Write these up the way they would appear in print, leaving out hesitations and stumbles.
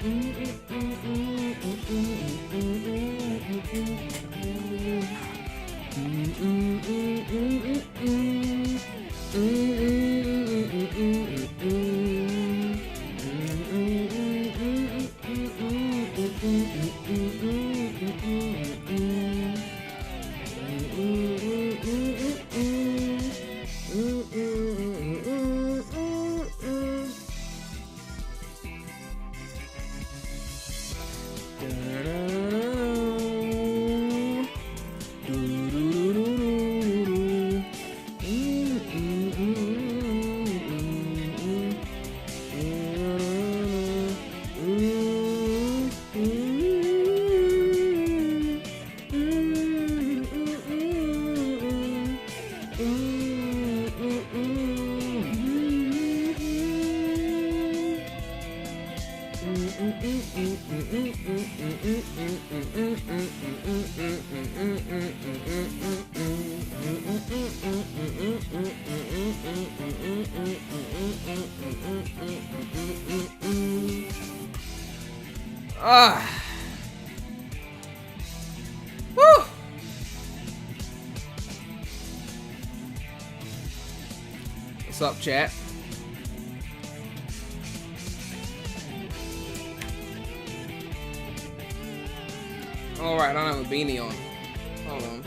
Woo! What's up, chat? Alright, I don't have a beanie on. Hold on.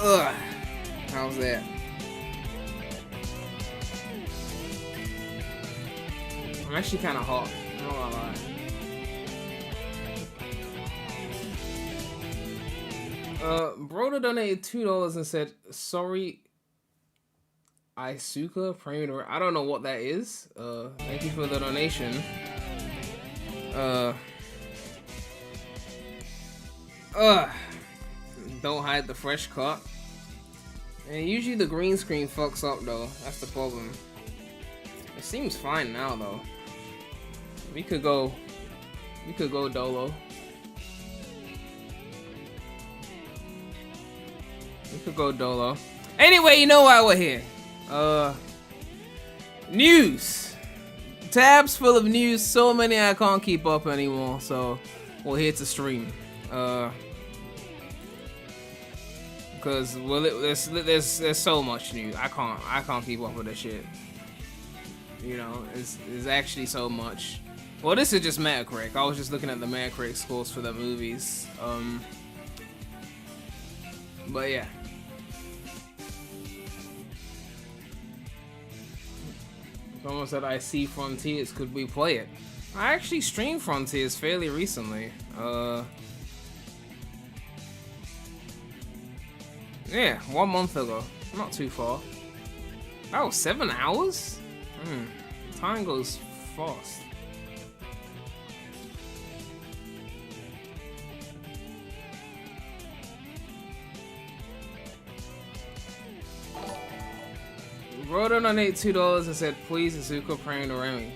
Ugh. How's that? I'm actually kind of hot. I'm not gonna lie. Broda donated $2 and said, "Sorry, Isuka Premier." I don't know what that is. Thank you for the donation. Don't hide the fresh cut. And usually the green screen fucks up though. That's the problem. It seems fine now though. We could go dolo. We could go dolo. Anyway, you know why we're here. News. Tabs full of news, so many I can't keep up anymore, so we're here to stream. Because there's so much news. I can't keep up with this shit. You know, it's actually so much. Well, this is just Metacritic. I was just looking at the Metacritic scores for the movies. But yeah. Someone said, "I see Frontiers. Could we play it?" I actually streamed Frontiers fairly recently. Yeah, 1 month ago. Not too far. That was 7 hours? Time goes fast. Wrote on $82 and said, "Please, Asuka premydaremy."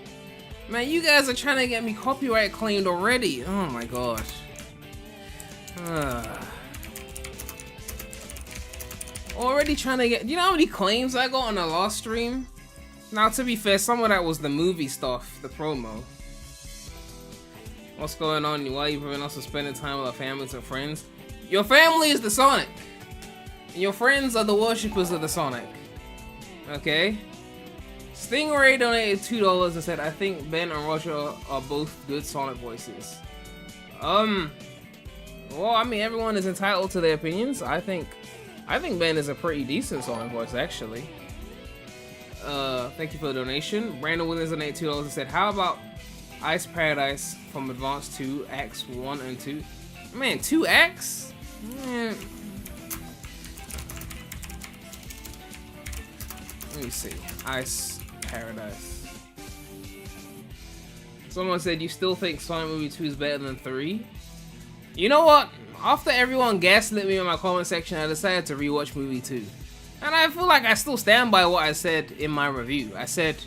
Man, you guys are trying to get me copyright claimed already. Oh my gosh. Already trying to get. You know how many claims I got on the last stream? Now, to be fair, some of that was the movie stuff, the promo. What's going on? Why are you preventing us from spending time with our families and friends? Your family is the Sonic. And your friends are the worshippers of the Sonic. Okay? Stingray donated $2 and said, "I think Ben and Roger are both good Sonic voices." Well, I mean, everyone is entitled to their opinions. I think Ben is a pretty decent Sonic voice, actually. Thank you for the donation. Brandon Williams donated $2 and said, "How about Ice Paradise from Advance 2, Acts 1 and 2? Man, 2 acts? Man. Let me see. Ice Paradise. Someone said, "You still think Sonic Movie 2 is better than 3? You know what? After everyone gaslit me in my comment section, I decided to rewatch Movie 2. And I feel like I still stand by what I said in my review. I said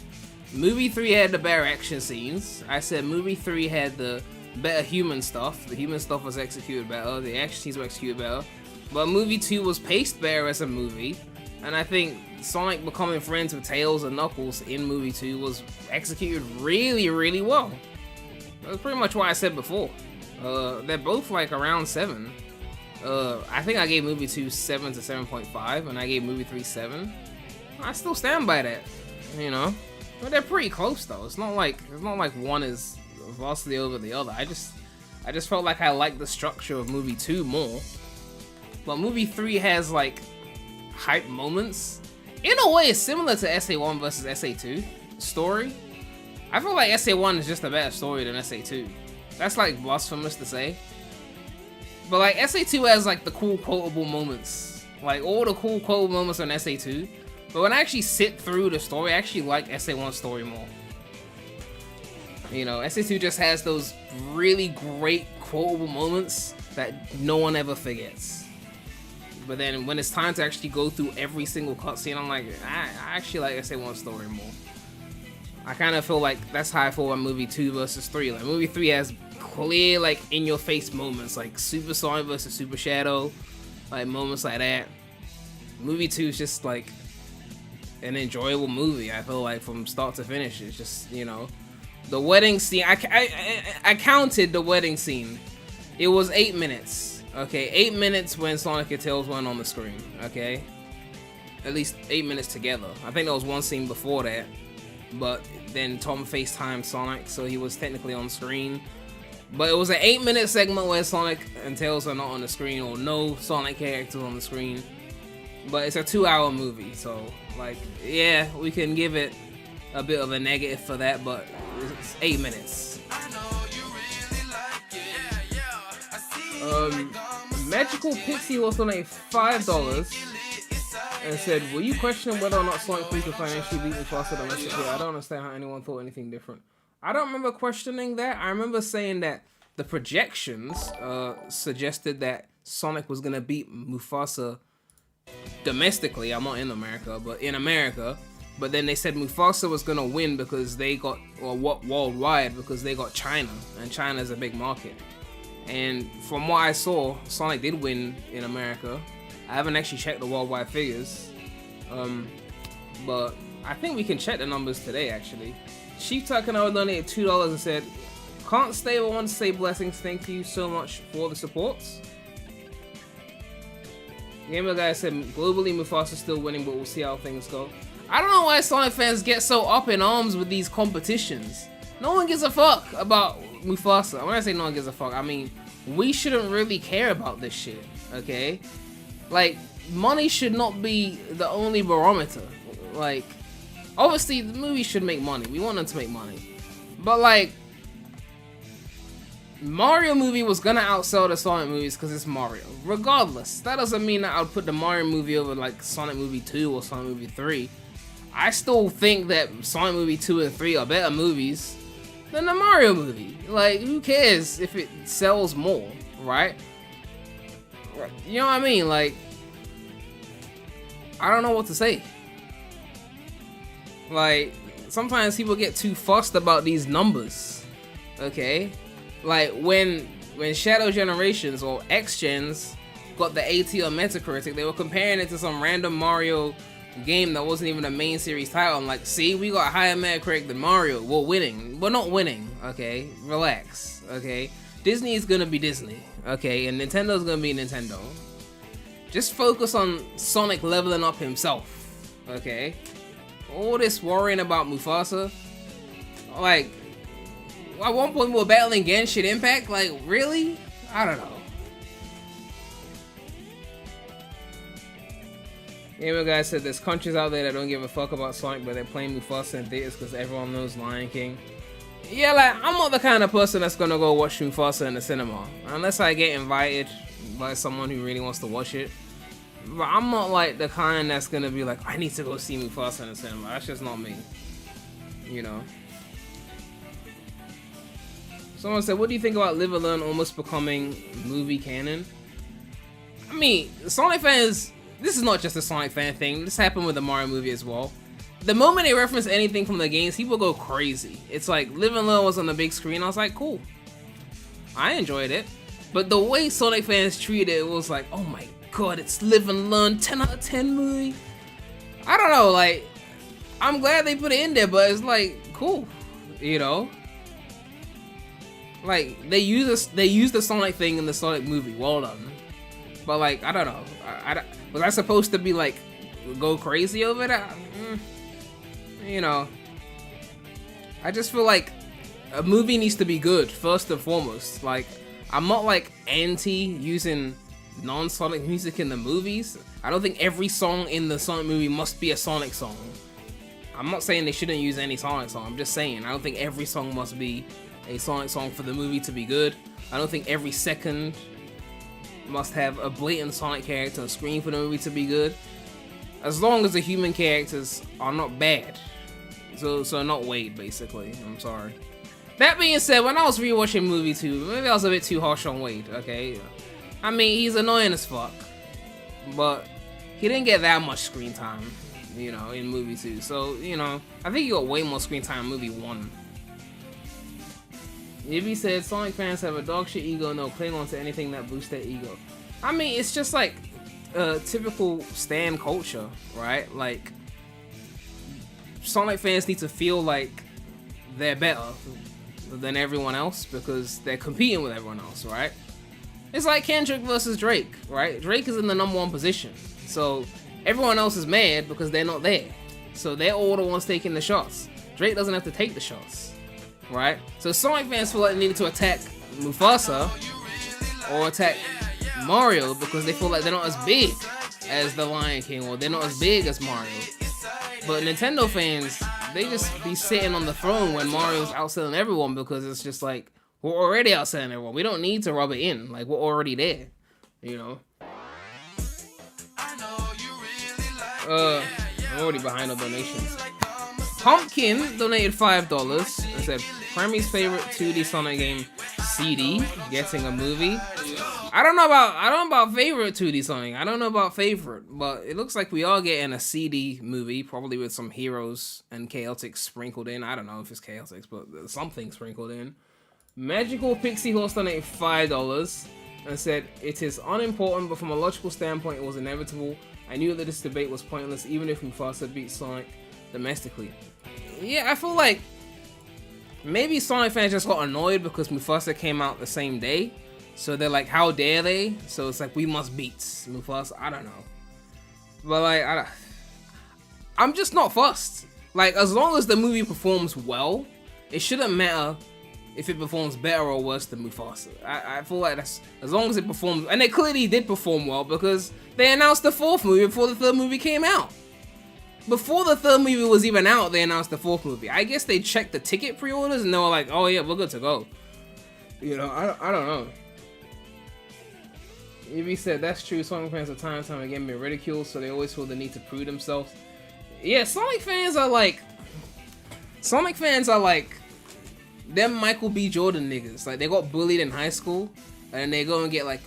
Movie 3 had the better action scenes. I said Movie 3 had the better human stuff. The human stuff was executed better. The action scenes were executed better. But Movie 2 was paced better as a movie. And I think Sonic becoming friends with Tails and Knuckles in movie 2 was executed really, really well. That's pretty much what I said before. They're both like around 7. I think I gave movie 2 7 to 7.5, and I gave movie 3 7. I still stand by that, you know. But they're pretty close though. It's not like one is vastly over the other. I just felt like I liked the structure of movie 2 more. But movie 3 has like hype moments. In a way, it's similar to SA1 versus SA2 story. I feel like SA1 is just a better story than SA2. That's like blasphemous to say. But like SA2 has like the cool quotable moments. Like all the cool quotable moments on SA2. But when I actually sit through the story, I actually like SA1's story more. You know, SA2 just has those really great quotable moments that no one ever forgets. But then when it's time to actually go through every single cutscene, I'm like, I actually like SA1's story more. I kind of feel like that's how I feel about movie 2 versus 3. Like movie 3 has clear, like in-your-face moments, like Super Sonic versus Super Shadow, like moments like that. Movie 2 is just like an enjoyable movie. I feel like from start to finish, it's just, you know, the wedding scene. I counted the wedding scene. It was 8 minutes. Okay, 8 minutes when Sonic and Tails went on the screen. Okay, at least 8 minutes together. I think there was one scene before that, but then Tom FaceTimed Sonic, so he was technically on screen. But it was an 8-minute segment where Sonic and Tails are not on the screen, or no Sonic characters on the screen. But it's a 2-hour movie, so like, yeah, we can give it a bit of a negative for that, but it's 8 minutes. Magical Pixie was donated $5 and said, "Were you questioning whether or not Sonic 3 could financially beat Mufasa domestically? I don't understand how anyone thought anything different." I don't remember questioning that. I remember saying that the projections suggested that Sonic was gonna beat Mufasa domestically. I'm not in America, but in America. But then they said Mufasa was gonna win because they got, or what, worldwide, because they got China, and China's a big market. And from what I saw, Sonic did win in America. I haven't actually checked the worldwide figures, but I think we can check the numbers today actually. Chief Takano donated $2 and said, "Can't stay but want to say blessings. Thank you so much for the supports." Gamer Guy said, "Globally Mufasa's still winning, but we'll see how things go." I don't know why Sonic fans get so up in arms with these competitions. No one gives a fuck about Mufasa. When I say no one gives a fuck, I mean we shouldn't really care about this shit, okay? Like, money should not be the only barometer. Like, obviously the movie should make money. We want them to make money. But like, Mario movie was gonna outsell the Sonic movies because it's Mario. Regardless, that doesn't mean that I would put the Mario movie over like Sonic movie 2 or Sonic movie 3. I still think that Sonic movie 2 and 3 are better movies than the Mario movie. Like, who cares if it sells more, right? You know what I mean? Like, I don't know what to say. Like, sometimes people get too fussed about these numbers, okay? Like, when Shadow Generations or X-Gens got the 80 on Metacritic, they were comparing it to some random Mario game that wasn't even a main series title. I'm like, see, we got higher Metacritic than Mario. We're winning. We're not winning, okay? Relax, okay? Disney is gonna be Disney, okay? And Nintendo's gonna be Nintendo. Just focus on Sonic leveling up himself, okay? All this worrying about Mufasa, like, at one point we were battling Genshin Impact, like, really? I don't know. Gamer Guy said there's countries out there that don't give a fuck about Sonic, but they're playing Mufasa in theaters because everyone knows Lion King. Yeah, like, I'm not the kind of person that's gonna go watch Mufasa in the cinema. Unless I get invited by someone who really wants to watch it. But I'm not like the kind that's gonna be like, I need to go see Mufasa in the cinema. That's just not me. You know? Someone said, what do you think about Live and Learn almost becoming movie canon? I mean, Sonic fans, this is not just a Sonic fan thing. This happened with the Mario movie as well. The moment they reference anything from the games, people go crazy. It's like, Live and Learn was on the big screen. I was like, cool. I enjoyed it. But the way Sonic fans treated it was like, oh my god, it's Live and Learn, 10 out of 10 movie. I don't know, like, I'm glad they put it in there, but it's like, cool, you know? Like, they use the Sonic thing in the Sonic movie, well done. But like, I don't know, was I supposed to be like, go crazy over that? You know, I just feel like a movie needs to be good, first and foremost. Like, I'm not like anti using non-Sonic music in the movies. I don't think every song in the Sonic movie must be a Sonic song. I'm not saying they shouldn't use any Sonic song, I'm just saying I don't think every song must be a Sonic song for the movie to be good. I don't think every second must have a blatant Sonic character on screen for the movie to be good. As long as the human characters are not bad. So not Wade, basically. I'm sorry. That being said, when I was rewatching movie 2, maybe I was a bit too harsh on Wade, okay? I mean, he's annoying as fuck, but he didn't get that much screen time, you know, in movie 2. So, you know, I think he got way more screen time in movie 1. Yibby said, Sonic fans have a dog shit ego and they'll cling on to anything that boosts their ego. I mean, it's just like typical stan culture, right? Like, Sonic fans need to feel like they're better than everyone else because they're competing with everyone else, right? It's like Kendrick versus Drake, right? Drake is in the #1 position, so everyone else is mad because they're not there. So they're all the ones taking the shots. Drake doesn't have to take the shots, right? So Sonic fans feel like they needed to attack Mufasa or attack Mario because they feel like they're not as big as the Lion King or they're not as big as Mario. But Nintendo fans, they just be sitting on the throne when Mario's outselling everyone because it's just like, we're already outselling everyone. We don't need to rub it in. Like, we're already there, you know? I'm already behind on donations. Pumpkin donated $5 and said, Premy's favorite 2D Sonic game, CD, getting a movie. I don't know about favorite 2D Sonic. I don't know about favorite, but it looks like we are getting a CD movie, probably with some heroes and chaotics sprinkled in. I don't know if it's chaotics, but something sprinkled in. Magical Pixie Horse donated $5 and said, it is unimportant, but from a logical standpoint, it was inevitable. I knew that this debate was pointless, even if Mufasa beat Sonic domestically. Yeah, I feel like maybe Sonic fans just got annoyed because Mufasa came out the same day. So they're like, how dare they? So it's like, we must beat Mufasa. I don't know. But like, I'm just not fussed. Like, as long as the movie performs well, it shouldn't matter if it performs better or worse than Mufasa. I feel like that's, as long as it performs, and it clearly did perform well because they announced the 4th movie before the 3rd movie came out. Before the 3rd movie was even out, they announced the 4th movie. I guess they checked the ticket pre-orders and they were like, oh yeah, we're good to go. You know, I don't know. Evie said, that's true, Sonic fans are time and time again being ridiculed, so they always feel the need to prove themselves. Yeah, Sonic fans are like them Michael B. Jordan niggas. Like, they got bullied in high school, and they go and get like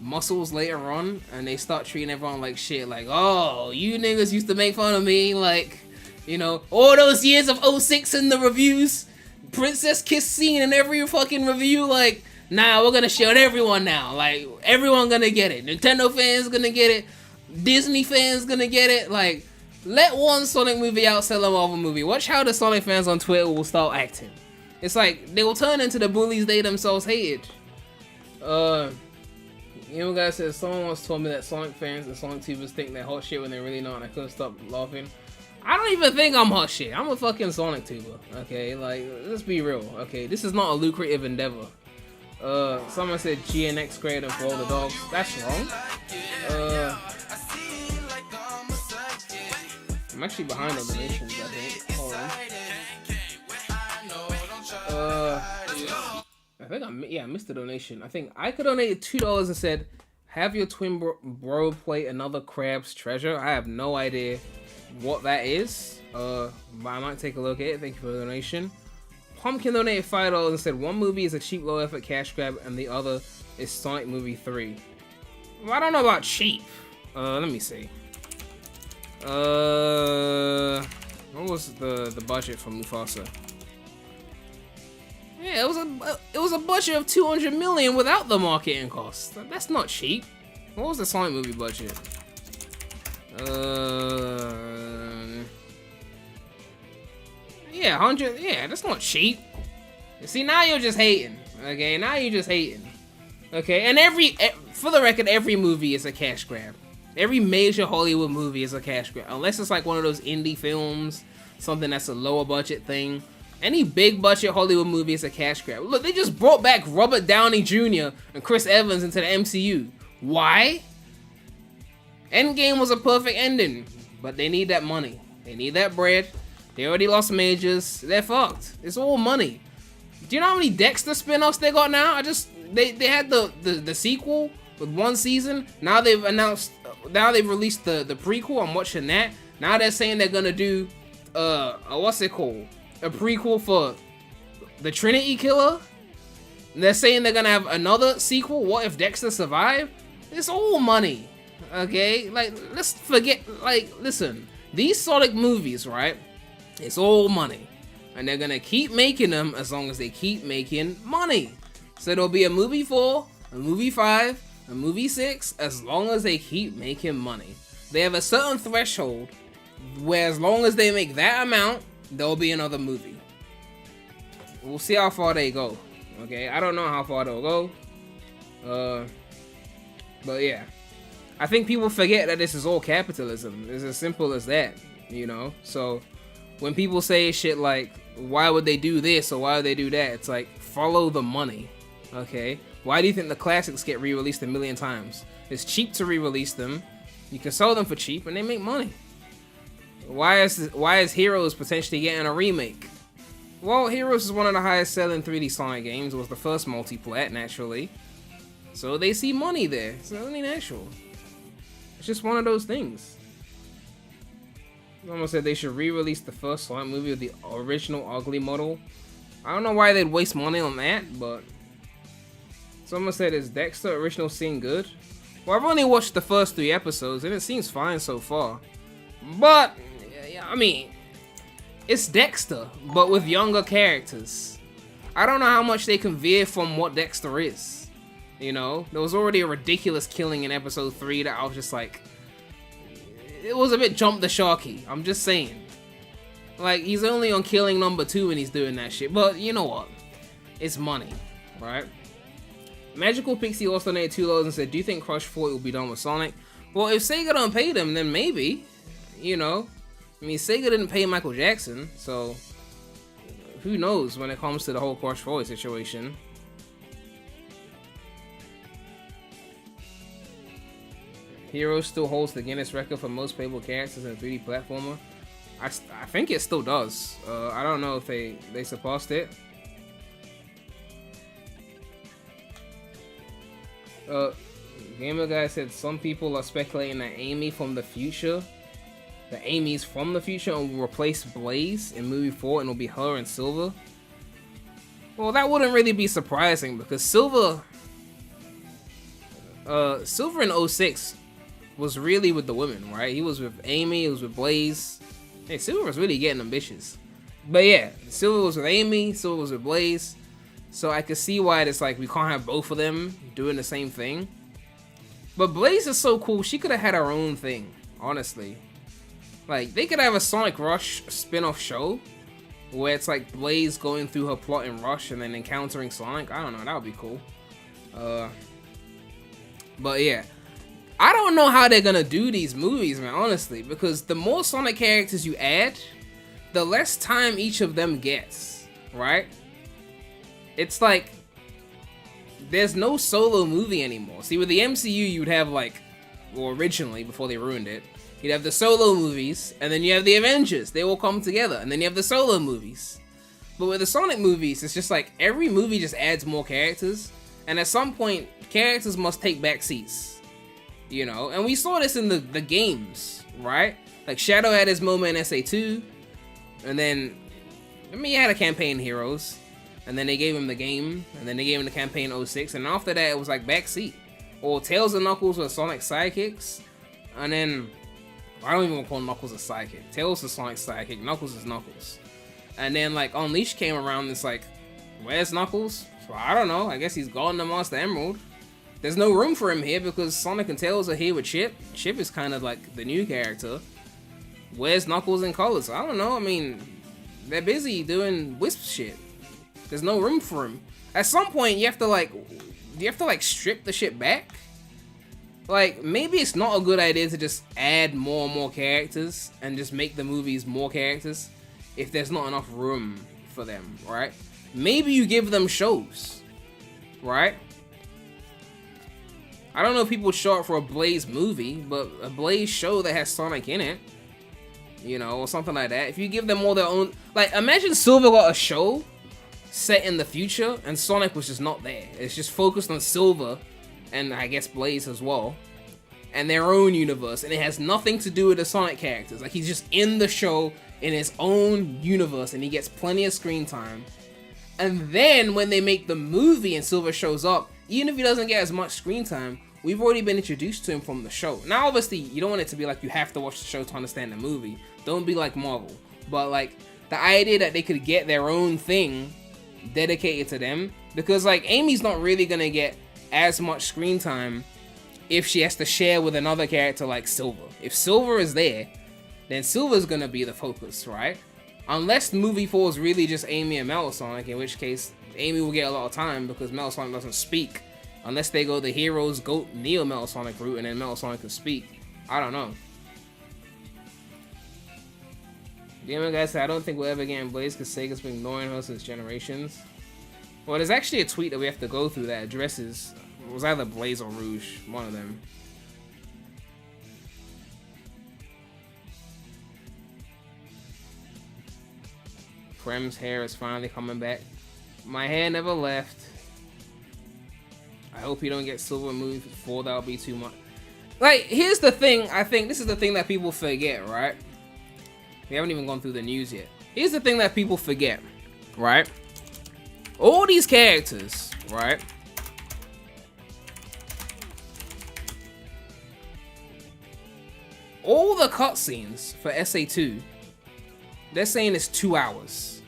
muscles later on, and they start treating everyone like shit. Like, oh, you niggas used to make fun of me, like, you know, all those years of 06 in the reviews, princess kiss scene in every fucking review, like, nah, we're gonna show everyone now. Like, everyone gonna get it. Nintendo fans gonna get it. Disney fans gonna get it. Like, let one Sonic movie outsell a Marvel movie. Watch how the Sonic fans on Twitter will start acting. It's like, they will turn into the bullies they themselves hated. You know, guys says, someone once told me that Sonic fans and Sonic tubers think they're hot shit when they're really not, and I couldn't stop laughing. I don't even think I'm hot shit. I'm a fucking Sonic tuber, okay? Like, let's be real, okay? This is not a lucrative endeavor. Someone said GNX created for all the dogs. That's wrong. I'm actually behind on donations, I think. Hold on. I think I missed the donation. I think I could donate $2 and said, have your twin bro play another Crab's Treasure. I have no idea what that is. But I might take a look at it. Thank you for the donation. Pumpkin donated $5 and said, one movie is a cheap, low-effort cash grab, and the other is Sonic Movie 3. Well, I don't know about cheap. Let me see. What was the budget for Mufasa? Yeah, it was a budget of 200 million without the marketing costs. That's not cheap. What was the Sonic movie budget? Yeah, 100. Yeah, that's not cheap. See, now you're just hating. Okay, now you're just hating. Okay, and for the record, every movie is a cash grab. Every major Hollywood movie is a cash grab, unless it's like one of those indie films, something that's a lower budget thing. Any big budget Hollywood movie is a cash grab. Look, they just brought back Robert Downey Jr. and Chris Evans into the MCU. Why? Endgame was a perfect ending, but they need that money. They need that bread. They already lost majors. They're fucked. It's all money. Do you know how many Dexter spin-offs they got now? They had the sequel with 1 season. Now they've released the prequel. I'm watching that. Now they're saying they're gonna do what's it called? A prequel for the Trinity Killer. They're saying they're gonna have another sequel. What if Dexter survived? It's all money. Okay? Like, let's forget, like, listen. These Sonic movies, right? It's all money. And they're gonna keep making them as long as they keep making money. So there'll be a movie 4, a movie 5, a movie 6, as long as they keep making money. They have a certain threshold where as long as they make that amount, there'll be another movie. We'll see how far they go. Okay, I don't know how far they'll go. But yeah. I think people forget that this is all capitalism. It's as simple as that, you know? So when people say shit like, why would they do this or why would they do that? It's like, follow the money, okay? Why do you think the classics get re-released 1 million times? It's cheap to re-release them. You can sell them for cheap and they make money. Why is Heroes potentially getting a remake? Well, Heroes is one of the highest selling 3D Sonic games. It was the first multi-plat, naturally. So they see money there. It's only natural. It's just one of those things. Someone said they should re-release the first Sonic movie with the original ugly model. I don't know why they'd waste money on that, but someone said, is Dexter original scene good? Well, I've only watched the first 3 episodes and it seems fine so far. But, I mean, it's Dexter, but with younger characters. I don't know how much they can veer from what Dexter is. You know, there was already a ridiculous killing in episode 3 that I was just like, it was a bit jump the sharky. I'm just saying. Like, he's only on killing number 2 when he's doing that shit. But you know what? It's money, right? Magical Pixie also donated $2 and said, do you think Crush 40 will be done with Sonic? Well, if Sega don't pay them, then maybe. You know? I mean, Sega didn't pay Michael Jackson, so who knows when it comes to the whole Crush 40 situation. Heroes still holds the Guinness record for most playable characters in a 3D platformer. I think it still does. I don't know if they surpassed it. Gamer Guy said some people are speculating that Amy from the future, Amy's from the future and will replace Blaze in movie 4 and it'll be her and Silver. Well, that wouldn't really be surprising because Silver in 06 was really with the women, right? He was with Amy, he was with Blaze. Hey, Silver was really getting ambitious. But yeah, Silver was with Amy, Silver was with Blaze. So I could see why it's like we can't have both of them doing the same thing. But Blaze is so cool, she could have had her own thing, honestly. Like, they could have a Sonic Rush spin-off show where it's like Blaze going through her plot in Rush and then encountering Sonic. I don't know, that would be cool. But yeah, I don't know how they're gonna do these movies, man, honestly, because the more Sonic characters you add, the less time each of them gets, right? It's like, there's no solo movie anymore. See, with the MCU, you'd have like, well, originally, before they ruined it, you'd have the solo movies, and then you have the Avengers. They all come together, and then you have the solo movies. But with the Sonic movies, it's just like, every movie just adds more characters, and at some point, characters must take back seats. You know? And we saw this in the games, right? Like, Shadow had his moment in SA2, and then, I mean, he had a campaign in Heroes, and then they gave him the game, and then they gave him the campaign in 06, and after that, it was like backseat. Or Tails and Knuckles were Sonic sidekicks, and then, I don't even want to call Knuckles a sidekick. Tails is Sonic's sidekick, Knuckles is Knuckles. And then, like, Unleashed came around, and it's like, where's Knuckles? So, I don't know, I guess he's gone to Master Emerald. There's no room for him here because Sonic and Tails are here with Chip. Chip is kind of like the new character. Where's Knuckles and Colors? I don't know, I mean, They're busy doing wisp shit. There's no room for him. At some point, you have to like strip the shit back. Like, maybe it's not a good idea to just add more and more characters and just make the movies more characters if there's not enough room for them, right? Maybe you give them shows, right? I don't know if people would show up for a Blaze movie, but a Blaze show that has Sonic in it, you know, or something like that. If you give them all their own, like, imagine Silver got a show set in the future and Sonic was just not there. It's just focused on Silver and I guess Blaze as well, and their own universe, and it has nothing to do with the Sonic characters. Like, he's just in the show in his own universe and he gets plenty of screen time. And then when they make the movie and Silver shows up, even if he doesn't get as much screen time, we've already been introduced to him from the show. Now, obviously, you don't want it to be like you have to watch the show to understand the movie. Don't be like Marvel. But, like, the idea that they could get their own thing dedicated to them, because, like, Amy's not really gonna get as much screen time if she has to share with another character like Silver. If Silver is there, then Silver's gonna be the focus, right? Unless movie 4 is really just Amy and Metal Sonic, in which case Amy will get a lot of time because Metal Sonic doesn't speak. Unless they go the Heroes, Goat, Neo Metal Sonic route and then Metal Sonic can speak. I don't know. Gamer guy said, I don't think we'll ever get in Blaze because Sega's been ignoring her since generations. Well, there's actually a tweet that we have to go through that addresses, it was either Blaze or Rouge, one of them. Prem's hair is finally coming back. My hair never left. I hope you don't get Silver moved before, that'll be too much. Like, here's the thing, I think this is the thing that people forget, right? We haven't even gone through the news yet. Here's the thing that people forget, right? All these characters, right? All the cutscenes for SA2, they're saying it's 2 hours.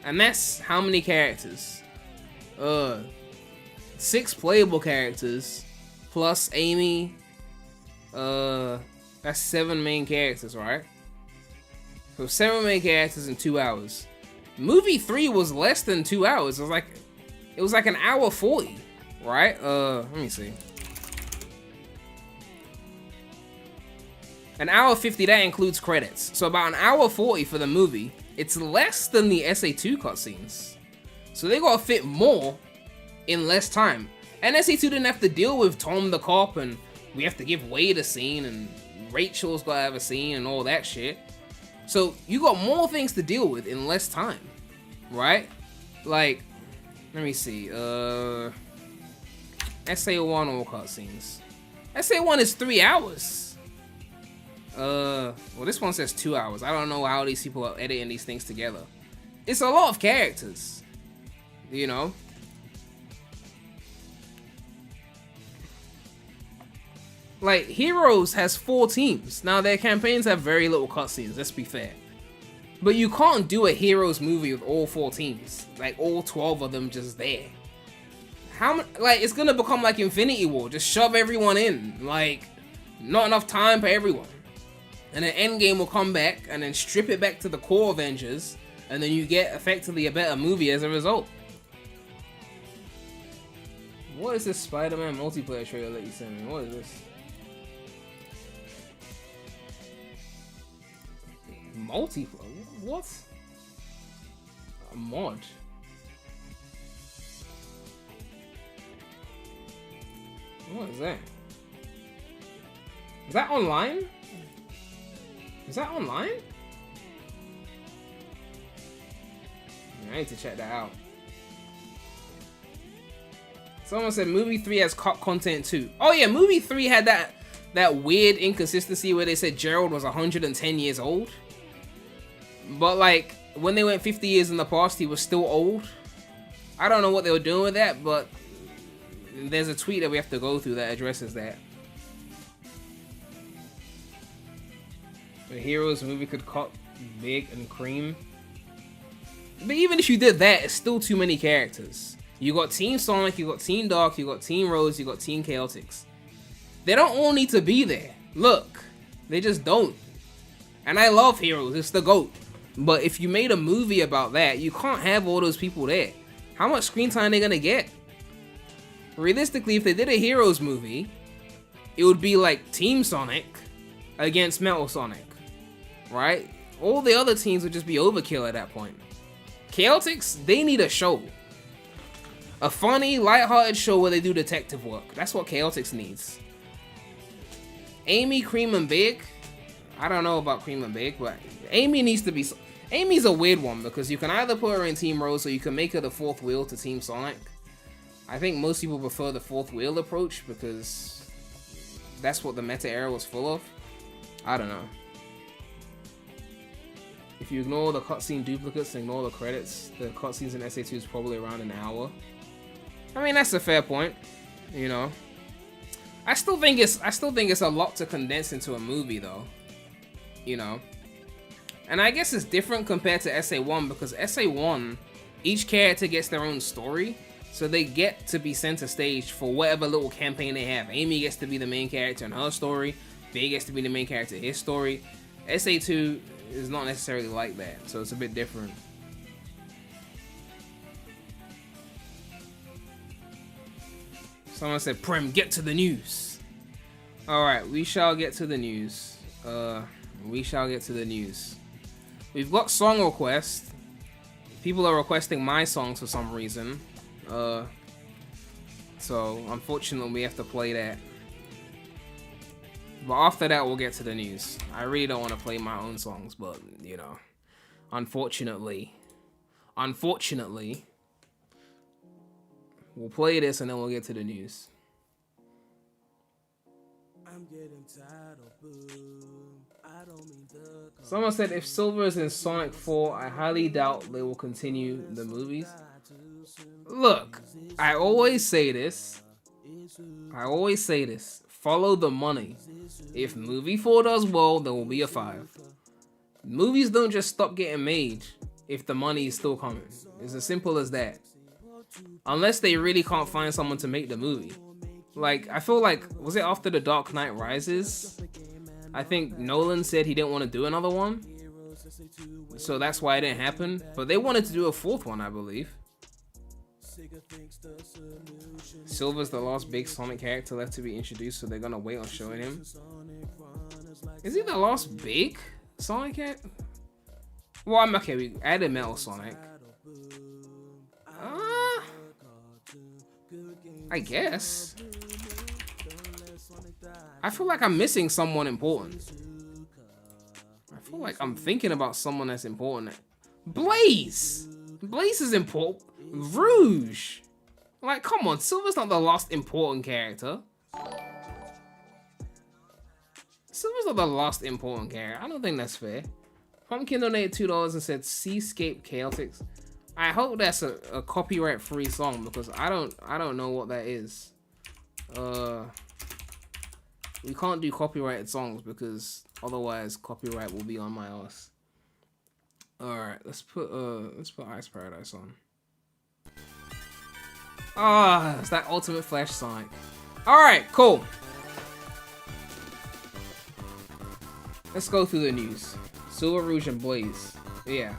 And that's how many characters? 6 playable characters, plus Amy. That's 7 main characters, right? So 7 main characters in 2 hours. Movie 3 was less than 2 hours. It was like an hour 40, right? Let me see. An hour 50, that includes credits. So about an hour 40 for the movie. It's less than the SA2 cutscenes. So they gotta fit more in less time. And SA2 didn't have to deal with Tom the Cop and we have to give Wade a scene and Rachel's gotta have a scene and all that shit. So you got more things to deal with in less time, right? Like, let me see, SA1 all cutscenes. SA1 is 3 hours. Well, this one says 2 hours. I don't know how these people are editing these things together. It's a lot of characters, you know? Like, Heroes has 4 teams. Now, their campaigns have very little cutscenes, let's be fair. But you can't do a Heroes movie with all 4 teams. Like, all 12 of them just there. Like, it's gonna become like Infinity War. Just shove everyone in. Like, not enough time for everyone. And then Endgame will come back and then strip it back to the core Avengers. And then you get effectively a better movie as a result. What is this Spider-Man multiplayer trailer that you sent me? What is this? Multiplayer? What? A mod? What is that? Is that online? Is that online? I need to check that out. Someone said movie 3 has cop content too. Oh yeah, movie 3 had that weird inconsistency where they said Gerald was 110 years old. But like, when they went 50 years in the past, he was still old. I don't know what they were doing with that, but there's a tweet that we have to go through that addresses that. The Heroes movie could cut big and cream. But even if you did that, it's still too many characters. You got Team Sonic, you got Team Dark, you got Team Rose, you got Team Chaotix. They don't all need to be there. Look, they just don't. And I love Heroes, it's the GOAT. But if you made a movie about that, you can't have all those people there. How much screen time are they gonna get? Realistically, if they did a Heroes movie, it would be like Team Sonic against Metal Sonic, right? All the other teams would just be overkill at that point. Chaotix, they need a show. A funny, lighthearted show where they do detective work. That's what Chaotix needs. Amy, Cream, and Big. I don't know about Cream and Big, but Amy needs to be... Amy's a weird one because you can either put her in Team Rose or you can make her the fourth wheel to Team Sonic. I think most people prefer the fourth wheel approach because that's what the meta era was full of. I don't know. If you ignore the cutscene duplicates and ignore the credits, the cutscenes in SA2 is probably around an hour. I mean, that's a fair point, you know. I still think it's a lot to condense into a movie though, you know. And I guess it's different compared to SA1 because SA1, each character gets their own story, so they get to be center stage for whatever little campaign they have. Amy gets to be the main character in her story, Big gets to be the main character in his story. SA2 is not necessarily like that, so it's a bit different. Someone said, Prem, get to the news. Alright, we shall get to the news. We shall get to the news. We've got song requests. People are requesting my songs for some reason. So, unfortunately, we have to play that. But after that, we'll get to the news. I really don't want to play my own songs, but, you know, unfortunately, we'll play this and then we'll get to the news. I'm getting tired of boom. I don't mean to... Someone said if Silver is in Sonic 4, I highly doubt they will continue the movies. Look, I always say this. Follow the money. If movie 4 does well, there will be a 5. Movies don't just stop getting made if the money is still coming. It's as simple as that. Unless they really can't find someone to make the movie. Like, I feel like, was it after The Dark Knight Rises? I think Nolan said he didn't want to do another one. So that's why it didn't happen. But they wanted to do a 4th one, I believe. Silver's the last big Sonic character left to be introduced, so they're gonna wait on showing him. Is he the last big Sonic character? Well, I'm okay, we added Metal Sonic. I guess. I feel like I'm missing someone important. I feel like I'm thinking about someone that's important. Blaze! Blaze is important. Rouge! Like, come on, Silver's not the last important character. Silver's not the last important character. I don't think that's fair. Pumpkin donated $2 and said Seascape Chaotix. I hope that's a copyright-free song because I don't know what that is. We can't do copyrighted songs because otherwise copyright will be on my ass. Alright, let's put Ice Paradise on. Ah, it's that Ultimate Flash Sonic. Alright, cool. Let's go through the news. Silver, Rouge, and Blaze. Yeah.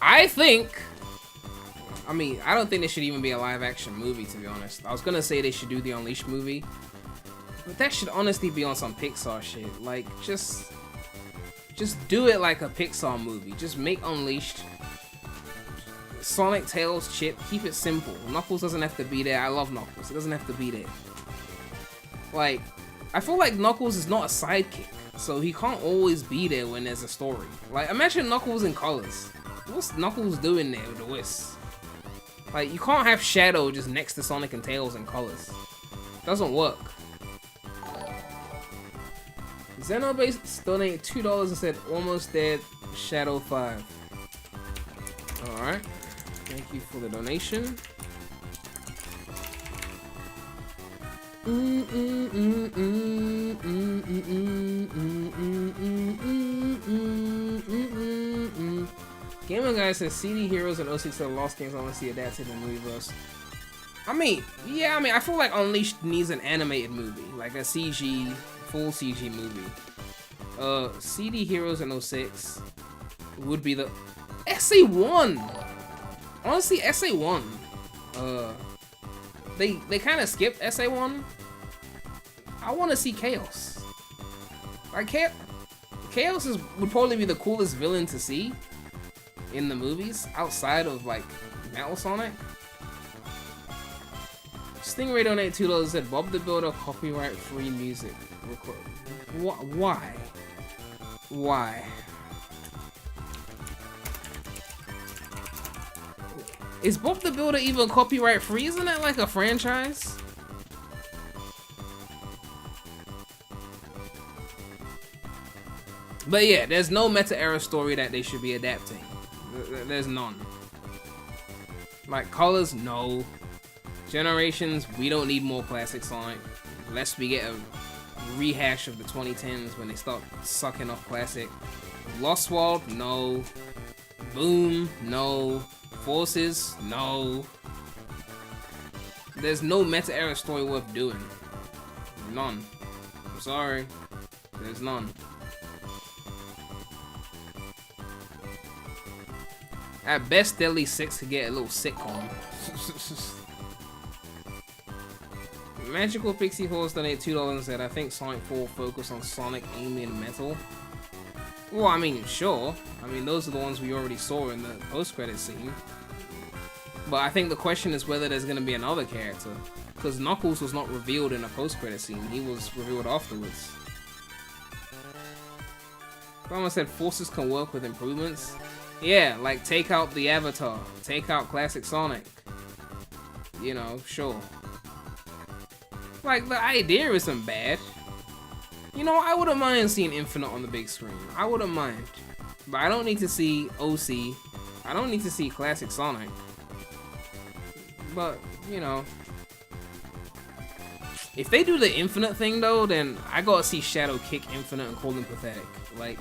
I don't think there should even be a live action movie, to be honest. I was gonna say they should do the Unleashed movie, but that should honestly be on some Pixar shit. Like, just do it like a Pixar movie. Just make Unleashed. Sonic, Tails, Chip, keep it simple. Knuckles doesn't have to be there. I love Knuckles. It doesn't have to be there. Like, I feel like Knuckles is not a sidekick, so he can't always be there when there's a story. Like, imagine Knuckles in colors. What's Knuckles doing there with the Whisk? Like, you can't have Shadow just next to Sonic and Tails in colors. Doesn't work. Xenobase donated $2 and said, almost dead, Shadow 5. Alright. Thank you for the donation. Gamer Guy says CD Heroes and 06 are the lost games I want to see adapted in the movieverse. I feel like Unleashed needs an animated movie, like a CG, full CG movie. CD Heroes and 06. would be the SA1. Honestly, SA1. They kind of skipped SA1. I want to see Chaos. Like Chaos would probably be the coolest villain to see in the movies outside of like Metal Sonic. Stingray donated $2 said Bob the Builder copyright free music. Why? Why? Is Bob the Builder even copyright free? Isn't that like a franchise? But yeah, there's no meta-era story that they should be adapting. There's none. Like Colors, no. Generations, we don't need more classic Sonic. Unless we get a rehash of the 2010s when they start sucking off classic. Lost World, no. Boom, no. Forces, no. There's no meta-era story worth doing. None. I'm sorry. There's none. At best, Deadly 6 could get a little sitcom. Magical Pixie Horse donated $2 and said, I think Sonic 4 will focus on Sonic, Amy, and Metal. Well, I mean, sure. I mean, those are the ones we already saw in the post-credit scene. But I think the question is whether there's going to be another character. Because Knuckles was not revealed in a post-credit scene. He was revealed afterwards. Someone said Forces can work with improvements. Yeah, like take out the Avatar. Take out Classic Sonic. You know, sure. Like, the idea isn't bad. You know, I wouldn't mind seeing Infinite on the big screen. I wouldn't mind. But I don't need to see OC. I don't need to see Classic Sonic. But, you know. If they do the Infinite thing, though, then I gotta see Shadow kick Infinite and call him pathetic. Like,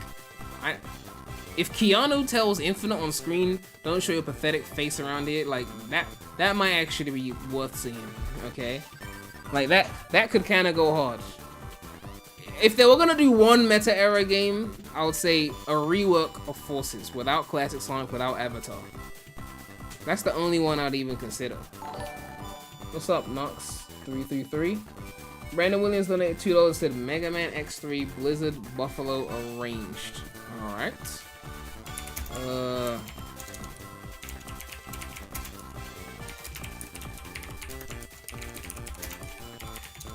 if Keanu tells Infinite on screen, don't show your pathetic face around it, like, that might actually be worth seeing, okay? Like, that could kind of go hard. If they were gonna do one meta-era game, I would say a rework of Forces, without Classic Sonic, without Avatar. That's the only one I'd even consider. What's up, Nox333? Brandon Williams donated $2, said Mega Man X3 Blizzard Buffalo Arranged. Alright.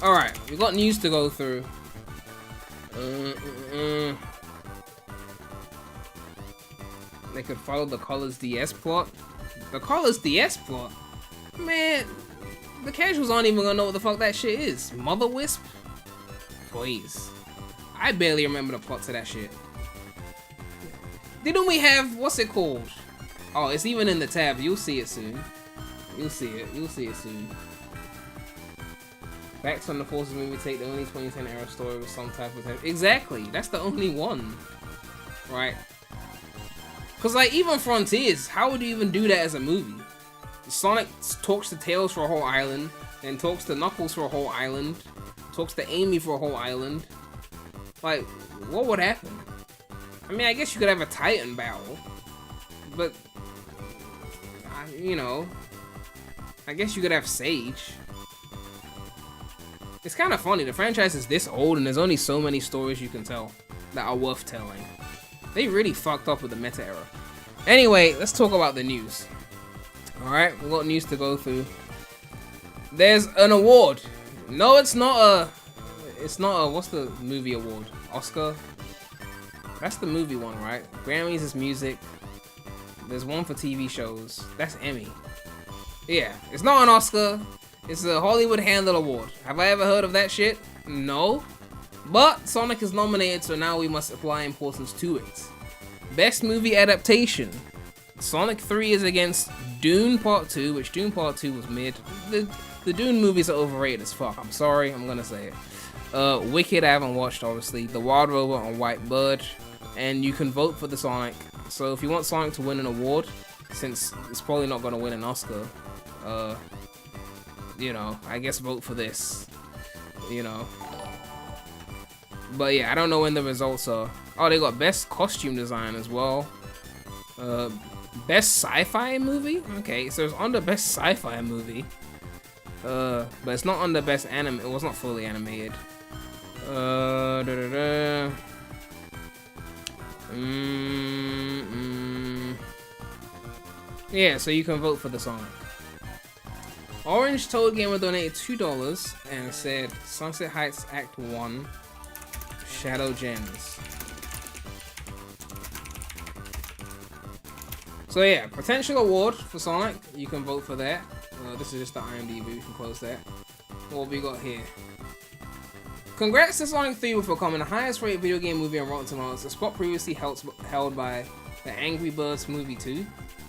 Alright, we got news to go through. They could follow the Colors DS plot. The Colors DS plot? Man, the casuals aren't even gonna know what the fuck that shit is. Mother Wisp? Please. I barely remember the plot to that shit. Didn't we have, what's it called? Oh, it's even in the tab. You'll see it soon. You'll see it. You'll see it soon. Facts from the Forces movie take the only 2010 era story with some type of... Exactly. That's the only one. Right? Because, like, even Frontiers, how would you even do that as a movie? Sonic talks to Tails for a whole island, then talks to Knuckles for a whole island, talks to Amy for a whole island. Like, what would happen? I mean, I guess you could have a Titan battle, but, you know, I guess you could have Sage. It's kind of funny, the franchise is this old and there's only so many stories you can tell that are worth telling. They really fucked up with the meta era. Anyway, let's talk about the news. Alright, we got news to go through. There's an award. No, it's not a, what's the movie award? Oscar? That's the movie one, right? Grammys is music. There's one for TV shows. That's Emmy. Yeah, it's not an Oscar. It's a Hollywood Handle Award. Have I ever heard of that shit? No. But Sonic is nominated, so now we must apply importance to it. Best Movie Adaptation. Sonic 3 is against Dune Part 2, which Dune Part 2 was mid. The Dune movies are overrated as fuck. I'm sorry, I'm gonna say it. Wicked I haven't watched, obviously. The Wild Robot on White Bird. And you can vote for the Sonic. So if you want Sonic to win an award, since it's probably not gonna win an Oscar, you know, I guess vote for this. You know. But yeah, I don't know when the results are. Oh, they got Best Costume Design as well. Best sci-fi movie? Okay, so it's on the best sci-fi movie. But it's not on the best anime. It was not fully animated. Yeah, so you can vote for the Sonic. Orange Toad Gamer donated $2 and said Sunset Heights Act 1, Shadow Gems. So yeah, potential award for Sonic. You can vote for that. This is just the IMDb. We can close that. What we got here? Congrats to Sonic 3 for becoming the highest rated video game movie on Rotten Tomatoes, a spot previously held by the Angry Birds movie 2.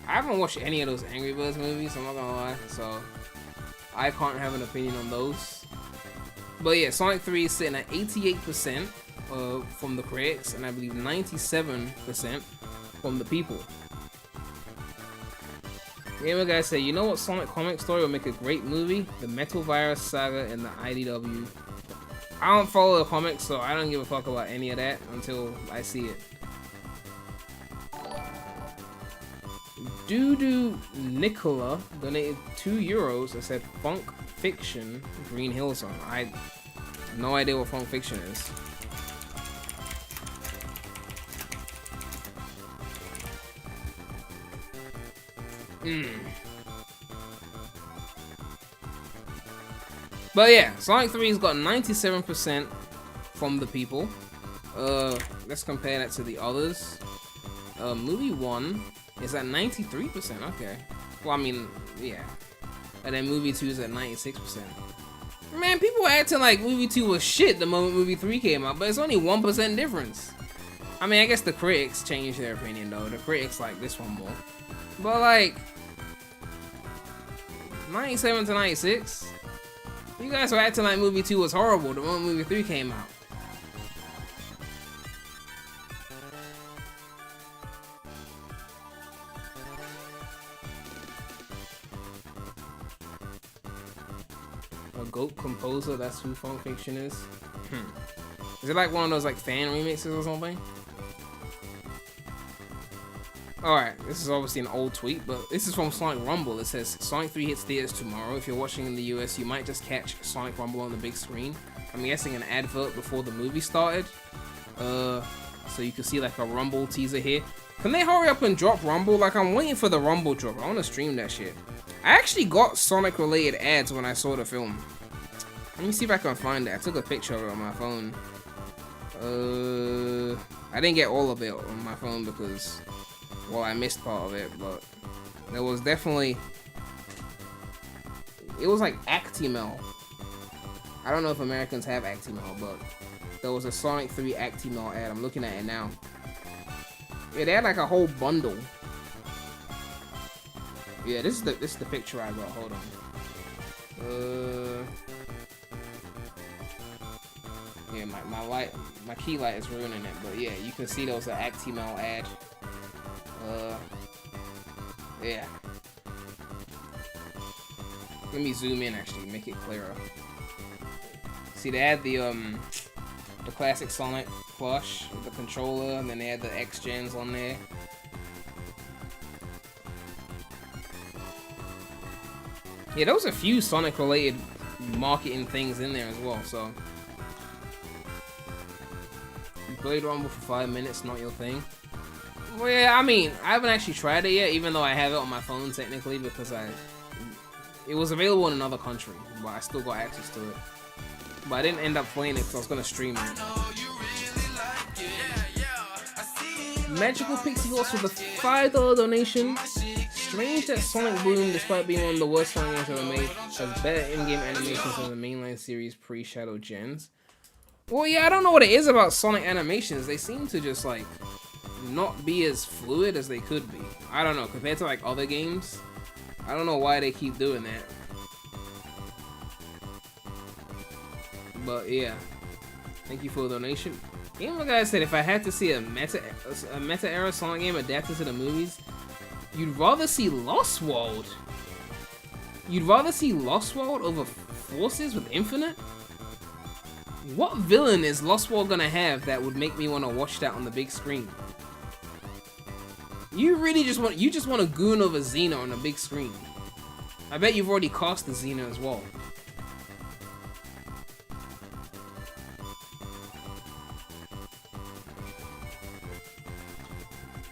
I haven't watched any of those Angry Birds movies, I'm not gonna lie, so I can't have an opinion on those. But yeah, Sonic 3 is sitting at 88% from the critics, and I believe 97% from the people. Gamer Guy said, you know what Sonic comic story will make a great movie? The Metal Virus Saga and the IDW. I don't follow the comics, so I don't give a fuck about any of that until I see it. Doodoo Nicola donated €2 and said Funk Fiction Green Hill song. I have no idea what Funk Fiction is. But yeah, Sonic 3's got 97% from the people. Let's compare that to the others. Movie 1 is at 93%, okay. Well, I mean, yeah. And then movie 2 is at 96%. Man, people were acting like movie 2 was shit the moment movie 3 came out, but it's only 1% difference. I mean, I guess the critics changed their opinion though. The critics like this one more. But like, 97 to 96? You guys were acting like movie 2 was horrible the moment movie 3 came out. A GOAT composer, that's who Funk Fiction is? Is it like one of those like fan remixes or something? Alright, this is obviously an old tweet, but this is from Sonic Rumble. It says, Sonic 3 hits theaters tomorrow. If you're watching in the US, you might just catch Sonic Rumble on the big screen. I'm guessing an advert before the movie started. So you can see like a Rumble teaser here. Can they hurry up and drop Rumble? Like, I'm waiting for the Rumble drop. I want to stream that shit. I actually got Sonic related ads when I saw the film. Let me see if I can find it. I took a picture of it on my phone. I didn't get all of it on my phone because, well, I missed part of it, but there was definitely, it was like Actimel. I don't know if Americans have Actimel, but there was a Sonic 3 Actimel ad. I'm looking at it now. Yeah, they had like a whole bundle. Yeah, this is the picture I got. Hold on. Yeah, my key light is ruining it, but yeah, you can see there was an Actimel ad. Yeah. Let me zoom in actually, make it clearer. See, they had the classic Sonic plush with the controller, and then they had the X Gens on there. Yeah, there was a few Sonic related marketing things in there as well, so. You played Rumble for 5 minutes, not your thing. Well, yeah, I mean, I haven't actually tried it yet, even though I have it on my phone technically, because it was available in another country, but I still got access to it. But I didn't end up playing it because I was going to stream it. Magical Pixie Horse with a $5 donation. Strange that Sonic Boom, despite being one of the worst Sonic games ever made, has better in-game animations than the mainline series pre-Shadow Gens. Well, yeah, I don't know what it is about Sonic animations. They seem to just, like, not be as fluid as they could be. I don't know, compared to, like, other games. I don't know why they keep doing that. But, yeah. Thank you for the donation. Gamer Guy said, if I had to see a meta-era Sonic game adapted to the movies, you'd rather see Lost World? You'd rather see Lost World over Forces with Infinite? What villain is Lost World gonna have that would make me want to watch that on the big screen? You really just want a goon of a Xena on a big screen. I bet you've already cast the Xena as well.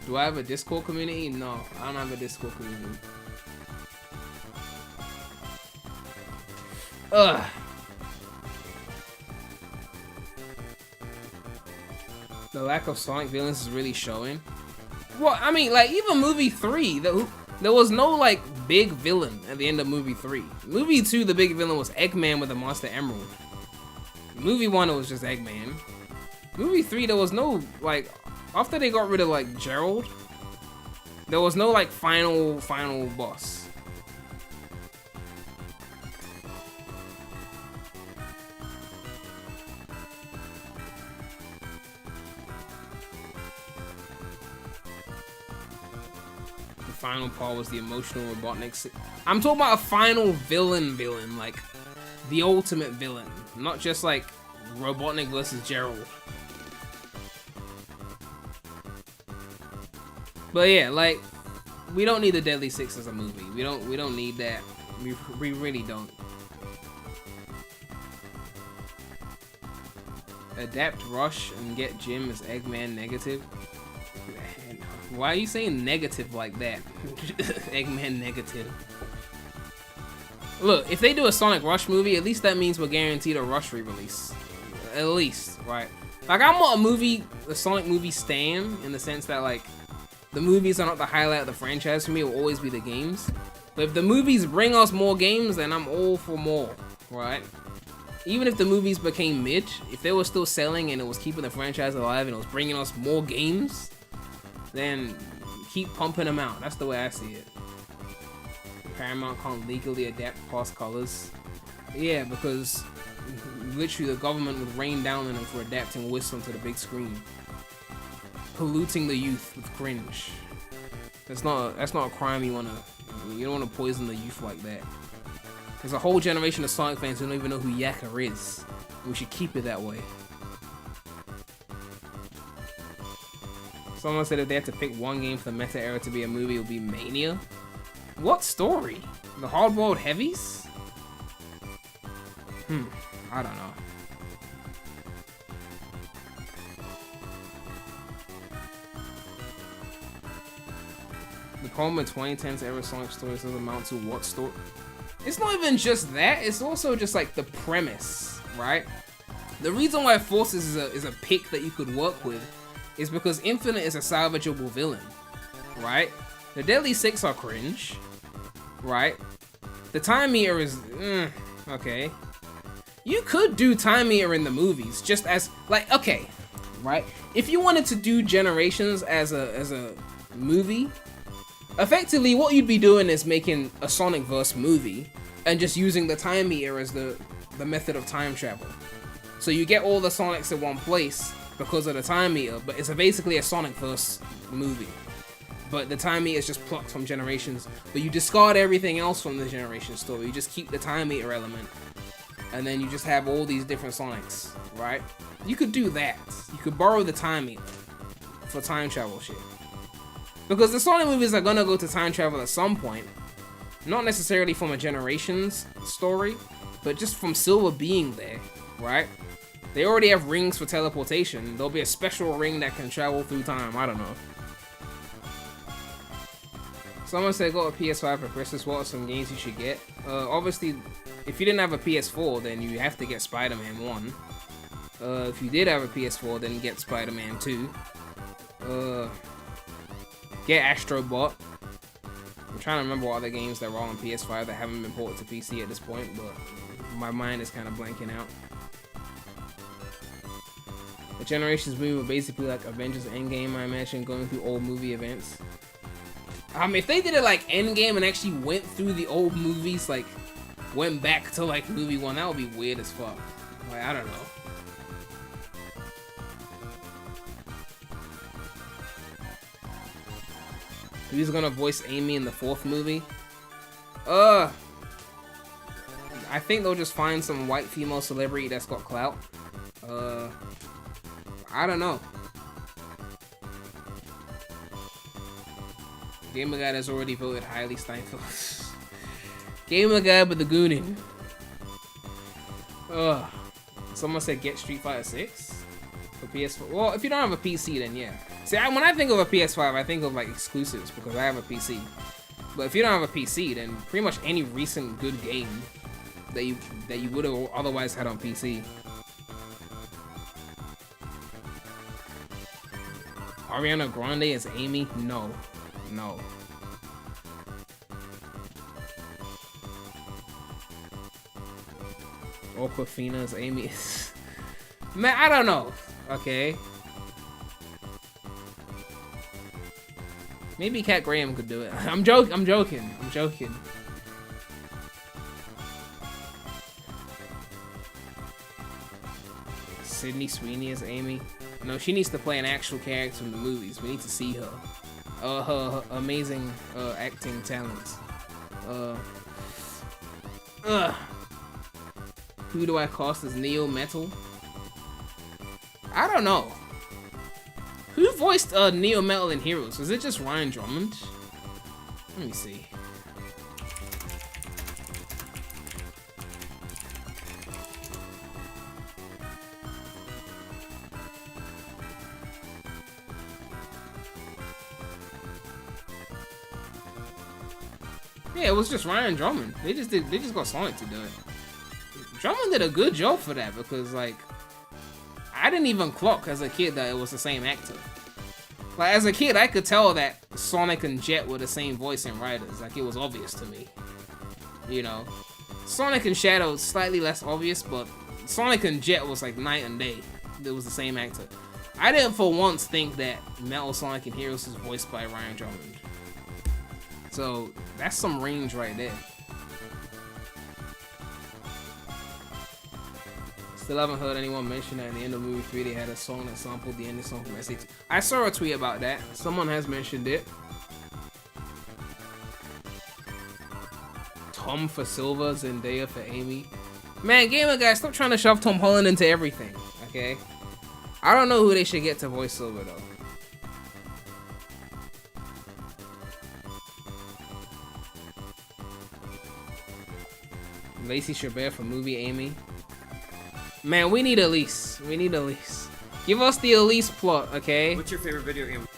Do I have a Discord community? No, I don't have a Discord community. Ugh. The lack of Sonic villains is really showing. Well, I mean, like, even movie 3, there was no, like, big villain at the end of movie 3. Movie 2, the big villain was Eggman with the Monster Emerald. Movie 1, it was just Eggman. Movie 3, there was no, like, after they got rid of, like, Gerald, there was no, like, final boss. Final part was the emotional Robotnik. I'm talking about a final villain, like the ultimate villain, not just like Robotnik versus Gerald. But yeah, like we don't need the Deadly Six as a movie. We don't need that. We really don't. Adapt Rush and get Jim as Eggman negative. Why are you saying negative like that? Eggman negative. Look, if they do a Sonic Rush movie, at least that means we're guaranteed a Rush re-release. At least, right? Like, I'm not a Sonic movie stan, in the sense that, like, the movies are not the highlight of the franchise for me, it will always be the games. But if the movies bring us more games, then I'm all for more, right? Even if the movies became mid, if they were still selling and it was keeping the franchise alive and it was bringing us more games, then keep pumping them out. That's the way I see it. Paramount can't legally adapt past colors. Yeah, because literally the government would rain down on them for adapting Whistling to the big screen. Polluting the youth with cringe. That's not a crime you don't want to poison the youth like that. There's a whole generation of Sonic fans who don't even know who Yakka is. We should keep it that way. Someone said if they had to pick one game for the meta era to be a movie, it would be Mania. What story? The Hardboiled Heavies? I don't know. The problem with 2010's era Sonic stories doesn't amount to what story? It's not even just that, it's also just like the premise, right? The reason why Forces is a pick that you could work with is because Infinite is a salvageable villain, right? The Deadly Six are cringe, right? The Time Meter is, okay. You could do Time Meter in the movies, just as, like, okay, right? If you wanted to do Generations as a movie, effectively what you'd be doing is making a Sonic-verse movie and just using the Time Meter as the method of time travel. So you get all the Sonics in one place because of the Time Meter, but it's basically a Sonic-verse movie. But the Time Meter is just plucked from Generations, but you discard everything else from the Generations story. You just keep the Time Meter element, and then you just have all these different Sonics, right? You could do that. You could borrow the Time Meter for time travel shit. Because the Sonic movies are gonna go to time travel at some point. Not necessarily from a Generations story, but just from Silver being there, right? They already have rings for teleportation. There'll be a special ring that can travel through time. I don't know. Someone said go to PS5 for Christmas. What are some games you should get? Obviously, if you didn't have a PS4, then you have to get Spider-Man 1. If you did have a PS4, then get Spider-Man 2. Get Astro Bot. I'm trying to remember what other games that were on PS5 that haven't been ported to PC at this point, but my mind is kind of blanking out. The Generations movie was basically like Avengers Endgame, I imagine, going through old movie events. If they did it like Endgame and actually went through the old movies, like went back to like movie 1, that would be weird as fuck. Like, I don't know. Who's gonna voice Amy in the 4th movie? I think they'll just find some white female celebrity that's got clout. I don't know. Gamer Guide has already voted highly Steinfeld. Gamer Guide with the gooning. Ugh. Someone said get Street Fighter 6 for PS4. Well, if you don't have a PC, then yeah. See, when I think of a PS5, I think of like exclusives because I have a PC. But if you don't have a PC, then pretty much any recent good game that you would have otherwise had on PC. Ariana Grande is Amy? No. No. Aquafina is Amy. Man, I don't know. Okay. Maybe Cat Graham could do it. I'm joking. Sydney Sweeney is Amy. No, she needs to play an actual character in the movies. We need to see her. Her amazing acting talents. Who do I cast as Neo Metal? I don't know. Who voiced Neo Metal in Heroes? Was it just Ryan Drummond? Let me see. Yeah, it was just Ryan Drummond. They just got Sonic to do it. Drummond did a good job for that because like I didn't even clock as a kid that it was the same actor. Like as a kid, I could tell that Sonic and Jet were the same voice and writers. Like it was obvious to me. You know, Sonic and Shadow slightly less obvious, but Sonic and Jet was like night and day. It was the same actor. I didn't for once think that Metal Sonic in Heroes was voiced by Ryan Drummond. So that's some range right there. Still haven't heard anyone mention that in the end of movie 3 they had a song that sampled the ending song from SA2. I saw a tweet about that. Someone has mentioned it. Tom for Silver, Zendaya for Amy. Man, Gamer Guy, stop trying to shove Tom Holland into everything, okay? I don't know who they should get to voice Silver though. Lacey Chabert for movie Amy. Man, we need Elise. Give us the Elise plot, okay? What's your favorite video game?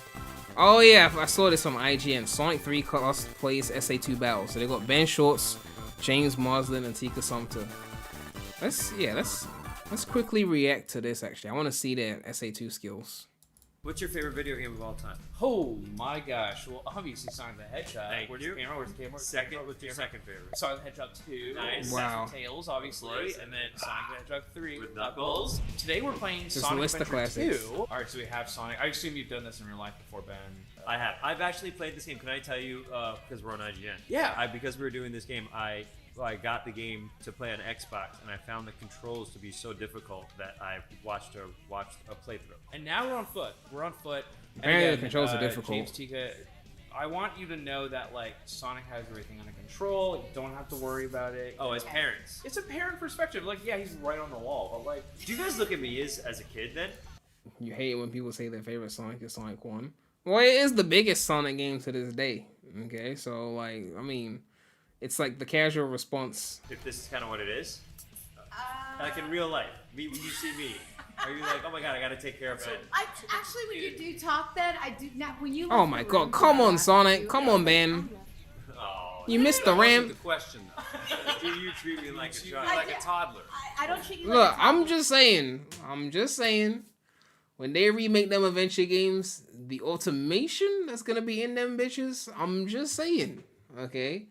Oh yeah, I saw this on IGN. Sonic 3 cosplays SA2 battles. So they got Ben Schwartz, James Marsden, and Tika Sumpter. Let's quickly react to this actually. I want to see their SA2 skills. What's your favorite video game of all time? Oh my gosh. Well, obviously Sonic the Hedgehog. Where's the camera? What's your second favorite? Sonic the Hedgehog 2. Nice. Wow. Tails, obviously. And then Sonic the Hedgehog 3 with Knuckles. Today we're playing Just Sonic list the Adventure classics. 2. Alright, so we have Sonic. I assume you've done this in real life before, Ben. I have. I've actually played this game. Can I tell you, because we're on IGN? Yeah. Because we were doing this game, I got the game to play on Xbox, and I found the controls to be so difficult that I watched a playthrough. And now we're on foot. Apparently the controls are difficult. James Tika, I want you to know that like Sonic has everything under control. You don't have to worry about it. Oh, as parents. It's a parent perspective. Like, yeah, he's right on the wall, but like, Do you guys look at me as a kid then? You hate it when people say their favorite Sonic is Sonic 1. Well, it is the biggest Sonic game to this day. Okay, so like, I mean, it's like the casual response. If this is kind of what it is, like in real life, when you see me, are you like, oh my god, I gotta take care of it? Actually, when you do talk, then I do not. When you. Oh my god, come on, Sonic. Come on, Ben. Oh, You missed the ramp. The question, though. do you treat me like a You child? like a toddler. I don't treat you Look, like a I'm just saying. When they remake them adventure games, the automation that's gonna be in them bitches, I'm just saying, okay?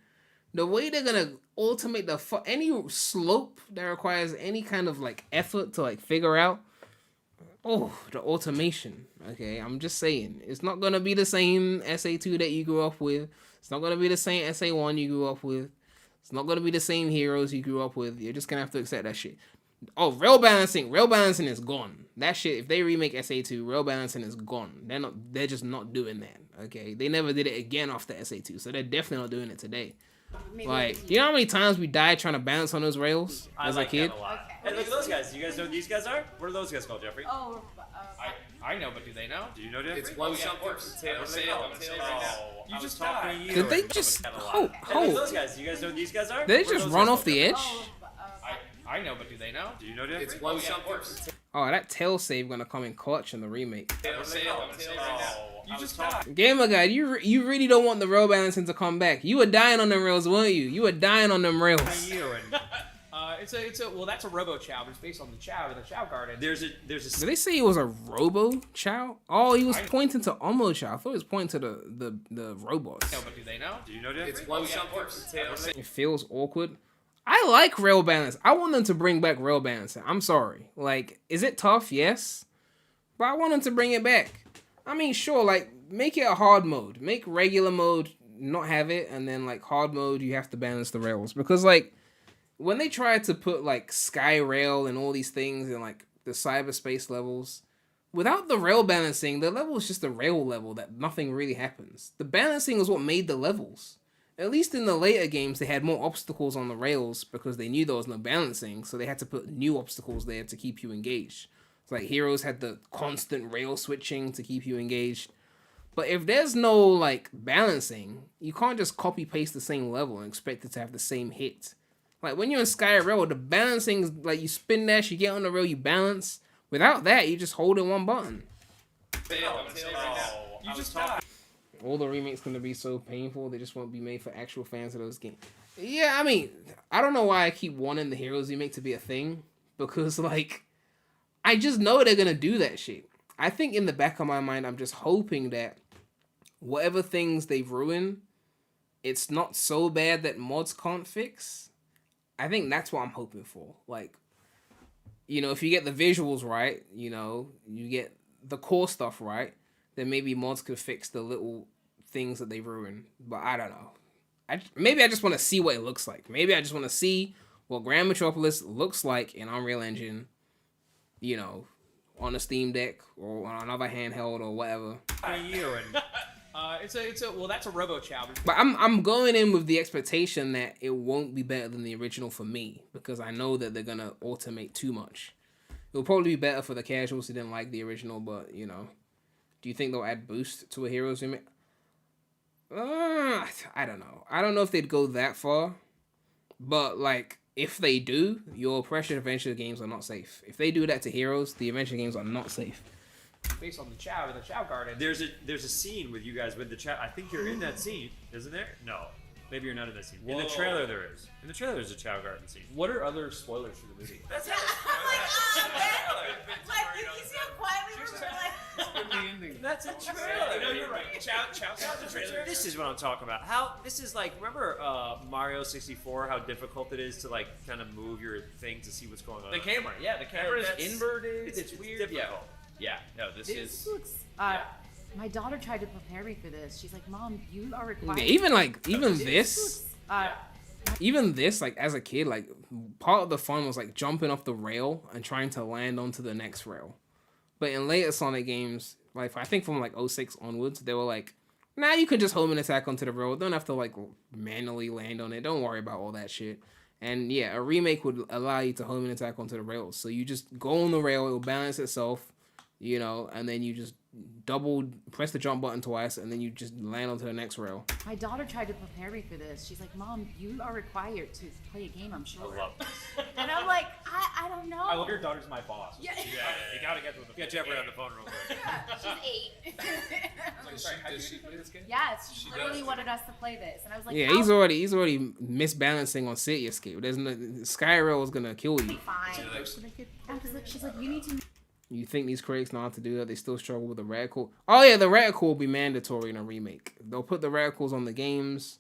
The way they're gonna automate any slope that requires any kind of like effort to like figure out, the automation, okay? I'm just saying, it's not gonna be the same SA2 that you grew up with. It's not gonna be the same SA1 you grew up with. It's not gonna be the same heroes you grew up with. You're just gonna have to accept that shit. Oh, rail balancing is gone. That shit, if they remake SA2, rail balancing is gone. They're just not doing that, okay? They never did it again after SA2, so they're definitely not doing it today. Maybe Like, you know how many times we died trying to balance on those rails I as like a kid? that a lot. Okay. Hey, look at those guys. You guys know what these guys are? What are those guys called, Jeffrey? Oh, I know, but do they know? Do you know that? It's one something. You just died. Did they just hold? Those guys. You guys know who these guys are? Did they just run off the edge? I know, but do they know? Do you know that? It's one something. Oh, that tail save gonna come in clutch in the remake. You just died. Gamer guy, you really don't want the rail balancing to come back. You were dying on them rails, weren't you? You were dying on them rails. Well, that's a Robo Chow, but it's based on the Chow in the Chow Garden. There's a. Did they say it was a Robo Chow? Oh, he was pointing to Omo Chow. I thought he was pointing to the robots. No, but do they know? Do you know that? It's one something. It feels awkward. I like rail balance. I want them to bring back rail balancing. I'm sorry. Like, is it tough? Yes. But I want them to bring it back. I mean, sure, like, make it a hard mode. Make regular mode not have it, and then, like, hard mode, you have to balance the rails. Because, like, when they tried to put, like, Sky Rail and all these things in, like, the cyberspace levels, without the rail balancing, the level is just a rail level that nothing really happens. The balancing is what made the levels. At least in the later games, they had more obstacles on the rails because they knew there was no balancing, so they had to put new obstacles there to keep you engaged. It's like Heroes had the constant rail switching to keep you engaged. But if there's no, like, balancing, you can't just copy-paste the same level and expect it to have the same hit. Like, when you're in Sky Rail, the balancing is, like, you spin dash, you get on the rail, you balance. Without that, you just hold in one button. You just died. All the remakes gonna be so painful, they just won't be made for actual fans of those games. Yeah, I mean, I don't know why I keep wanting the Heroes remake to be a thing, because, like, I just know they're gonna do that shit. I think in the back of my mind, I'm just hoping that whatever things they've ruined, it's not so bad that mods can't fix. I think that's what I'm hoping for. Like, you know, if you get the visuals right, you know, you get the core stuff right, then maybe mods could fix the little things that they ruined. But I don't know. Maybe I just want to see what it looks like. Maybe I just want to see what Grand Metropolis looks like in Unreal Engine, you know, on a Steam Deck or on another handheld or whatever. Well, that's a Robo Chow. But I'm going in with the expectation that it won't be better than the original for me, because I know that they're gonna automate too much. It'll probably be better for the casuals who didn't like the original, but you know. Do you think they'll add boost to a Heroes remake? I don't know. I don't know if they'd go that far. But, like, if they do, your Pressure Adventure games are not safe. If they do that to Heroes, the Adventure games are not safe. Based on the Chow in the Chow Garden. There's a scene with you guys with the Chow. I think you're in that scene, isn't there? No. Maybe you're not in that scene. Whoa. In the trailer there is. In the trailer there's a Chow Garden scene. What are other spoilers for the movie? I'm like, oh, man. Like, you see how quietly we're like, That's a trailer. No, you're right. Chow's the trailer. This is what I'm talking about. How this is like, remember Mario 64, how difficult it is to like kind of move your thing to see what's going on? The camera, the camera is inverted. It's weird. Difficult. Yeah, no, this this is. looks. My daughter tried to prepare me for this. She's like, Mom, you are required. Yeah, even this, looks, even this, like, as a kid, like, part of the fun was, like, jumping off the rail and trying to land onto the next rail. But in later Sonic games, like, I think from, like, 06 onwards, they were like, nah, you could just home and attack onto the rail. Don't have to, like, manually land on it. Don't worry about all that shit. And, yeah, a remake would allow you to home and attack onto the rails. So you just go on the rail, it'll balance itself, you know, and then you just press the jump button twice, and then you just land onto the next rail. My daughter tried to prepare me for this. She's like, Mom, you are required to play a game, I'm sure. I love this. And I'm like, I don't know. I love your daughter's my boss. Yeah. You gotta get with the Get Jeffrey on the phone real quick. She's 8. Does she play this game? Yes, she literally wanted us to play this, and I was like, Yeah, he's already misbalancing on City Escape. There's no Skyrail is gonna kill you. fine. She's like, you need to. You think these critics know how to do that? They still struggle with the reticle. Oh yeah, the reticle will be mandatory in a remake. They'll put the reticles on the games.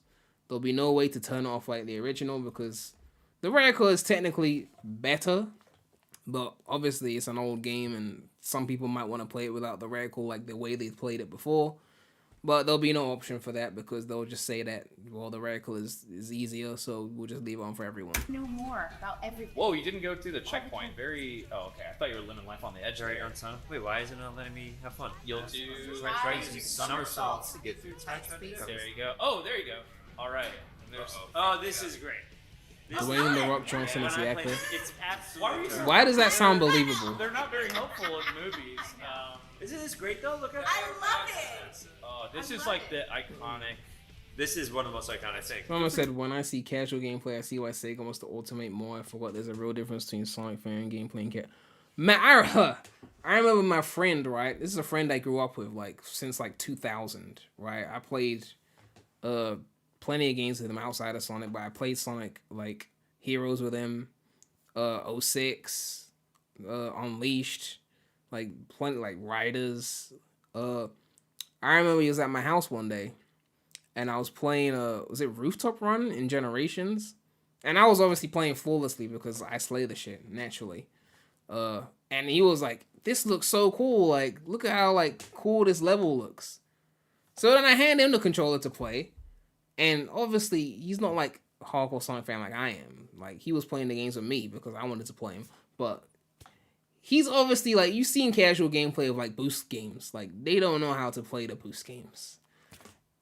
There'll be no way to turn it off like the original because the reticle is technically better, but obviously it's an old game and some people might want to play it without the reticle like the way they played it before. But there'll be no option for that because they'll just say that, well, the reticle is easier, so we'll just leave it on for everyone. Know more about everything. Whoa, you didn't go through the checkpoint. Very. Oh, okay. I thought you were living life on the edge. Right on Sonic. Wait, why is it not letting me have fun? You'll do. Try to do somersaults to get through time. There you go. Oh, there you go. All right. Oh, this is great. Dwayne The Rock Johnson is the actor. It's absolutely. Why does that sound believable? They're not very helpful in movies. Isn't this great though? Look at I love it. Oh, this I is love like it. the iconic. This is one of the most iconic things. Someone said, when I see casual gameplay, I see why Sega wants to automate more. I forgot there's a real difference between Sonic fan gameplay and Man, I remember my friend, right? This is a friend I grew up with, like, since, like, 2000, right? I played plenty of games with him outside of Sonic, but I played Sonic, like, Heroes with him, 06, Unleashed, like, plenty, like, Riders. I remember he was at my house one day, and I was playing, was it Rooftop Run in Generations? And I was obviously playing flawlessly because I slay the shit, naturally. And he was like, this looks so cool, like, look at how, like, cool this level looks. So then I hand him the controller to play, and obviously, he's not, like, a hardcore Sonic fan like I am. Like, he was playing the games with me because I wanted to play him, but he's obviously, like, you've seen casual gameplay of, like, boost games. Like, they don't know how to play the boost games.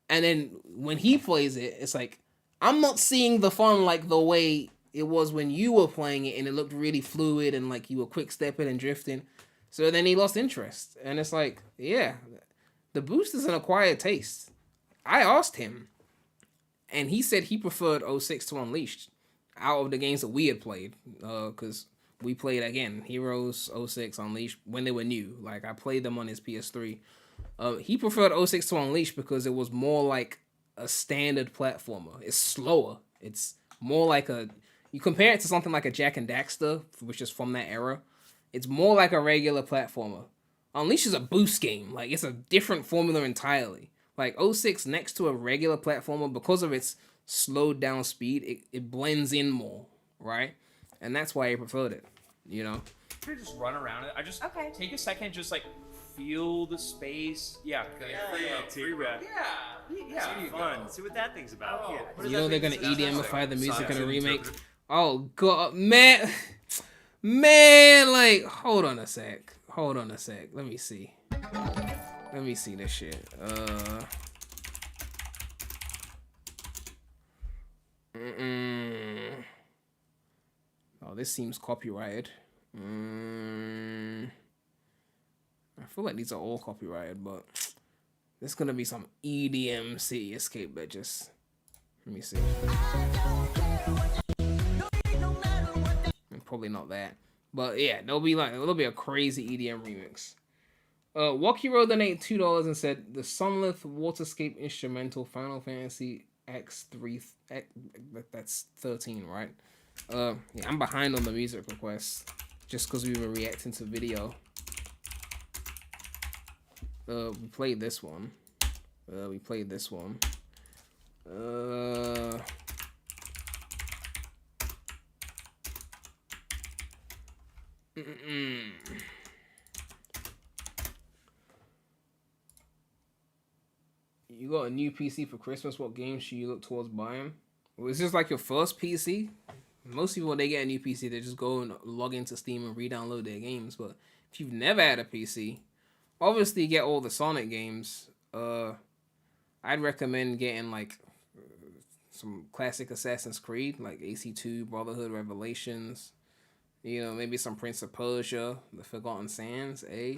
And then when he plays it, it's like, I'm not seeing the fun like the way it was when you were playing it and it looked really fluid and like you were quick stepping and drifting. So then he lost interest. And it's like, yeah, the boost is an acquired taste. I asked him and he said he preferred 06 to Unleashed out of the games that we had played. Because we played, again, Heroes, 06, Unleashed when they were new. Like, I played them on his PS3. He preferred 06 to Unleashed because it was more like a standard platformer. It's slower. It's more like a... You compare it to something like a Jak and Daxter, which is from that era. It's more like a regular platformer. Unleashed is a boost game. Like, it's a different formula entirely. Like, 06 next to a regular platformer, because of its slowed down speed, it blends in more, right? And that's why I preferred it, you know? Can I just run around it? I just Okay. take a second, just like feel the space. Yeah. Free rap. Yeah. Fun. See what that thing's about. Oh. Yeah. What does You that know they're think gonna it sounds EDMify the music in a Sonic remake. interpreter. Oh god, man, like, hold on a sec. Let me see this shit. Oh, this seems copyrighted. I feel like these are all copyrighted, but there's gonna be some EDM City Escape that just... Let me see. Probably not that. But yeah, there'll be a crazy EDM remix. Walkie Road donated $2 and said the Sunlith Waterscape instrumental Final Fantasy X3 that's 13, right? Yeah, I'm behind on the music requests just because we were reacting to video. We played this one. You got a new PC for Christmas. What games should you look towards buying? Was this like your first PC? Most people, when they get a new PC, they just go and log into Steam and re-download their games. But if you've never had a PC, obviously get all the Sonic games. I'd recommend getting like some classic Assassin's Creed, like AC2, Brotherhood, Revelations. You know, maybe some Prince of Persia, The Forgotten Sands, eh?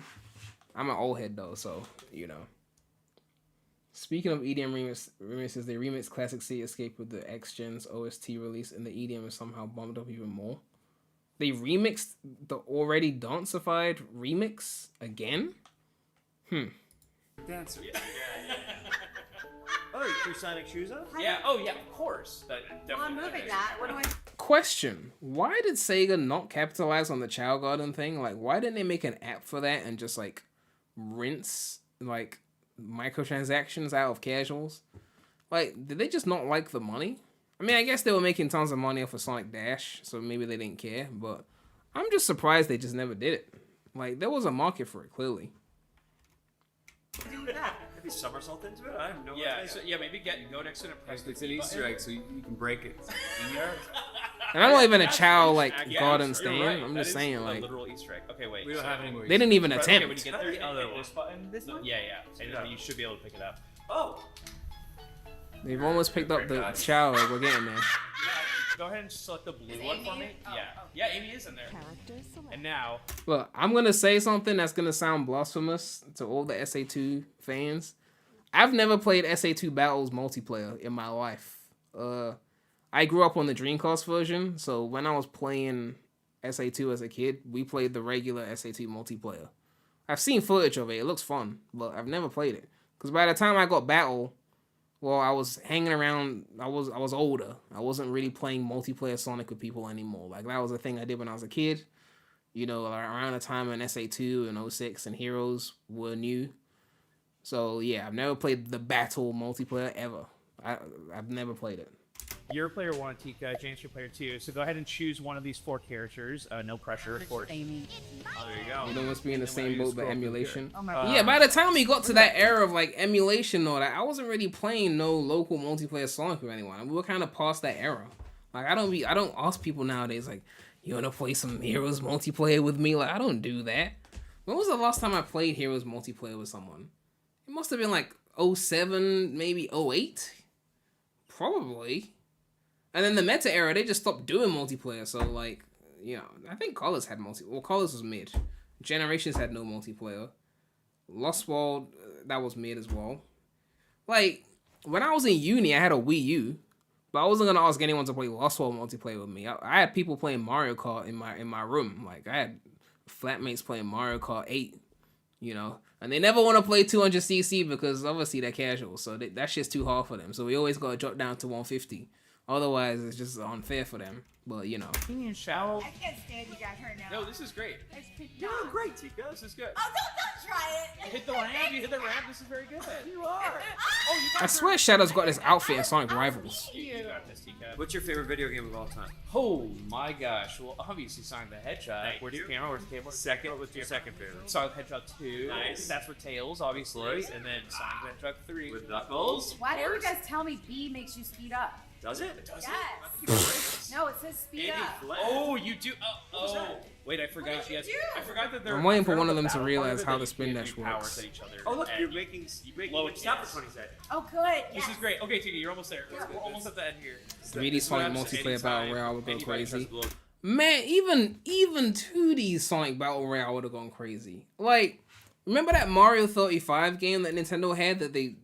I'm an old head though, so, you know. Speaking of EDM remixes, they remixed Classic City Escape with the X-Gen's OST release, and the EDM is somehow bumped up even more. They remixed the already dancified remix again? Dancer. Oh, your Sonic shoes on? Yeah. Oh yeah. Of course. That Well, I'm definitely. moving that. What do I? Question. Why did Sega not capitalize on the Chow Garden thing? Like, why didn't they make an app for that and just, like, rinse, like, microtransactions out of casuals? Like, did they just not like the money? I mean, I guess they were making tons of money off of Sonic Dash, so maybe they didn't care, but I'm just surprised they just never did it. Like, there was a market for it, clearly. Do with that? Maybe somersault into it? I have no Yeah. idea. So yeah, maybe go next to it and press It's the an B Easter button. egg, so you can break it. And I'm not even a Chow, like, Yeah, garden you're stand. right. I'm That just is saying, a like, literal Easter egg. Okay, wait. We don't have any more. they didn't even Okay, when you attempt. get there, you Other hit one. this button. This one? Yeah, and then you should be able to pick it up. Oh! They've almost picked up the Chow, like, we're getting there. Go ahead and select the blue Is one Amy for me. in? Oh, Yeah. oh. Yeah, Amy is in there. And now, Look, I'm gonna say something that's gonna sound blasphemous to all the SA2 fans. I've never played SA2 Battles multiplayer in my life. I grew up on the Dreamcast version, so when I was playing SA2 as a kid, we played the regular SA2 multiplayer. I've seen footage of it. It looks fun, but I've never played it. Because by the time I got Battle, well, I was hanging around. I was older. I wasn't really playing multiplayer Sonic with people anymore. Like, that was a thing I did when I was a kid. You know, around the time when SA2 and 06 and Heroes were new. So, yeah, I've never played the Battle multiplayer ever. I've never played it. You're player 1, Tika. James, you're player 2. So go ahead and choose one of these 4 characters. No pressure, of course. Amy. Oh, there you go. You don't must be in the And then when same you boat, but scroll through emulation. Oh my god. Yeah, by the time we got to that era of like emulation and all that, I wasn't really playing no local multiplayer Sonic with anyone. We were kind of past that era. Like, I don't ask people nowadays like, you wanna play some Heroes multiplayer with me? Like, I don't do that. When was the last time I played Heroes multiplayer with someone? It must have been like 07, maybe 08? Probably. And then the meta era, they just stopped doing multiplayer. So, like, you know, I think Colors had Well, Colors was mid. Generations had no multiplayer. Lost World, that was mid as well. Like, when I was in uni, I had a Wii U. But I wasn't going to ask anyone to play Lost World multiplayer with me. I had people playing Mario Kart in my room. Like, I had flatmates playing Mario Kart 8, you know. And they never want to play 200cc because, obviously, they're casual. So, that shit's too hard for them. So, we always got to drop down to 150. Otherwise, it's just unfair for them. But, you know. Union Shallow. I can't stand you guys right now. no, this is great. It's You're doing great, Tika. This is good. Oh, don't try it. Hit the ramp. You hit the ramp. This is very good. You are. Oh, you got I swear Shadow's got this outfit in Sonic Rivals. You got this, Tika. What's your favorite video game of all time? Oh my gosh. Well, obviously Sonic the Hedgehog. Thank Where's the you. camera? Where's the camera? Second, what's your second favorite? Sonic the Hedgehog 2. Nice. That's for Tails, obviously. And then Sonic the Hedgehog 3. With Knuckles? Why didn't you guys tell me B makes you speed up? Does it? Does Yes. No, it says speed up. Oh, you do. was Oh, that? wait, I forgot. did you Yes, do? I forgot that there. I'm waiting I for forgot one of the them to battle realize part of it, how that the spin you dash do powers works. at each other. Oh, look, And you're making blow it snap down. the 20 seconds. Oh, good. This Yes. is great. Okay, Tika, you're almost there. We're almost at the end here. 3D Sonic multiplayer battle royale would go Anybody crazy. tries to blow- Man, even 2D Sonic Battle Royale would have gone crazy. Like, remember that Mario 35 game that Nintendo had that they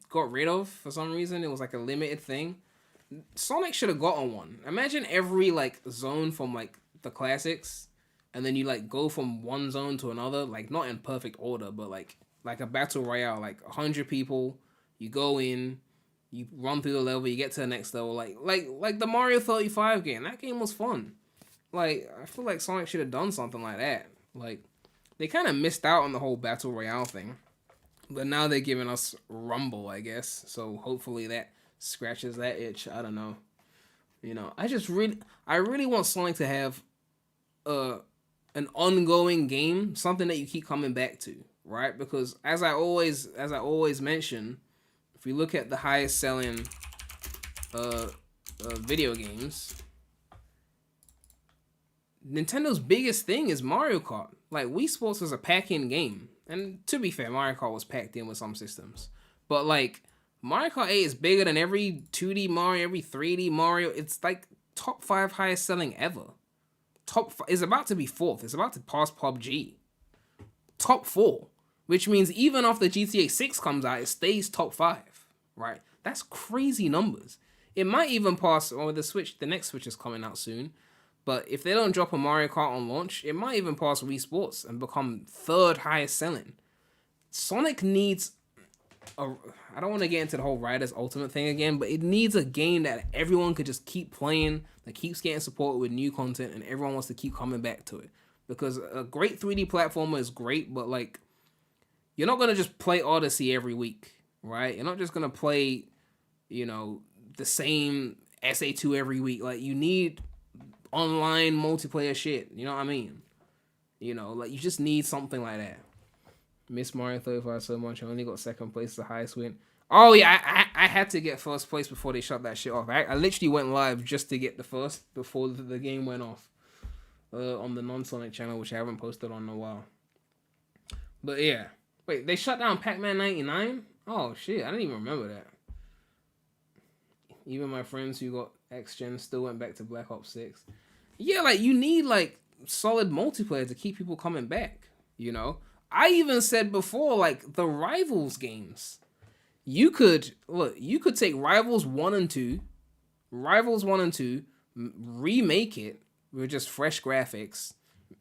got rid of for some reason? It was like a limited thing. Sonic should have gotten one. Imagine every like zone from like the classics, and then you like go from one zone to another, like not in perfect order, but like a battle royale, like 100 people. You go in, you run through the level, you get to the next level, like the Mario 35 game. That game was fun. Like, I feel like Sonic should have done something like that. Like, they kind of missed out on the whole battle royale thing, but now they're giving us Rumble, I guess. So hopefully that scratches that itch. I don't know. You know, I really want Sonic to have an ongoing game, something that you keep coming back to, right? Because as I always mention, if you look at the highest selling video games, Nintendo's biggest thing is Mario Kart. Like, Wii Sports was a pack-in game, and to be fair, Mario Kart was packed in with some systems, but like Mario Kart 8 is bigger than every 2D Mario, every 3D Mario. It's like top 5 highest selling ever. Is about to be 4th. It's about to pass PUBG. Top 4. Which means even after GTA 6 comes out, it stays top 5. Right? That's crazy numbers. It might even pass, or the next Switch is coming out soon. But if they don't drop a Mario Kart on launch, it might even pass Wii Sports and become 3rd highest selling. Sonic needs I don't want to get into the whole Riders Ultimate thing again, but it needs a game that everyone could just keep playing, that keeps getting support with new content, and everyone wants to keep coming back to it. Because a great 3D platformer is great, but like, you're not going to just play Odyssey every week, right? You're not just going to play, you know, the same SA2 every week. Like, you need online multiplayer shit, you know what I mean? You know, like, you just need something like that. Miss Mario 35 so much. I only got 2nd place, the highest win. Oh yeah, I had to get 1st place before they shut that shit off. I literally went live just to get the 1st before the game went off on the non-Sonic channel, which I haven't posted on in a while. But yeah, wait, they shut down Pac-Man 99? Oh shit, I didn't even remember that. Even my friends who got X-Gen still went back to Black Ops 6. Yeah, like, you need, like, solid multiplayer to keep people coming back, you know? I even said before, like, the Rivals games. You could take Rivals 1 and 2, remake it with just fresh graphics,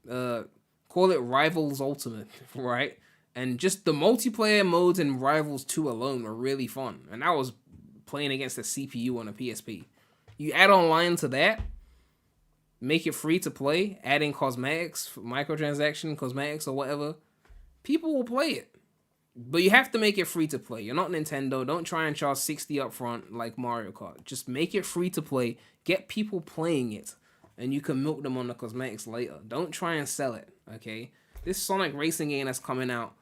call it Rivals Ultimate, right? And just the multiplayer modes in Rivals 2 alone were really fun. And that was playing against the CPU on a PSP. You add online to that, make it free to play, add in cosmetics, microtransaction, cosmetics, or whatever, people will play it. But you have to make it free to play. You're not Nintendo. Don't try and charge 60 up front like Mario Kart. Just make it free to play. Get people playing it. And you can milk them on the cosmetics later. Don't try and sell it, okay? This Sonic racing game that's coming out,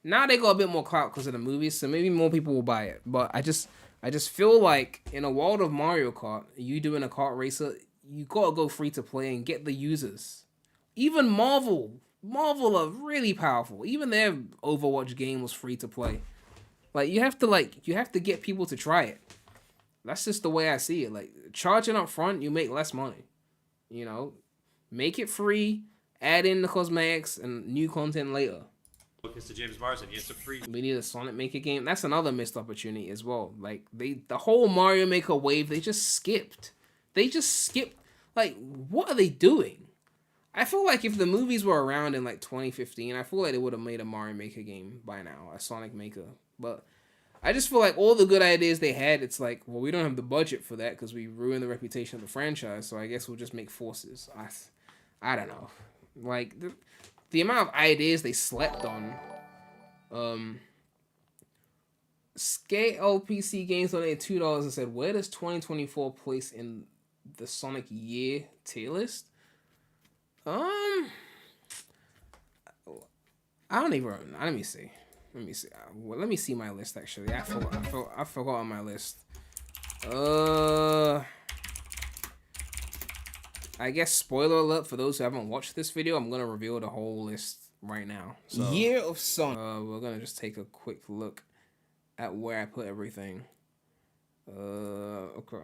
now they got a bit more clout because of the movies, so maybe more people will buy it. But I just feel like in a world of Mario Kart, you doing a kart racer, you gotta go free to play and get the users. Even Marvel are really powerful. Even their Overwatch game was free to play. You have to get people to try it. That's just the way I see it. Like, charging up front, you make less money. You know, make it free, add in the cosmetics and new content later. Focus to James Marsden. It's a free. We need a Sonic Maker game. That's another missed opportunity as well. Like, the whole Mario Maker wave, they just skipped. Like, what are they doing? I feel like if the movies were around in like 2015, I feel like they would have made a Mario Maker game by now, a Sonic Maker. But I just feel like all the good ideas they had, it's like, well, we don't have the budget for that because we ruined the reputation of the franchise, so I guess we'll just make Forces. I don't know. Like, the amount of ideas they slept on. Skate LPC Games donated $2 and said, where does 2024 place in the Sonic year tier list? I don't even. Let me see. Well, let me see my list. Actually, I forgot on my list. I guess spoiler alert for those who haven't watched this video. I'm gonna reveal the whole list right now. So, Year of Sonic. We're gonna just take a quick look at where I put everything. Okay.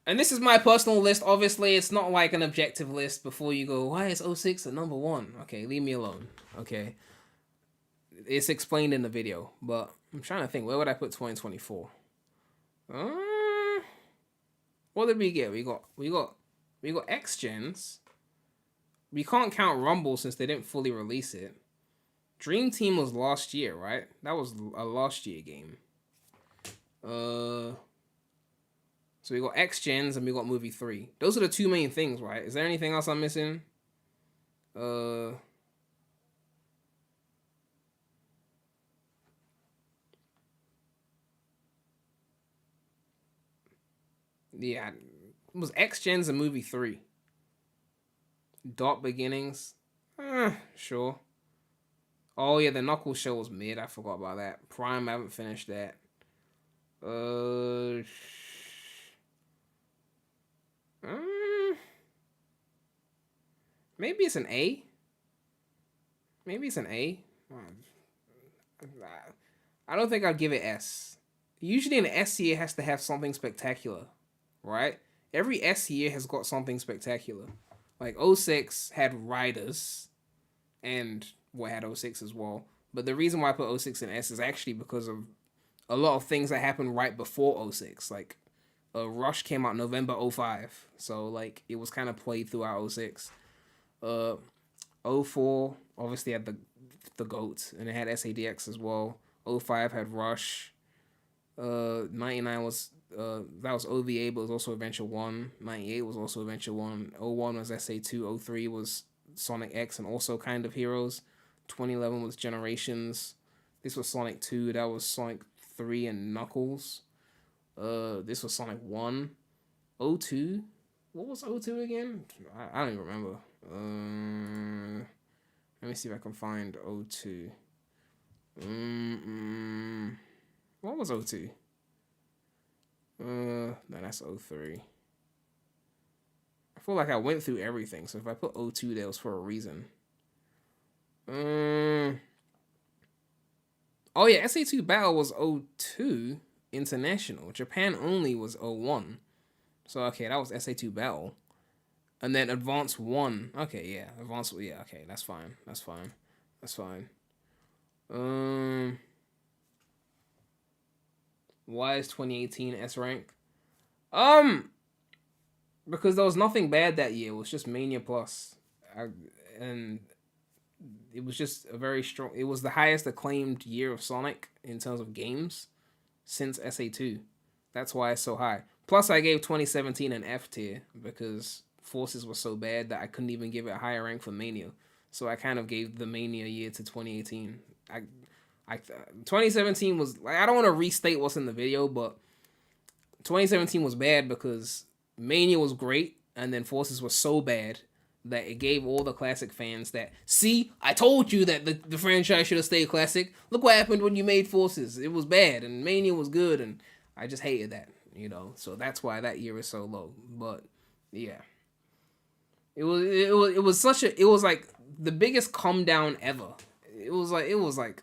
And this is my personal list. Obviously, it's not like an objective list before you go, why is 06 at number 1? Okay, leave me alone. Okay. It's explained in the video, but I'm trying to think, where would I put 2024? What did we get? We got X-Gens. We can't count Rumble since they didn't fully release it. Dream Team was last year, right? That was a last year game. So we got X-Gens and we got Movie 3. Those are the two main things, right? Is there anything else I'm missing? Yeah, it was X-Gens and Movie 3. Dark Beginnings. Sure. Oh yeah, the Knuckles show was mid. I forgot about that. Prime, I haven't finished that. Maybe it's an A. Maybe it's an A. I don't think I'll give it S. Usually an S year has to have something spectacular, right? Every S year has got something spectacular. Like 06 had Riders, and what had 06 as well. But the reason why I put 06 in S is actually because of a lot of things that happened right before 06. Like, Rush came out November 05. So, like, it was kind of played throughout 06. 04 obviously had the GOAT, and it had SADX as well. 05 had Rush. 99 was that was OVA, but it was also Adventure 1. 98 was also Adventure 1. 01 was SA2. 03 was Sonic X and also Kind of Heroes. 2011 was Generations. This was Sonic 2. That was Sonic 3 and Knuckles. This was Sonic 1. 02. What was 02 again? I don't even remember. Let me see if I can find 02. What was 02? No, that's 03. I feel like I went through everything, so if I put 02 there, it was for a reason. Oh yeah, SA2 Battle was 02. international. Japan only was 01. So, okay, that was SA2 Battle. And then Advance 1. Okay, yeah. Advance, yeah, okay, that's fine. That's fine. That's fine. Why is 2018 S rank? Because there was nothing bad that year. It was just Mania Plus. And it was just a very strong... It was the highest acclaimed year of Sonic in terms of games since SA2. That's why it's so high. Plus, I gave 2017 an F tier because Forces was so bad that I couldn't even give it a higher rank for Mania. So I kind of gave the Mania year to 2018. 2017 was... Like, I don't want to restate what's in the video, but 2017 was bad because Mania was great, and then Forces was so bad that it gave all the classic fans that, see, I told you that the franchise should have stayed classic. Look what happened when you made Forces. It was bad, and Mania was good, and I just hated that, you know. So that's why that year is so low. But yeah, it was like the biggest come down ever. It was like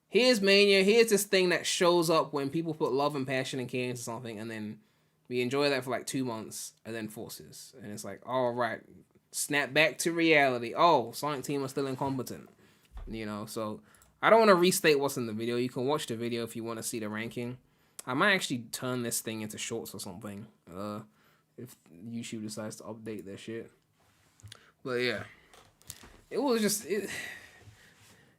here's Mania, here's this thing that shows up when people put love and passion and care into something, and then we enjoy that for like 2 months, and then Forces, and it's like, all right, snap back to reality. Oh, Sonic Team are still incompetent, you know. So I don't want to restate what's in the video. You can watch the video if you want to see the ranking. I might actually turn this thing into shorts or something, if YouTube decides to update their shit. But yeah, it was just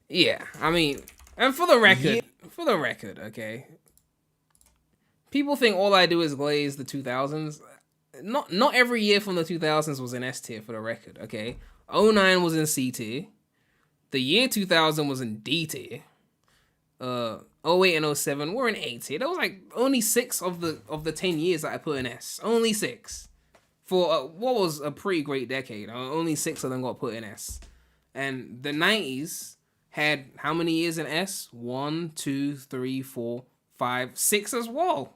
yeah. I mean, and for the record, okay. People think all I do is glaze the 2000s. Not every year from the 2000s was in S tier, for the record, okay? 09 was in C tier. The year 2000 was in D tier. 08 and 07 were in A tier. That was like only 6 of the 10 years that I put in S. Only 6. For what was a pretty great decade. Only 6 of them got put in S. And the 90s had how many years in S? 1, 2, 3, 4, 5, 6 as well.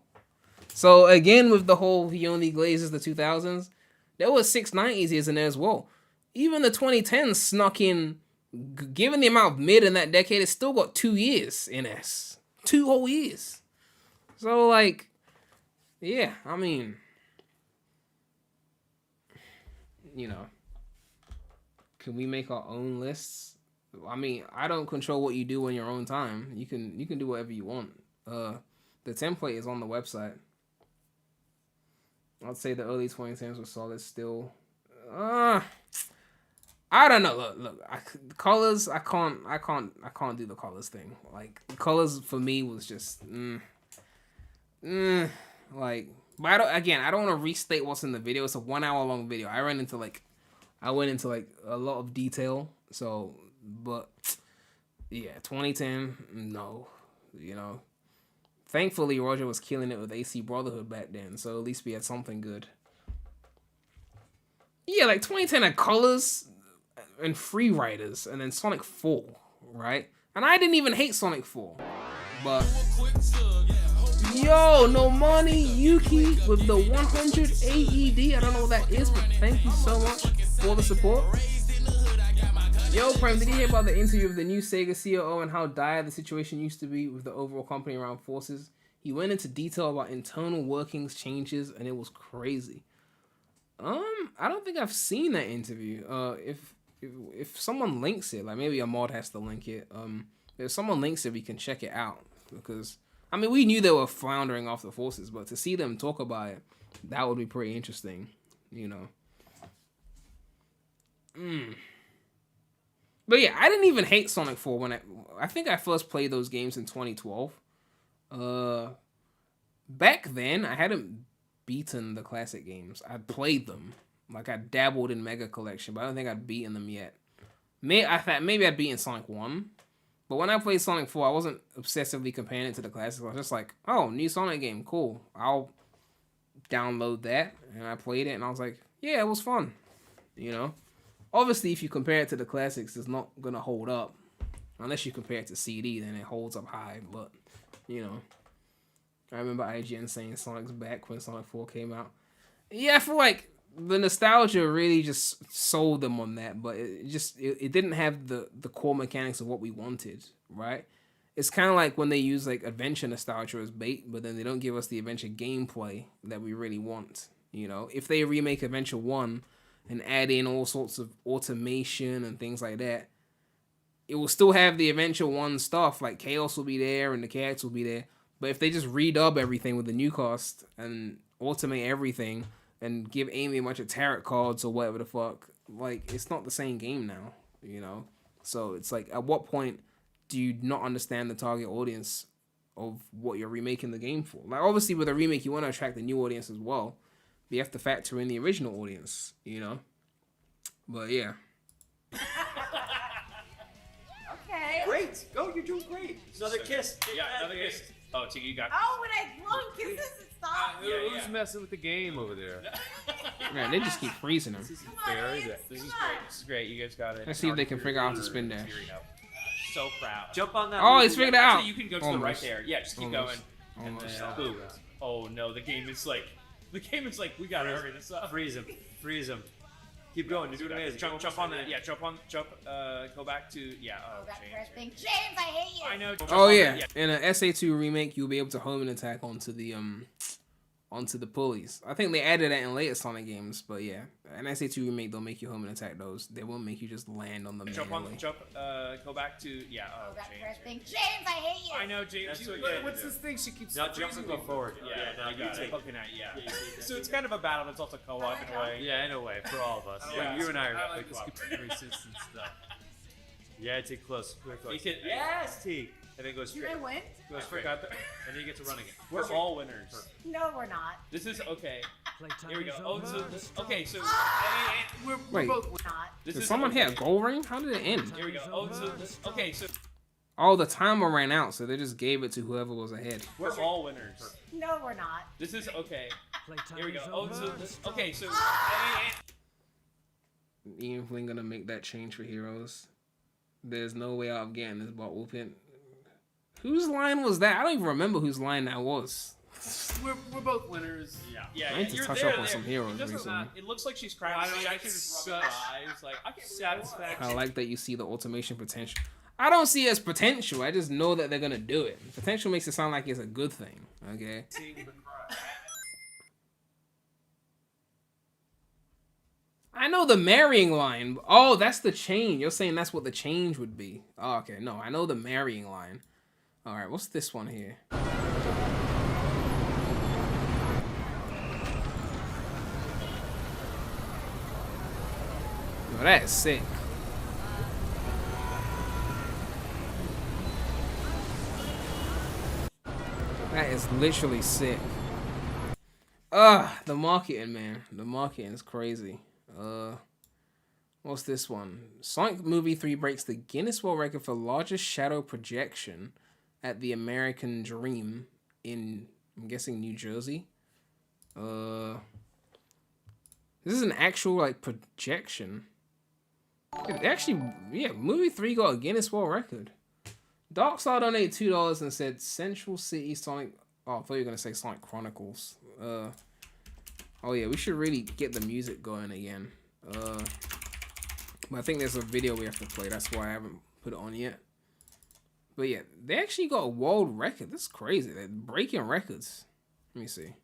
So again, with the whole he only glazes the 2000s, there was 6 90s years in there as well. Even the 2010s snuck in, given the amount of mid in that decade, it still got 2 years in S. 2 whole years. So like, yeah, I mean, you know, can we make our own lists? I mean, I don't control what you do in your own time. You can do whatever you want. The template is on the website. I'd say the early 2010s were solid still. I don't know. Look. Colors. I can't do the colors thing. Like colors for me was just like. But I don't want to restate what's in the video. It's a 1 hour long video. I went into like a lot of detail. So, but yeah, 2010. No, you know. Thankfully, Roger was killing it with AC Brotherhood back then, so at least we had something good. Yeah, like 2010 had Colors and Free Riders, and then Sonic 4, right? And I didn't even hate Sonic 4, but... Yo, no money, Yuki with the 100 AED. I don't know what that is, but thank you so much for the support. Yo, Prime, did you hear about the interview of the new Sega COO and how dire the situation used to be with the overall company around Forces? He went into detail about internal workings changes, and it was crazy. I don't think I've seen that interview. If someone links it, like maybe a mod has to link it. If someone links it, we can check it out, because I mean, we knew they were floundering off the Forces, but to see them talk about it, that would be pretty interesting, you know. But yeah, I didn't even hate Sonic 4 when I think I first played those games in 2012. Back then, I hadn't beaten the classic games. I'd played them. Like, I dabbled in Mega Collection, but I don't think I'd beaten them yet. I thought maybe I'd beaten Sonic 1. But when I played Sonic 4, I wasn't obsessively comparing it to the classics. I was just like, oh, new Sonic game, cool. I'll download that. And I played it, and I was like, yeah, it was fun. You know? Obviously, if you compare it to the classics, it's not going to hold up. Unless you compare it to CD, then it holds up high. But, you know. I remember IGN saying Sonic's back when Sonic 4 came out. Yeah, I feel like the nostalgia really just sold them on that. But it didn't have the core mechanics of what we wanted, right? it's kind of like when they use like adventure nostalgia as bait, but then they don't give us the adventure gameplay that we really want. You know, if they remake Adventure 1 and add in all sorts of automation and things like that, it will still have the Adventure 1 stuff, like Chaos will be there and the characters will be there. But if they just redub everything with the new cast and automate everything and give Amy a bunch of tarot cards or whatever the fuck, like, it's not the same game now, you know? So it's like, at what point do you not understand the target audience of what you're remaking the game for? Like, obviously with a remake, you want to attract the new audience as well. But you have to factor in the original audience, you know? But yeah. Okay. Great. Go. You're doing great. Another kiss. Yeah, another kiss. Oh, Tiki, you got. Oh, when I blow kisses, it stops. Who's messing with the game over there? Man, they just keep freezing them. Come on, Lance, This is come great. on. This is great. You guys got it. Let's see if they can figure out how to spin dash. Tearing up. So proud. Jump on that. Oh, little- he's figured it out. Actually, you can go to the right Almost. there. Yeah, just keep Almost. going. And Almost. then, boom. Oh no, the game is like, we gotta hurry this up. Freeze him. Freeze him. Keep going. You're doing amazing. Jump on that. Yeah, jump. Go back to yeah. Oh, That James. first thing. James, I hate you. I know. Jump Oh on yeah. that, In an SA2 remake, you'll be able to home and attack onto the pulleys. I think they added that in later Sonic games, but yeah, an SA2 remake they'll make you home and attack those. They won't make you just land on them manually. Go back to yeah. Oh, That James. first thing. James, I hate you. I know, James. That's You, okay. What's this thing she keeps Not jumping, go forward. yeah, now I got you it. take Looking at yeah. Yeah, you take that. So it's kind of a battle that's also co-op in a way. Yeah, in a way, for all of us. Yeah. You and I are I like like this resistance stuff. Yeah, take close. You can- Yes, T. And then goes Did straight. I win? I forgot that. And then you get to run again. We're all winners. No, we're not. This is okay. Here we go. Oh, so okay, so We're Wait, both. We're not. this did is someone okay. hit a goal ring? How did it end? Here we go. Oh, so okay, so Oh, the timer ran out, so they just gave it to whoever was ahead. we're all winners. No, we're not. This is okay. Here we go. Oh, so okay, so Ian Flynn gonna make that change for heroes. There's no way out of getting this bot whooping. Whose line was that? I don't even remember whose line that was. We're both winners. yeah, I need to you're touch there, up on there. some heroes It doesn't recently. matter. It looks like she's crying. She actually just rubs her eyes. Like I can satisfaction. I like that you see the automation potential. I don't see it as potential. I just know that they're gonna do it. Potential makes it sound like it's a good thing. Okay. I know the marrying line. Oh, that's the change. You're saying that's what the change would be. Oh, okay. No, I know the marrying line. All right. What's this one here? Oh, that is sick. That is literally sick. The marketing, man. The marketing is crazy. What's this one? Sonic Movie 3 breaks the Guinness World Record for largest shadow projection at the American Dream in, I'm guessing, New Jersey. This is an actual, like, projection. It actually, yeah, Movie 3 got a Guinness World Record. Darkstar donated $2 and said Central City Sonic. Oh, I thought you were gonna say Sonic Chronicles. Oh yeah, we should really get the music going again. But I think there's a video we have to play. That's why I haven't put it on yet. But yeah, they actually got a world record. This is crazy. They're breaking records. Let me see.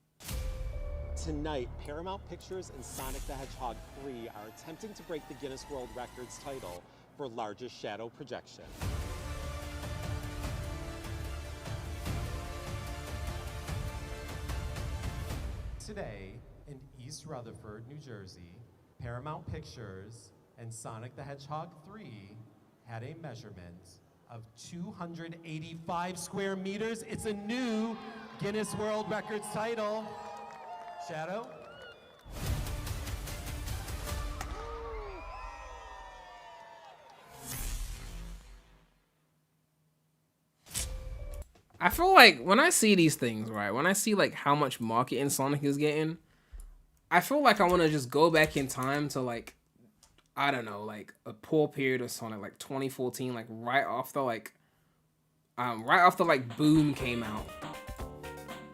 Tonight, Paramount Pictures and Sonic the Hedgehog 3 are attempting to break the Guinness World Records title for largest shadow projection. Today, in East Rutherford, New Jersey, Paramount Pictures and Sonic the Hedgehog 3 had a measurement of 285 square meters. It's a new Guinness World Records title. Shadow? I feel like when I see these things, right, when I see like how much marketing Sonic is getting, I feel like I want to just go back in time to like, I don't know, like a poor period of Sonic, like 2014, like right after Boom came out.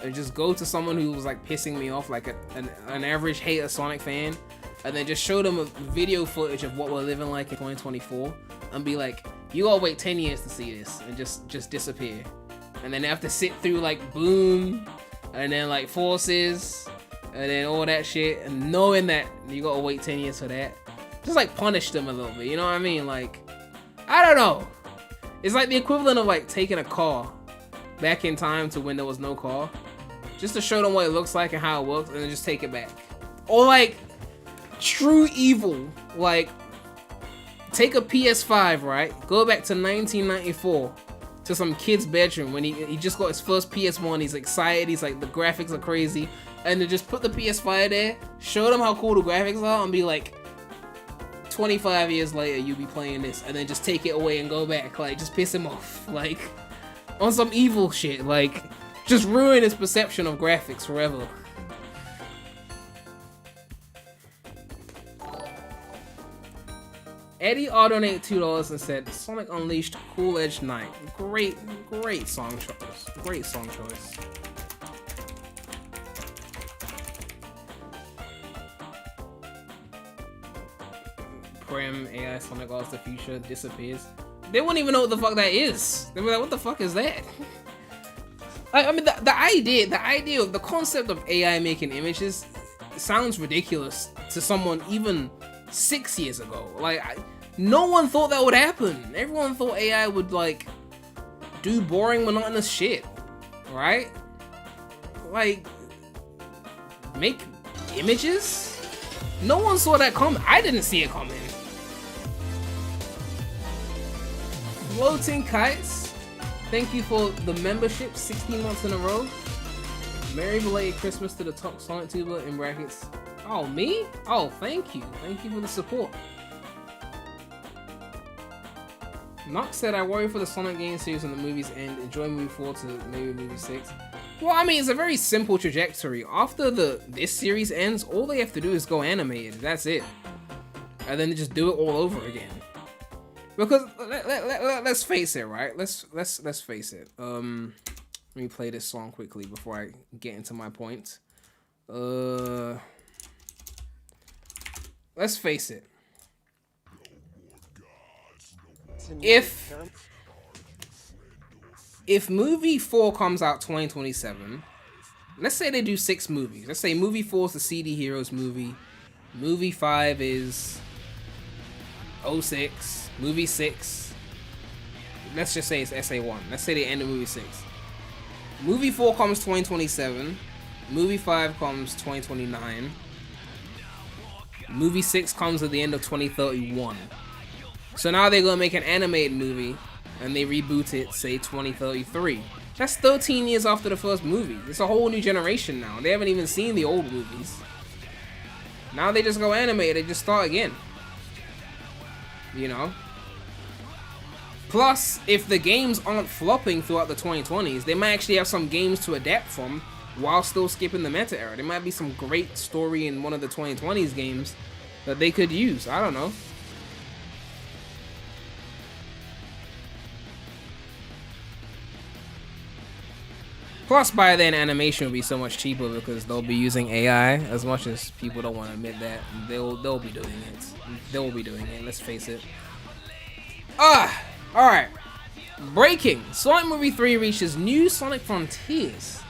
And just go to someone who was like pissing me off, like an average hater Sonic fan, and then just show them a video footage of what we're living like in 2024 and be like, You gotta wait 10 years to see this and just disappear. And then they have to sit through like Boom, and then like Forces, and then all that shit, and knowing that you gotta wait 10 years for that, just like punish them a little bit, you know what I mean? Like, I don't know. It's like the equivalent of like taking a car back in time to when there was no car, just to show them what it looks like and how it works, and then just take it back. Or like true evil, like take a PS5, right? Go back to 1994 to some kid's bedroom when he just got his first PS1. He's excited. He's like, the graphics are crazy, and then just put the PS5 there, show them how cool the graphics are, and be like, 25 years later, you be playing this, and then just take it away and go back. Like, just piss him off. Like, on some evil shit. Like, just ruin his perception of graphics forever. Eddie R donated $2 and said, Sonic Unleashed Cool Edge Night. Great song choice. Great song choice. Prem AI Sonic Lost the Future disappears. They wouldn't even know what the fuck that is. They were like, what the fuck is that? I mean, the idea of the concept of AI making images sounds ridiculous to someone even 6 years ago. Like, no one thought that would happen. Everyone thought AI would like do boring, monotonous shit, right? Like, make images? No one saw that coming. I didn't see it coming. Floating Kites, thank you for the membership 16 months in a row. Merry belated Christmas to the top Sonic tuber in brackets. Oh, me? Oh, thank you. Thank you for the support. Nox said, I worry for the Sonic game series when the movies end. Enjoy movie 4 to maybe movie 6. Well, I mean, it's a very simple trajectory. After this series ends, all they have to do is go animated. That's it. And then just do it all over again. Because let's face it, right? Let's face it. Let me play this song quickly before I get into my point. Let's face it. If movie 4 comes out 2027, let's say they do 6 movies. Let's say movie 4 is the CD Heroes movie. Movie 5 is 06. Movie 6, let's just say it's SA1. Let's say they end of movie 6. Movie 4 comes 2027. Movie 5 comes 2029. Movie 6 comes at the end of 2031. So now they're gonna make an animated movie and they reboot it, say 2033. That's 13 years after the first movie. It's a whole new generation now. They haven't even seen the old movies. Now they just go animate, they just start again. You know? Plus, if the games aren't flopping throughout the 2020s, they might actually have some games to adapt from while still skipping the meta era. There might be some great story in one of the 2020s games that they could use. I don't know. Plus, by then, animation will be so much cheaper because they'll be using AI. As much as people don't want to admit that, they'll be doing it. They'll be doing it. Let's face it. Alright. Breaking. Sonic Movie 3 reaches new Sonic Frontiers,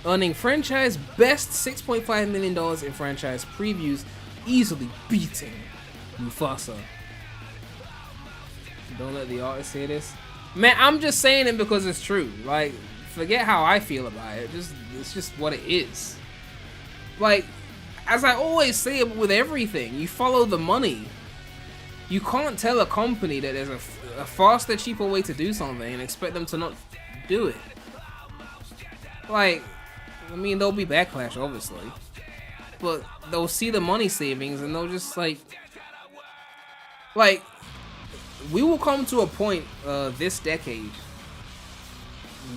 earning franchise best $6.5 million in franchise previews, easily beating Mufasa. Don't let the artist say this. Man, I'm just saying it because it's true. Like, forget how I feel about it. It's just what it is. Like, as I always say with everything, you follow the money. You can't tell a company that there's a faster, cheaper way to do something and expect them to not do it. Like, I mean, there'll be backlash, obviously. But they'll see the money savings and they'll just, like, we will come to a point this decade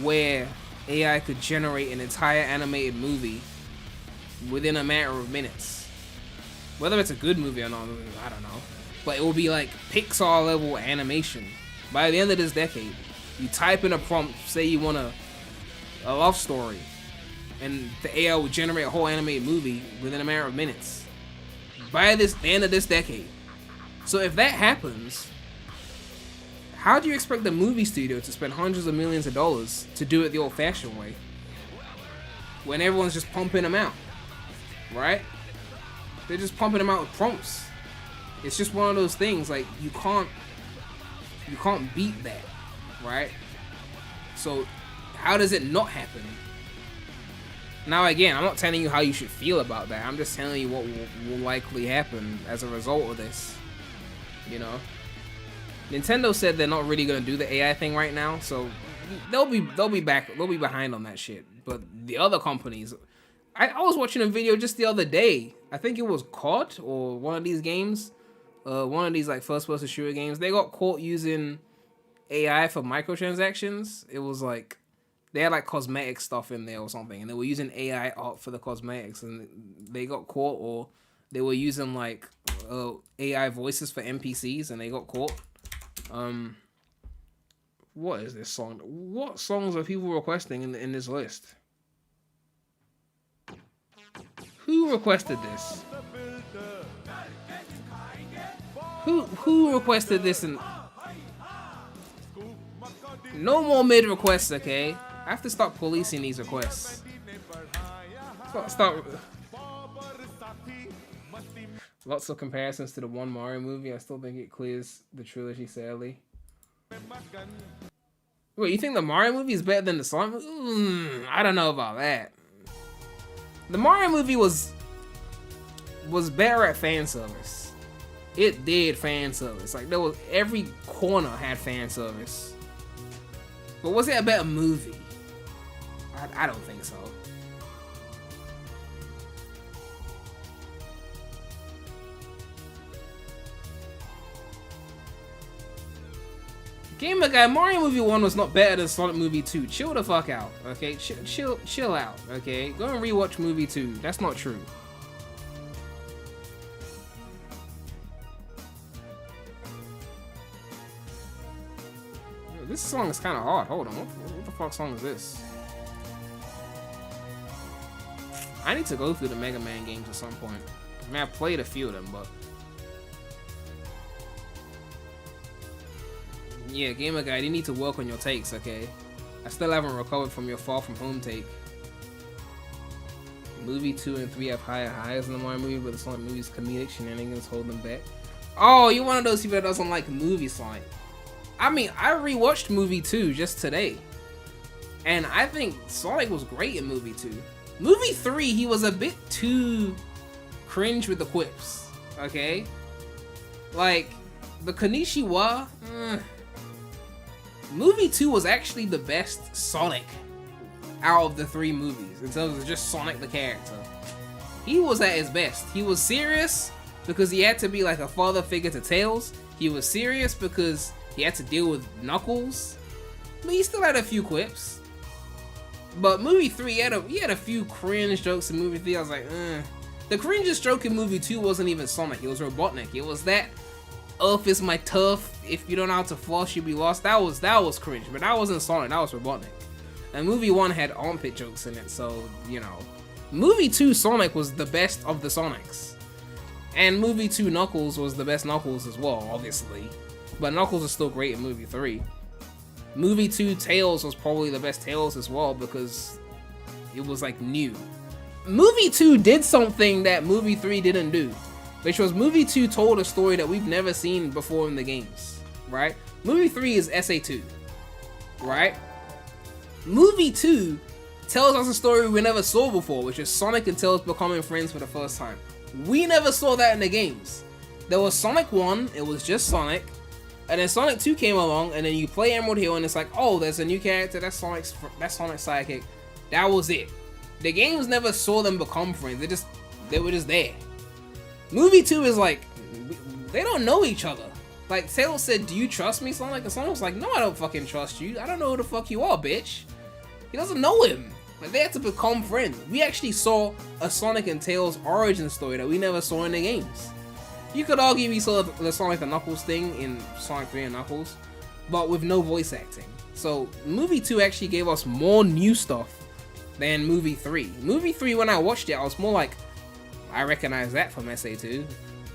where AI could generate an entire animated movie within a matter of minutes. Whether it's a good movie or not, I don't know. But it will be like Pixar level animation. By the end of this decade, you type in a prompt, say you want a love story, and the AI will generate a whole animated movie within a matter of minutes. By the end of this decade. So if that happens, how do you expect the movie studio to spend hundreds of millions of dollars to do it the old-fashioned way? When everyone's just pumping them out, right? They're just pumping them out with prompts. It's just one of those things, like, you can't beat that, right? So, how does it not happen? Now, again, I'm not telling you how you should feel about that. I'm just telling you what will likely happen as a result of this. You know? Nintendo said they're not really gonna do the AI thing right now, so they'll be behind on that shit. But the other companies, I was watching a video just the other day. I think it was COD or one of these games, one of these like first-person shooter games. They got caught using AI for microtransactions. It was like they had like cosmetic stuff in there or something, and they were using AI art for the cosmetics, and they got caught. Or they were using like AI voices for NPCs, and they got caught. What is this song? What songs are people requesting in this list? Who requested this? Who requested this? And no more mid requests, okay? I have to start policing these requests. Start. Lots of comparisons to the one Mario movie. I still think it clears the trilogy sadly. Wait, you think the Mario movie is better than the Sonic movie? I don't know about that. The Mario movie was better at fan service. It did fan service. Like there was every corner had fan service. But was it a better movie? I don't think so. Gamer Guy, Mario Movie 1 was not better than Sonic Movie 2. Chill the fuck out, okay? Chill out, okay? Go and rewatch Movie 2. That's not true. This song is kind of hard. Hold on. What the fuck song is this? I need to go through the Mega Man games at some point. I mean, I've played a few of them, but... Yeah, Gamer Guy, you need to work on your takes, okay? I still haven't recovered from your Far From Home take. Movie 2 and 3 have higher highs in the Mario movie, but the Sonic movie's comedic shenanigans hold them back. Oh, you're one of those people that doesn't like movie Sonic. I mean, I rewatched Movie 2 just today. And I think Sonic was great in Movie 2. Movie 3, he was a bit too cringe with the quips, okay? Like, the Konnichiwa, Movie 2 was actually the best Sonic out of the 3 movies in terms of just Sonic the character. He was at his best. He was serious because he had to be like a father figure to Tails. He was serious because he had to deal with Knuckles. But he still had a few quips. But Movie 3, he had a few cringe jokes in Movie 3. I was like, The cringiest joke in Movie 2 wasn't even Sonic. It was Robotnik. It was that Earth is my turf. If you don't know how to floss, you'll be lost. That was cringe, but that wasn't Sonic. That was Robotnik. And Movie 1 had armpit jokes in it, so you know. Movie 2 Sonic was the best of the Sonics, and Movie 2 Knuckles was the best Knuckles as well, obviously. But Knuckles is still great in Movie 3. Movie 2 Tails was probably the best Tails as well because it was like new. Movie 2 did something that Movie 3 didn't do, which was Movie 2 told a story that we've never seen before in the games, right? Movie 3 is SA2, right? Movie 2 tells us a story we never saw before, which is Sonic and Tails becoming friends for the first time. We never saw that in the games. There was Sonic 1, it was just Sonic, and then Sonic 2 came along, and then you play Emerald Hill, and it's like, oh, there's a new character, that's Sonic's sidekick. That was it. The games never saw them become friends, they were just there. Movie 2 is like, they don't know each other. Like, Tails said, do you trust me, Sonic? And Sonic was like, no, I don't fucking trust you. I don't know who the fuck you are, bitch. He doesn't know him. Like, they had to become friends. We actually saw a Sonic and Tails origin story that we never saw in the games. You could argue we saw the Sonic and Knuckles thing in Sonic 3 and Knuckles, but with no voice acting. So, Movie 2 actually gave us more new stuff than Movie 3. Movie 3, when I watched it, I was more like, I recognize that from SA2.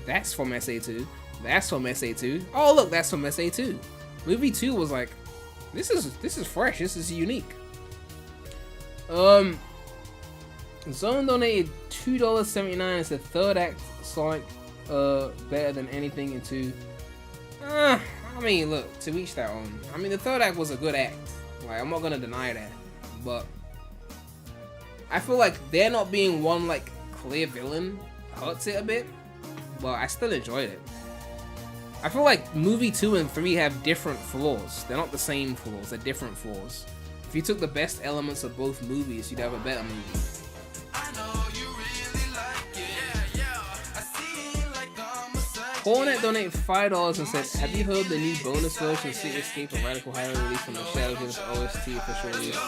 That's from SA2. That's from SA2. Oh, look, that's from SA2. Movie 2 was like, this is fresh, this is unique. Zone donated $2.79 as the third act Sonic better than anything in 2. I mean, look, to each their own. I mean, the third act was a good act. Like, I'm not gonna deny that, but I feel like there not being one like clear villain hurts it a bit, but I still enjoyed it. I feel like movie 2 and 3 have different flaws. They're not the same flaws, they're different flaws. If you took the best elements of both movies, you'd have a better movie. Hornet donated $5 and said, have you heard the new bonus version of City Escape and Radical Highway released from the Shadow Genesis OST official release?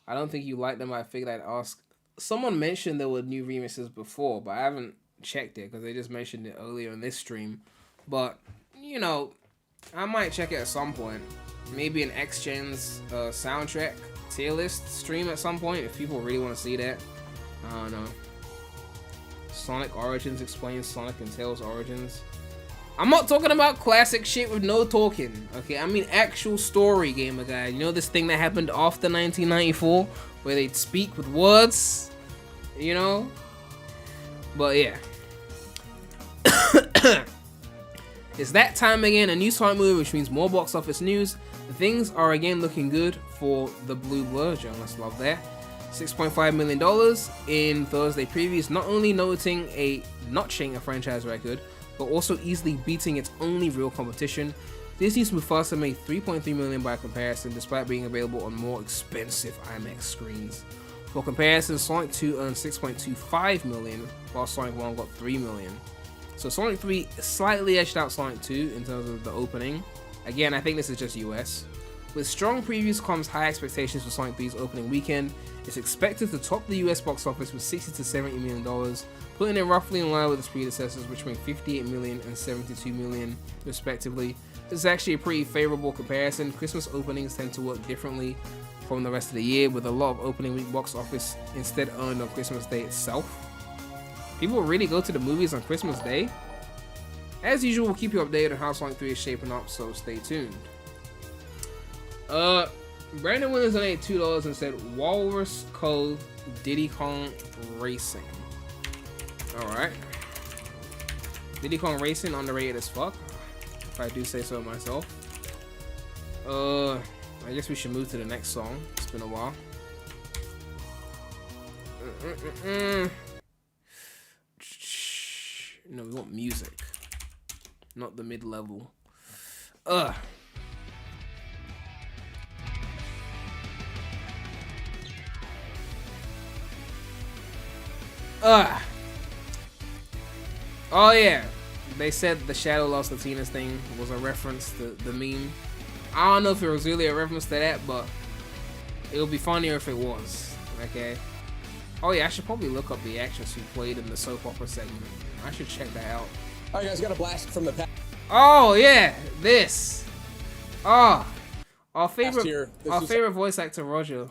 I don't think you like them, but I figured I'd ask. Someone mentioned there were new remixes before, but I haven't checked it because they just mentioned it earlier in this stream. But, you know, I might check it at some point. Maybe an X-Gen's soundtrack tier list stream at some point if people really want to see that. I don't know. Sonic Origins explains Sonic and Tails Origins. I'm not talking about classic shit with no talking, okay? I mean actual story, gamer guy. You know this thing that happened after 1994? Where they'd speak with words? You know? But yeah. It's that time again, a new Sonic movie, which means more box office news. Things are again looking good for the Blue Blur, journalists love that. $6.5 million in Thursday previews, not only notching a franchise record, but also easily beating its only real competition. Disney's Mufasa made $3.3 million by comparison, despite being available on more expensive IMAX screens. For comparison, Sonic 2 earned $6.25 million, while Sonic 1 got $3 million. So Sonic 3 slightly edged out Sonic 2 in terms of the opening. Again, I think this is just US. With strong previews comes high expectations for Sonic 3's opening weekend. It's expected to top the US box office with $60 to $70 million, putting it roughly in line with its predecessors, which made $58 million and $72 million respectively. This is actually a pretty favorable comparison. Christmas openings tend to work differently from the rest of the year, with a lot of opening week box office instead earned on Christmas Day itself. People really go to the movies on Christmas Day? As usual, we'll keep you updated on how Sonic 3 is shaping up, so stay tuned. Brandon Williams donated $2 and said Walrus Co. Diddy Kong Racing. Alright. Diddy Kong Racing underrated as fuck, if I do say so myself. I guess we should move to the next song. It's been a while. No, we want music, not the mid-level. Oh yeah, they said the Shadow Lost Latinas thing was a reference to the meme. I don't know if it was really a reference to that, but it would be funnier if it was. Okay. Oh yeah, I should probably look up the actress who played in the soap opera segment. I should check that out. Alright guys, got a blast from the past. Oh yeah, this. Oh, our favorite voice actor Roger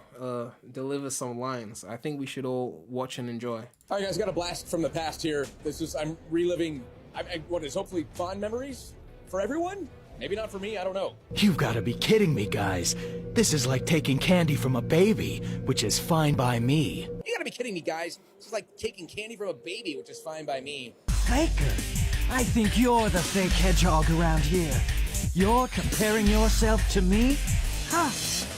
delivers some lines. I think we should all watch and enjoy. Alright guys, got a blast from the past here. I'm reliving what is hopefully fond memories for everyone? Maybe not for me, I don't know. You've got to be kidding me, guys. This is like taking candy from a baby, which is fine by me. You gotta be kidding me, guys. This is like taking candy from a baby, which is fine by me. Faker, I think you're the fake hedgehog around here. You're comparing yourself to me? Huh,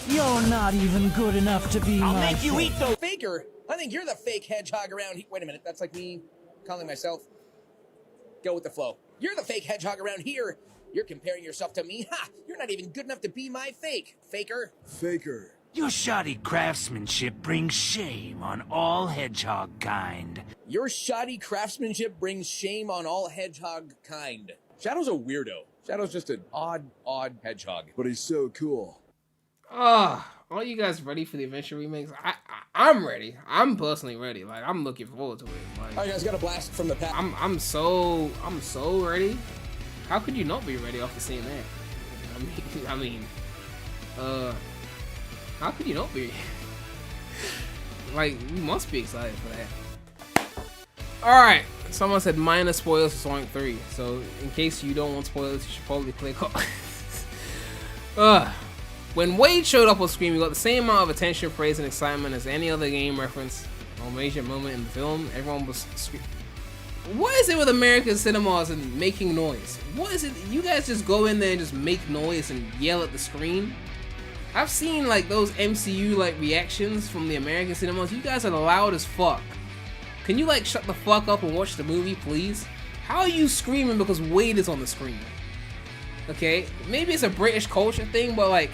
you're not even good enough to be I'll make you eat those. Faker, I think you're the fake hedgehog around here. Wait a minute, that's like me calling myself. Go with the flow. You're the fake hedgehog around here. You're comparing yourself to me? Ha! You're not even good enough to be my fake. Faker. Faker. Your shoddy craftsmanship brings shame on all hedgehog kind. Your shoddy craftsmanship brings shame on all hedgehog kind. Shadow's a weirdo. Shadow's just an odd hedgehog. But he's so cool. Are you guys ready for the Adventure remakes? I'm ready. I'm personally ready. Like, I'm looking forward to it. Like, alright guys, got a blast from the past. I'm so ready. How could you not be ready after seeing that? I mean, how could you not be? Like, we must be excited for that. Alright, someone said minor spoilers for Sonic 3. So, in case you don't want spoilers, you should probably click off. When Wade showed up on screen, we got the same amount of attention, praise, and excitement as any other game reference or major moment in the film. Everyone was screaming. What is it with American cinemas and making noise? What is it? You guys just go in there and just make noise and yell at the screen? I've seen like those MCU like reactions from the American cinemas. You guys are loud as fuck. Can you like shut the fuck up and watch the movie, please? How are you screaming because Wade is on the screen? Okay, maybe it's a British culture thing, but like,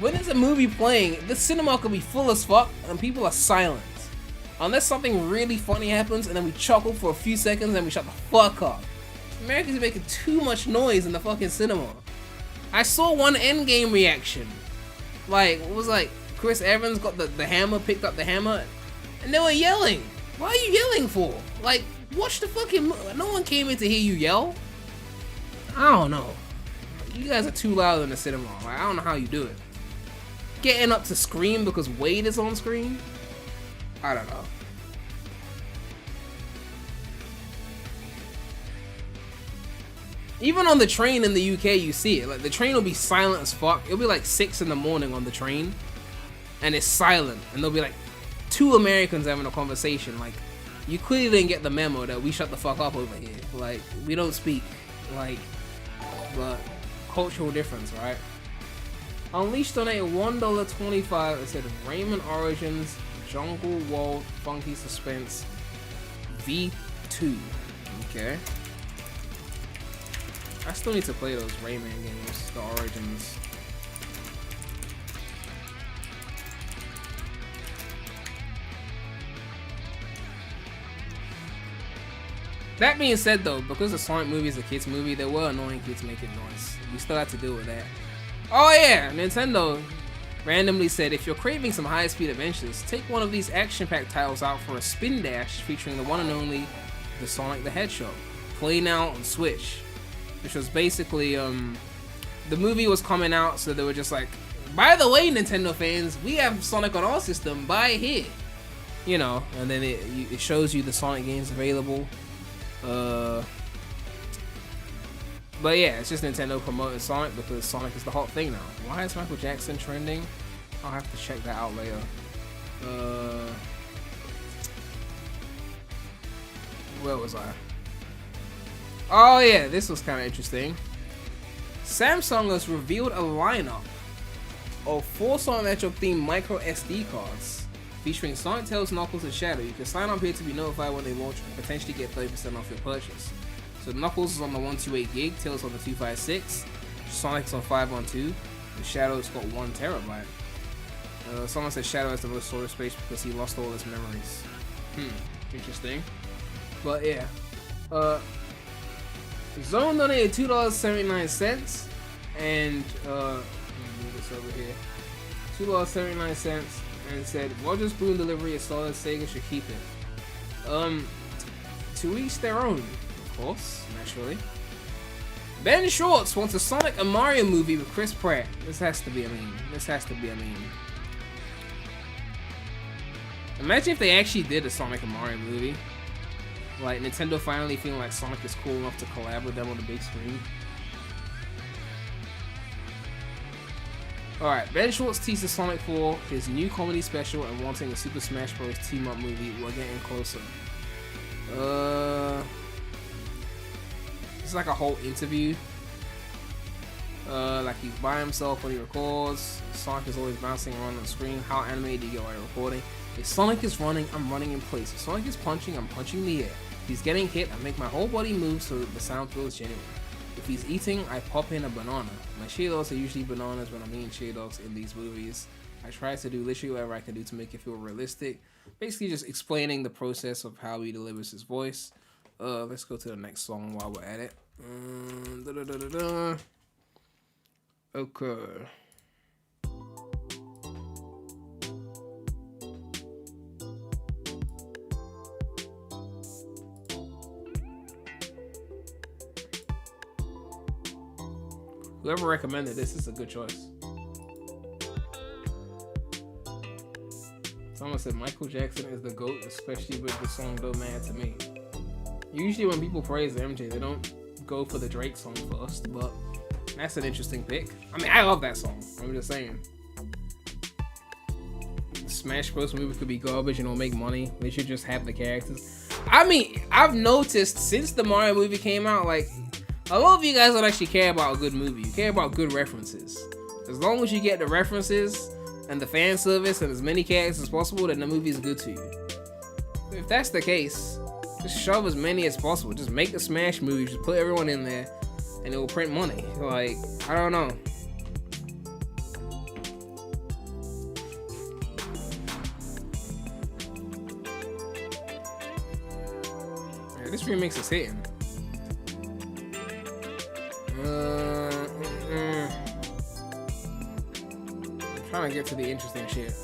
when there's a movie playing, the cinema could be full as fuck and people are silent. Unless something really funny happens and then we chuckle for a few seconds and we shut the fuck up. Americans are making too much noise in the fucking cinema. I saw one Endgame reaction. Like, it was like, Chris Evans got the hammer, picked up the hammer, and they were yelling. What are you yelling for? Like, watch the fucking no one came in to hear you yell. I don't know. You guys are too loud in the cinema. Like, I don't know how you do it. Getting up to scream because Wade is on screen? I don't know. Even on the train in the UK, you see it. Like, the train will be silent as fuck. It'll be like 6 in the morning on the train, and it's silent. And there'll be like 2 Americans having a conversation. Like, you clearly didn't get the memo that we shut the fuck up over here. Like, we don't speak. Like, but cultural difference, right? Unleashed donated $1.25. It said Rayman Origins, Jungle World, Funky Suspense, V2. Okay. I still need to play those Rayman games, the Origins. That being said though, because the Sonic movie is a kids movie, there were annoying kids making noise. We still have to deal with that. Oh yeah, Nintendo randomly said if you're craving some high-speed adventures, take one of these action-packed titles out for a spin dash featuring the one and only the Sonic the Hedgehog. Play now on Switch. Which was basically, the movie was coming out, so they were just like, by the way, Nintendo fans, we have Sonic on our system, buy it here. You know, and then it shows you the Sonic games available. But yeah, it's just Nintendo promoting Sonic because Sonic is the hot thing now. Why is Michael Jackson trending? I'll have to check that out later. Where was I? Oh yeah, this was kind of interesting. Samsung has revealed a lineup of 4 Sonic the Hedgehog themed micro SD cards featuring Sonic, Tails, Knuckles, and Shadow. You can sign up here to be notified when they launch and potentially get 30% off your purchase. So Knuckles is on the 128 gig, Tails on the 256, Sonic's on 512, and Shadow's got 1 terabyte. Someone said Shadow has the most storage space because he lost all his memories. Interesting. But yeah. Zone donated $2.79 and let me move this over here. $2.79 and said Roger Spoon delivery is solid, Sega should keep it. To each their own, of course, naturally. Ben Schwartz wants a Sonic and Mario movie with Chris Pratt. This has to be a meme. This has to be a meme. Imagine if they actually did a Sonic and Mario movie. Like, Nintendo finally feeling like Sonic is cool enough to collab with them on the big screen. Alright, Ben Schwartz teases Sonic for his new comedy special and wanting a Super Smash Bros. Team-up movie. We're getting closer. It's like a whole interview. Like he's by himself when he records. Sonic is always bouncing around on the screen. How animated do you get while you're recording? If Sonic is running, I'm running in place. If Sonic is punching, I'm punching the air. If he's getting hit, I make my whole body move so that the sound feels genuine. If he's eating, I pop in a banana. My cheer dogs are usually bananas when I'm eating cheer dogs in these movies. I try to do literally whatever I can do to make it feel realistic. Basically just explaining the process of how he delivers his voice. Let's go to the next song while we're at it. Okay. Whoever recommended this is a good choice. Someone said Michael Jackson is the GOAT, especially with the song Don't Matter to Me. Usually when people praise MJ, they don't go for the Drake song first, but That's an interesting pick. I mean, I love that song. I'm just saying. Smash Bros. Movie could be garbage and it'll make money. They should just have the characters. I mean, I've noticed since the Mario movie came out, like, a lot of you guys don't actually care about a good movie. You care about good references. As long as you get the references and the fan service and as many characters as possible, then the movie is good to you. If that's the case, just shove as many as possible. Just make a Smash movie. Just put everyone in there, and it will print money. Like, I don't know. Yeah, this remix is hitting. I'm trying to get to the interesting shit.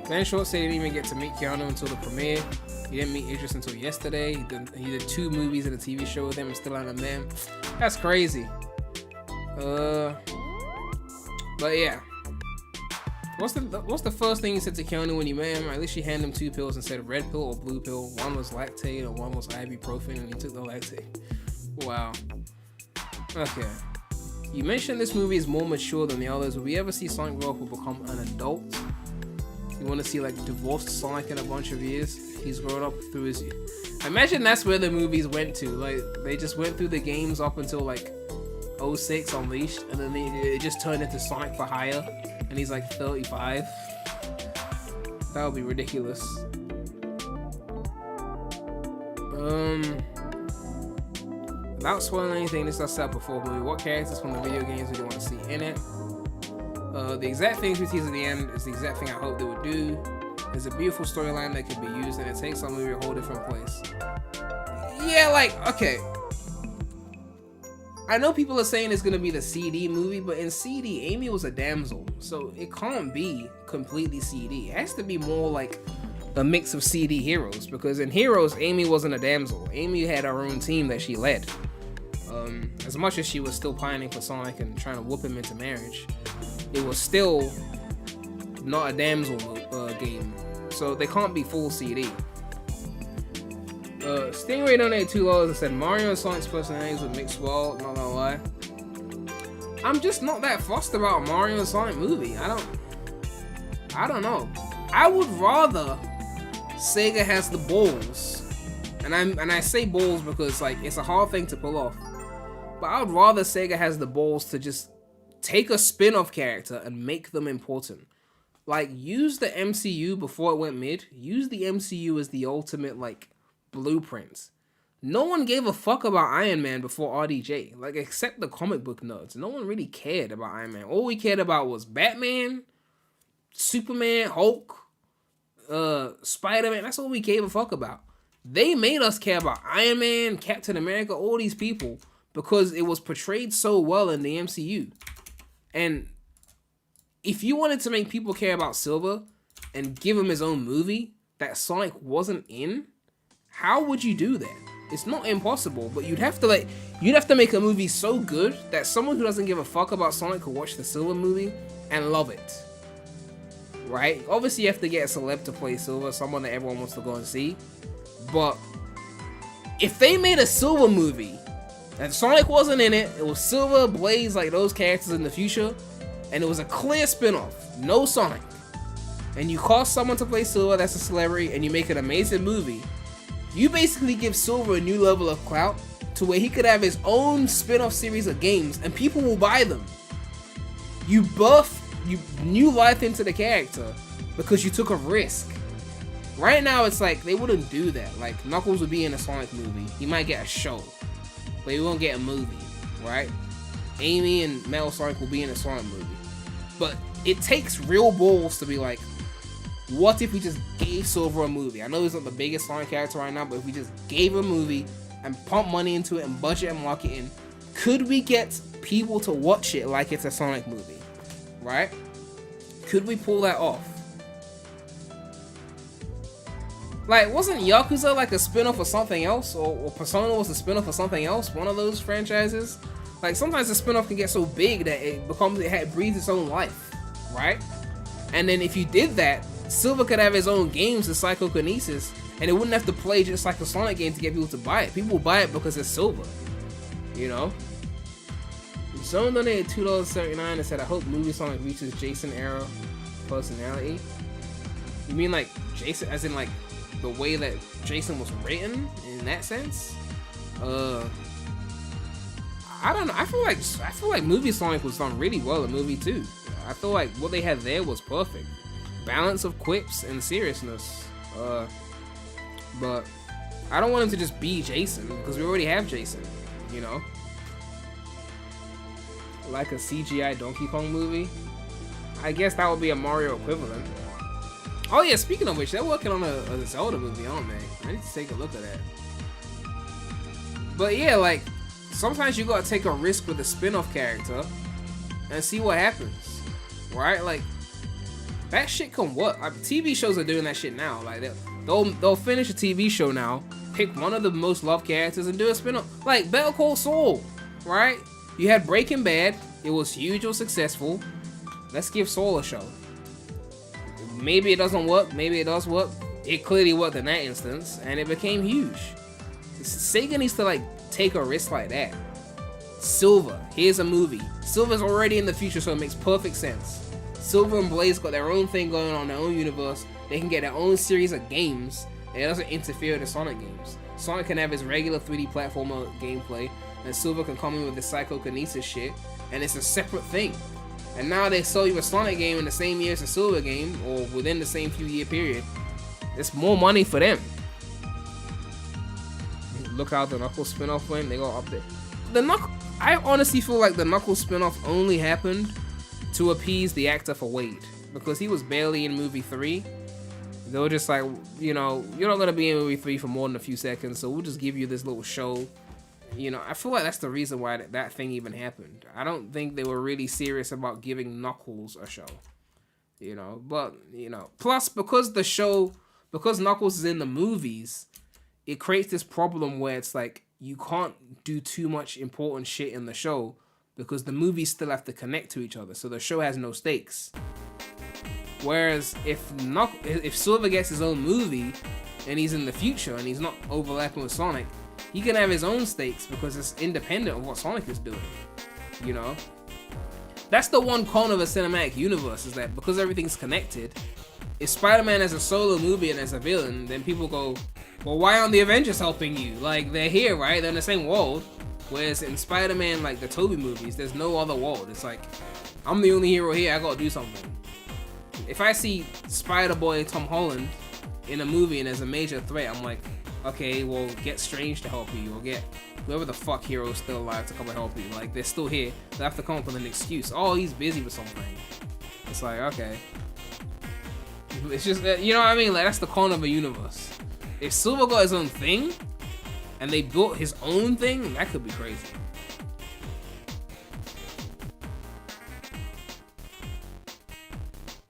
Ben Short said he didn't even get to meet Keanu until the premiere. He didn't meet Idris until yesterday. He did 2 movies and a TV show with him and still haven't met him. That's crazy. But yeah. What's the first thing you said to Keanu when you met him? At least you handed him 2 pills and said red pill or blue pill. One was lactate and one was ibuprofen, and he took the lactate. Wow. Okay. You mentioned this movie is more mature than the others. Will we ever see Sonic grow up or become an adult? You want to see like divorced Sonic in a bunch of years? He's grown up through his... Imagine that's where the movies went to. Like, they just went through the games up until like 06 Unleashed, and then it just turned into Sonic for Hire, and he's like 35. That would be ridiculous. Without spoiling anything, this I said before, movie. What characters from the video games would you want to see in it? The exact things we tease at the end is the exact thing I hope they would do. There's a beautiful storyline that could be used, and it takes our movie a whole different place. Yeah, like, okay. I know people are saying it's gonna be the CD movie, but in CD, Amy was a damsel, so it can't be completely CD. It has to be more like a mix of CD Heroes, because in Heroes, Amy wasn't a damsel. Amy had her own team that she led. As much as she was still pining for Sonic and trying to whoop him into marriage, it was still not a damsel game, so they can't be full CD. Stingray donated $2 and said Mario and Sonic's personalities would mix well, not gonna lie. I'm just not that fussed about a Mario and Sonic movie. I don't know. I would rather Sega has the balls, and I say balls because like it's a hard thing to pull off, but I would rather Sega has the balls to just take a spin-off character and make them important. Like, use the MCU before it went mid. Use the MCU as the ultimate, like, blueprint. No one gave a fuck about Iron Man before RDJ. Like, except the comic book nerds. No one really cared about Iron Man. All we cared about was Batman, Superman, Hulk, Spider-Man. That's all we gave a fuck about. They made us care about Iron Man, Captain America, all these people, because it was portrayed so well in the MCU. And if you wanted to make people care about Silver and give him his own movie that Sonic wasn't in, how would you do that? It's not impossible, but you'd have to make a movie so good that someone who doesn't give a fuck about Sonic could watch the Silver movie and love it. Right? Obviously you have to get a celeb to play Silver, someone that everyone wants to go and see. But if they made a Silver movie and Sonic wasn't in it, it was Silver, Blaze, like those characters in the future, and it was a clear spin-off, no Sonic, and you cast someone to play Silver that's a celebrity, and you make an amazing movie, you basically give Silver a new level of clout to where he could have his own spin-off series of games, and people will buy them. You new life into the character because you took a risk. Right now, it's like, they wouldn't do that. Like, Knuckles would be in a Sonic movie. He might get a show, but he won't get a movie, right? Amy and Metal Sonic will be in a Sonic movie. But it takes real balls to be like, what if we just gave Silver a movie? I know he's not the biggest Sonic character right now, but if we just gave him a movie and pump money into it and budget and marketing, could we get people to watch it like it's a Sonic movie, right? Could we pull that off? Like, wasn't Yakuza like a spin-off of something else? Or Persona was a spin-off of something else? One of those franchises? Like, sometimes the spin-off can get so big that it breathes its own life, right? And then if you did that, Silver could have his own games of psychokinesis, and it wouldn't have to play just like a Sonic game to get people to buy it. People buy it because it's silver, you know. Someone donated $2.79 and said, "I hope movie Sonic reaches Jason era personality." You mean like Jason, as in like the way that Jason was written in that sense? I don't know. I feel like movie Sonic was done really well in movie 2. I feel like what they had there was perfect. Balance of quips and seriousness. But I don't want him to just be Jason because we already have Jason, you know? Like a CGI Donkey Kong movie. I guess that would be a Mario equivalent. Oh yeah, speaking of which, they're working on a Zelda movie, aren't they? I need to take a look at that. But yeah, like, sometimes you gotta take a risk with a spin-off character and see what happens, right? Like, that shit can work. Like, TV shows are doing that shit now. Like, they'll finish a TV show now, pick one of the most loved characters and do a spin-off. Like, Better Call Saul, right? You had Breaking Bad, it was huge or successful. Let's give Saul a show. Maybe it doesn't work, maybe it does work. It clearly worked in that instance, and it became huge. Sega needs to like take a risk like that. Silver, here's a movie. Silver's already in the future, so it makes perfect sense. Silver and Blaze got their own thing going on, their own universe. They can get their own series of games, and it doesn't interfere with the Sonic games. Sonic can have his regular 3D platformer gameplay, and Silver can come in with the psychokinesis shit, and it's a separate thing. And now they sell you a Sonic game in the same year as a Silver game, or within the same few year period. It's more money for them. Look out, the Knuckles spin-off went, they go up there. I honestly feel like the Knuckles spin-off only happened to appease the actor for Wade, because he was barely in movie 3. They were just like, you know, you're not gonna be in movie 3 for more than a few seconds, so we'll just give you this little show. You know, I feel like that's the reason why that thing even happened. I don't think they were really serious about giving Knuckles a show. You know, but, you know, plus because Knuckles is in the movies, it creates this problem where it's like, you can't do too much important shit in the show because the movies still have to connect to each other, so the show has no stakes. Whereas if Silver gets his own movie and he's in the future and he's not overlapping with Sonic, he can have his own stakes because it's independent of what Sonic is doing, you know? That's the one con of a cinematic universe, is that because everything's connected, if Spider-Man has a solo movie and as a villain, then people go, well, why aren't the Avengers helping you? Like, they're here, right? They're in the same world. Whereas in Spider-Man, like the Tobey movies, there's no other world. It's like, I'm the only hero here, I gotta do something. If I see Spider-Boy Tom Holland in a movie and there's a major threat, I'm like, okay, well, get Strange to help you, or get whoever the fuck hero is still alive to come and help you. Like, they're still here. They have to come up with an excuse. Oh, he's busy with something. It's like, okay. It's just, you know what I mean? Like, that's the con of a universe. If Silver got his own thing, and they built his own thing, that could be crazy.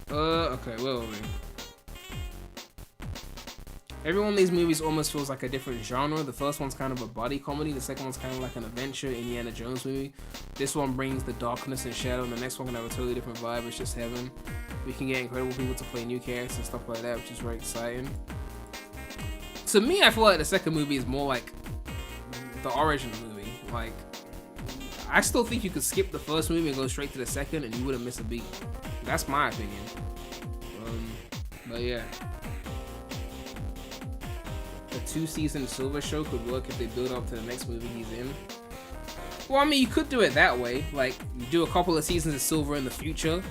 Okay, where were we? Every one of these movies almost feels like a different genre. The first one's kind of a body comedy. The second one's kind of like an adventure Indiana Jones movie. This one brings the darkness and shadow, and the next one can have a totally different vibe. It's just heaven. We can get incredible people to play new characters and stuff like that, which is very exciting. To me, I feel like the second movie is more like the origin movie. Like, I still think you could skip the first movie and go straight to the second and you wouldn't miss a beat. That's my opinion. But yeah. A 2-season Silver show could work if they build up to the next movie he's in. Well, I mean, you could do it that way. Like, you do a couple of seasons of Silver in the future,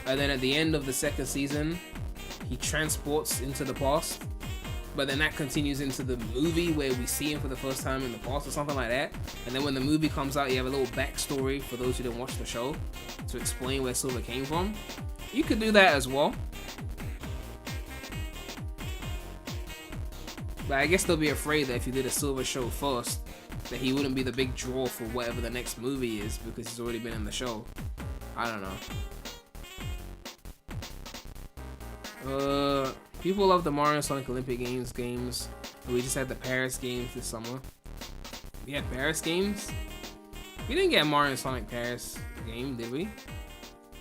and then at the end of the second season, he transports into the past. But then that continues into the movie where we see him for the first time in the past or something like that. And then when the movie comes out, you have a little backstory for those who didn't watch the show to explain where Silver came from. You could do that as well. But I guess they'll be afraid that if you did a Silver show first, that he wouldn't be the big draw for whatever the next movie is because he's already been in the show. I don't know. People love the Mario and Sonic Olympic games. We just had the Paris games this summer. We had Paris games? We didn't get a Mario and Sonic Paris game, did we?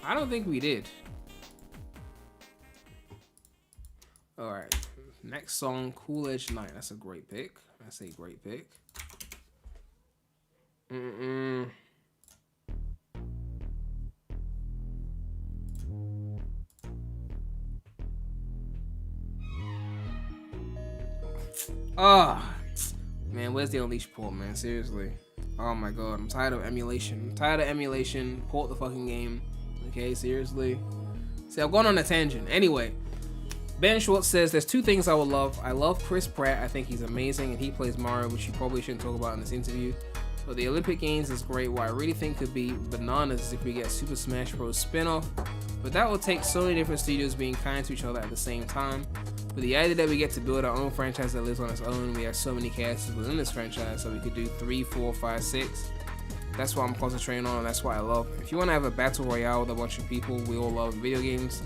I don't think we did. Alright. Next song, Cool Edge Night. That's a great pick. That's a great pick. Ah, man, where's the Unleashed port, man? Seriously. Oh my god, I'm tired of emulation. Port the fucking game. Okay, seriously. See, I've gone on a tangent. Anyway, Ben Schwartz says there's two things I would love. I love Chris Pratt. I think he's amazing, and he plays Mario, which you probably shouldn't talk about in this interview. But the Olympic Games is great. What I really think could be bananas is if we get Super Smash Bros. Spin-off. But that will take so many different studios being kind to each other at the same time. But the idea that we get to build our own franchise that lives on its own, we have so many characters within this franchise, so we could do 3, 4, 5, 6. That's what I'm concentrating on, and that's what I love. If you want to have a battle royale with a bunch of people we all love video games,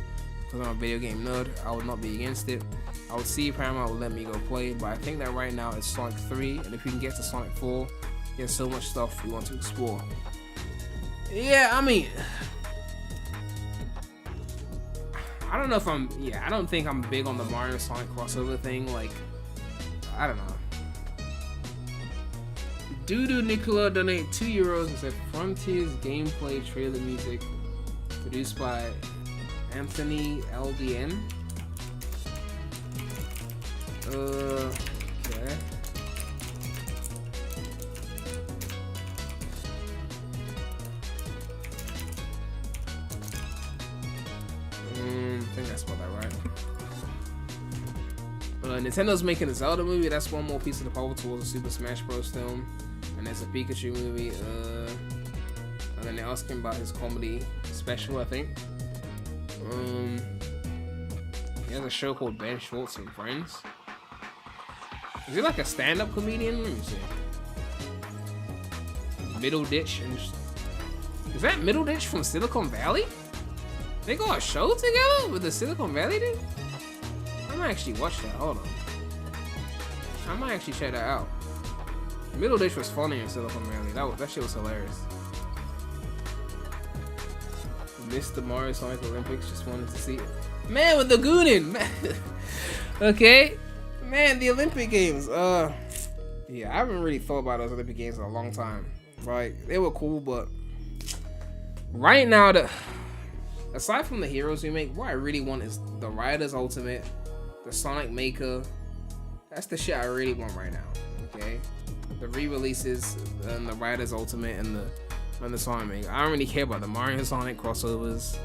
because I'm a video game nerd, I would not be against it. I would see if Paramount would let me go play, but I think that right now it's Sonic 3, and if we can get to Sonic 4, there's so much stuff we want to explore. Yeah, I mean, I don't know if I don't think I'm big on the Mario Sonic crossover thing. Like, I don't know. Dudu Nicola donated €2 and said Frontiers gameplay trailer music produced by Anthony LDN. Okay. I think that's about that right. Nintendo's making a Zelda movie. That's one more piece of the puzzle towards a Super Smash Bros. Film. And there's a Pikachu movie. And then they're asking about his comedy special, I think. He has a show called Ben Schwartz and Friends. Is he like a stand-up comedian? Let me see. Middle Ditch and is that Middle Ditch from Silicon Valley? They got a show together with the Silicon Valley dude? I might actually watch that. Hold on. I might actually check that out. Middle Ditch was funny in Silicon Valley. That shit was hilarious. Missed the Mario Sonic Olympics. Just wanted to see it. Man, with the Goonin. Okay. Man, the Olympic Games. Yeah, I haven't really thought about those Olympic Games in a long time. Like, they were cool, but right now, aside from the Heroes remake, what I really want is the Riders Ultimate, the Sonic Maker. That's the shit I really want right now. Okay, the re-releases and the Riders Ultimate and the Sonic Maker. I don't really care about the Mario and Sonic crossovers.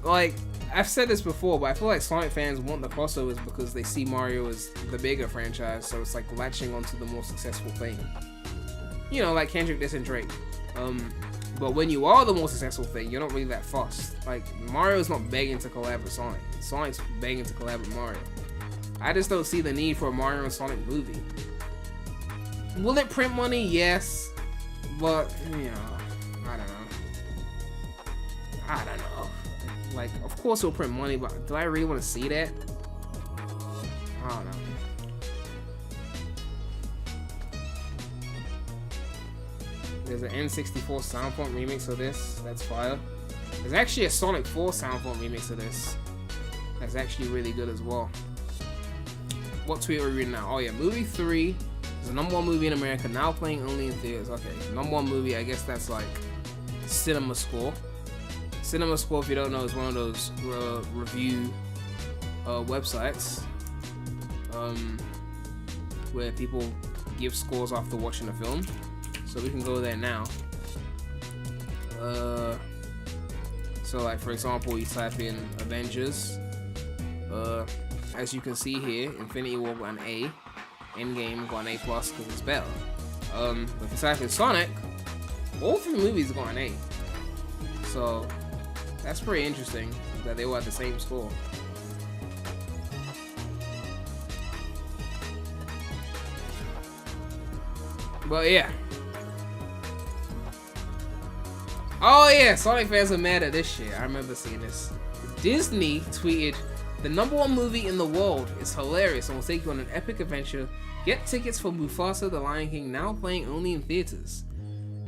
Like, I've said this before, but I feel like Sonic fans want the crossovers because they see Mario as the bigger franchise, so it's like latching onto the more successful thing. You know, like Kendrick, this, and Drake. But when you are the more successful thing, you're not really that fussed. Like, Mario's not begging to collab with Sonic. Sonic's begging to collab with Mario. I just don't see the need for a Mario and Sonic movie. Will it print money? Yes. But, you know, I don't know. Like, of course it'll print money, but do I really want to see that? I don't know. There's an N64 Soundfont remix of this. That's fire. There's actually a Sonic 4 Soundfont remix of this. That's actually really good as well. What tweet are we reading now? Oh yeah, movie 3 is the #1 movie in America, now playing only in theaters. Okay, #1 movie, I guess that's like Cinema Score. Cinema Score, if you don't know, is one of those review websites where people give scores after watching a film. So we can go there now. So like, for example, you type in Avengers. As you can see here, Infinity War got an A. Endgame got an A+ because it's better. But if you type in Sonic, all 3 movies got an A. So that's pretty interesting that they all had the same score. But yeah. Oh yeah, Sonic fans are mad at this shit. I remember seeing this. Disney tweeted, "The #1 movie in the world is hilarious and will take you on an epic adventure. Get tickets for Mufasa the Lion King, now playing only in theaters."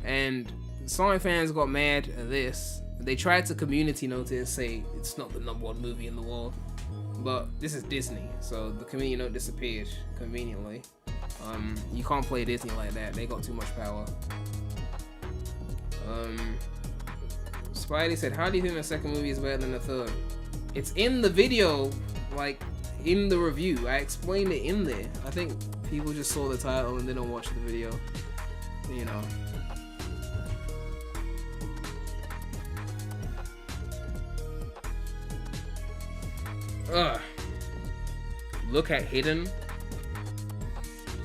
And Sonic fans got mad at this. They tried to community note it and say it's not the #1 movie in the world. but this is Disney, so the convenient note disappeared conveniently. You can't play Disney like that. They got too much power. Spidey said, how do you think the second movie is better than the third? It's in the video, like, in the review. I explained it in there. I think people just saw the title and didn't watch the video. You know. Ugh. Look at Hidden.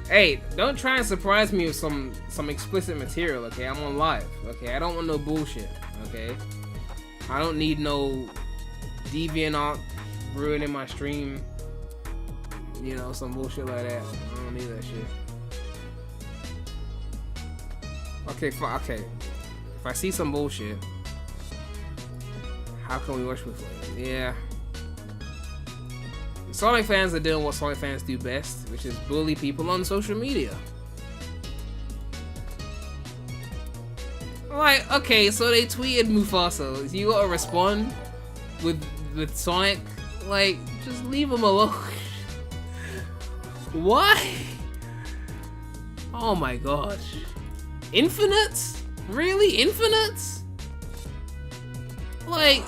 Hey, don't try and surprise me with some explicit material, okay? I'm on live, okay? I don't want no bullshit, okay? I don't need no DeviantArt ruining my stream. You know, some bullshit like that. I don't need that shit. Okay, okay. If I see some bullshit, how can we watch before? Yeah. Sonic fans are doing what Sonic fans do best, which is bully people on social media. Like, okay, so they tweeted Mufasa. You gotta respond with Sonic? Like, just leave him alone. Why? Oh my god. Infinite? Really? Infinite? Like...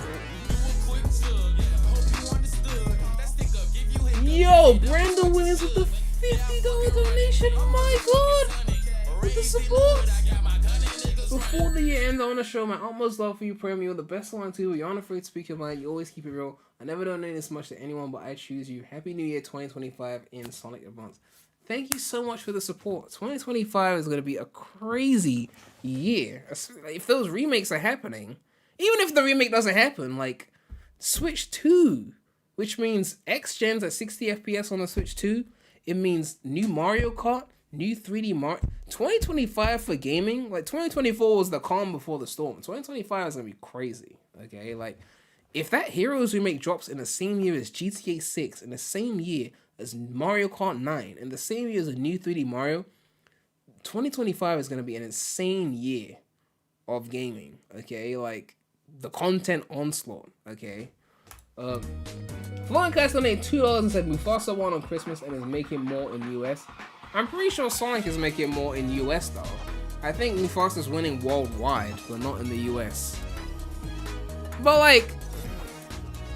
Yo, Brandon Williams with the $50 donation. Oh my god! With the support. Before the year ends, I want to show my utmost love for you, Prem. You're the best one too. You're unafraid to speak your mind. You always keep it real. I never donate this much to anyone, but I choose you. Happy New Year 2025 in Sonic advance. Thank you so much for the support. 2025 is going to be a crazy year. If those remakes are happening, even if the remake doesn't happen, like Switch 2. Which means X-Gens at 60 FPS on the Switch 2. It means new Mario Kart, new 3D Mario. 2025 for gaming, like 2024 was the calm before the storm. 2025 is gonna be crazy. Okay, like if that Heroes remake drops in the same year as GTA 6, in the same year as Mario Kart 9, in the same year as a new 3D Mario, 2025 is gonna be an insane year of gaming. Okay, like the content onslaught. Okay. Florence donated $2 and said Mufasa won on Christmas and is making more in US. I'm pretty sure Sonic is making more in US though. I think Mufasa's winning worldwide, but not in the US. But like,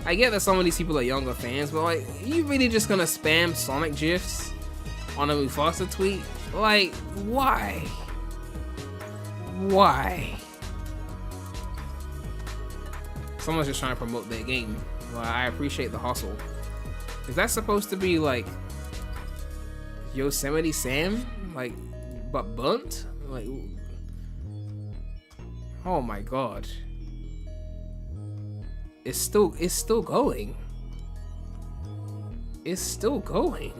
I get that some of these people are younger fans, but like, are you really just gonna spam Sonic GIFs on a Mufasa tweet? Like, why? Why? Someone's just trying to promote their game. Well, I appreciate the hustle. Is that supposed to be like Yosemite Sam? Like, but burnt? Like, oh my god. It's still going. It's still going.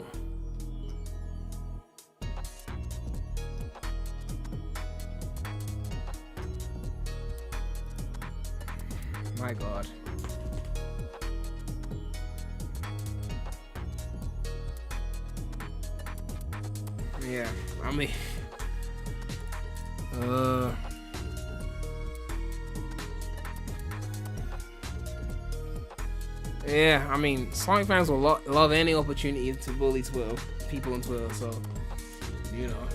My god. Yeah, I mean, yeah, I mean, Sonic fans will love any opportunity to bully people on Twitter, so, you know.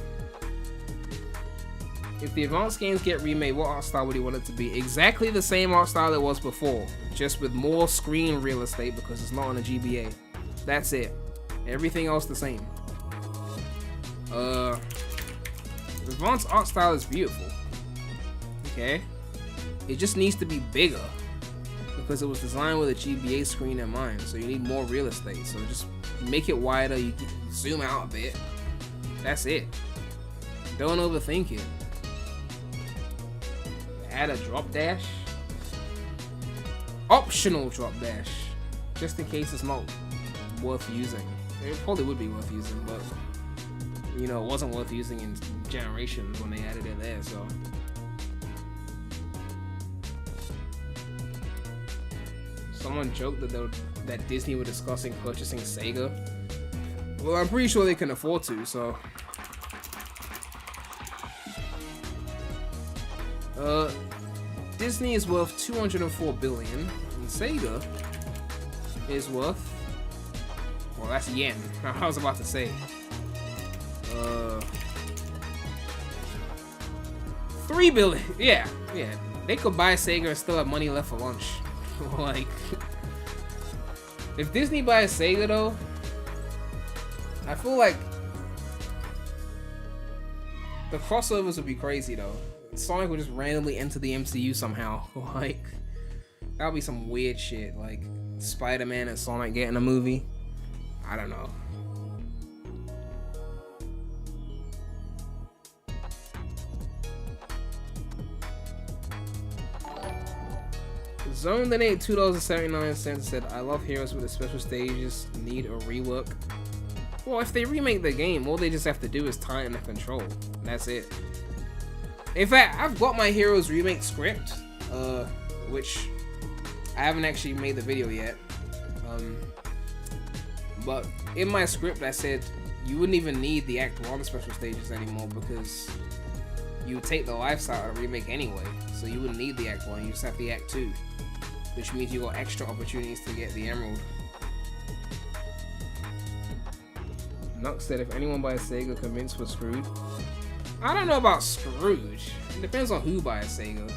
If the advanced games get remade, what art style would you want it to be? Exactly the same art style it was before, just with more screen real estate because it's not on a GBA. That's it. Everything else the same. The advanced art style is beautiful. Okay? It just needs to be bigger because it was designed with a GBA screen in mind, so you need more real estate. So just make it wider, you can zoom out a bit. That's it. Don't overthink it. Add a drop dash. Optional drop dash. Just in case it's not worth using. It probably would be worth using, but you know, it wasn't worth using in Generations when they added it there, so. Someone joked that Disney were discussing purchasing Sega. Well, I'm pretty sure they can afford to, so. Disney is worth $204 billion, and Sega is worth Well, that's yen. I was about to say. 3 billion. Yeah. They could buy Sega and still have money left for lunch. Like, if Disney buys Sega though, I feel like the crossovers would be crazy though. Sonic would just randomly enter the MCU somehow. Like, that would be some weird shit. Like, Spider-Man and Sonic getting a movie. I don't know. Zone donated $2.79 and said, I love Heroes with the special stages need a rework. Well, if they remake the game, all they just have to do is tighten the control. That's it. In fact, I've got my Heroes remake script, which I haven't actually made the video yet. But in my script, I said you wouldn't even need the Act 1 special stages anymore because you would take the lifestyle out of remake anyway. So you wouldn't need the Act 1, you just have the Act 2. Which means you got extra opportunities to get the Emerald. Nux said if anyone buys Sega convinced we're screwed. I don't know about screwed. It depends on who buys Sega.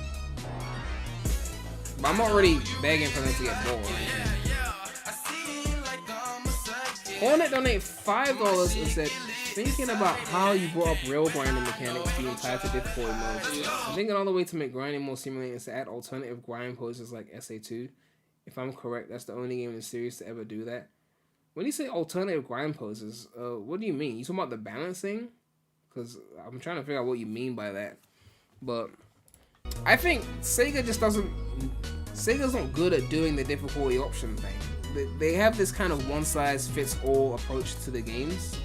But I'm not really begging for them to get bored or anything. Hornet donated $5 and said, thinking about how you brought up real grinding mechanics being tied to difficulty modes. I'm thinking all the way to make grinding more simulating is to add alternative grind poses like SA2. If I'm correct, that's the only game in the series to ever do that. When you say alternative grind poses, what do you mean? You talking about the balancing? Because I'm trying to figure out what you mean by that. But I think Sega just doesn't... Sega's not good at doing the difficulty option thing. They have this kind of one-size-fits-all approach to the games.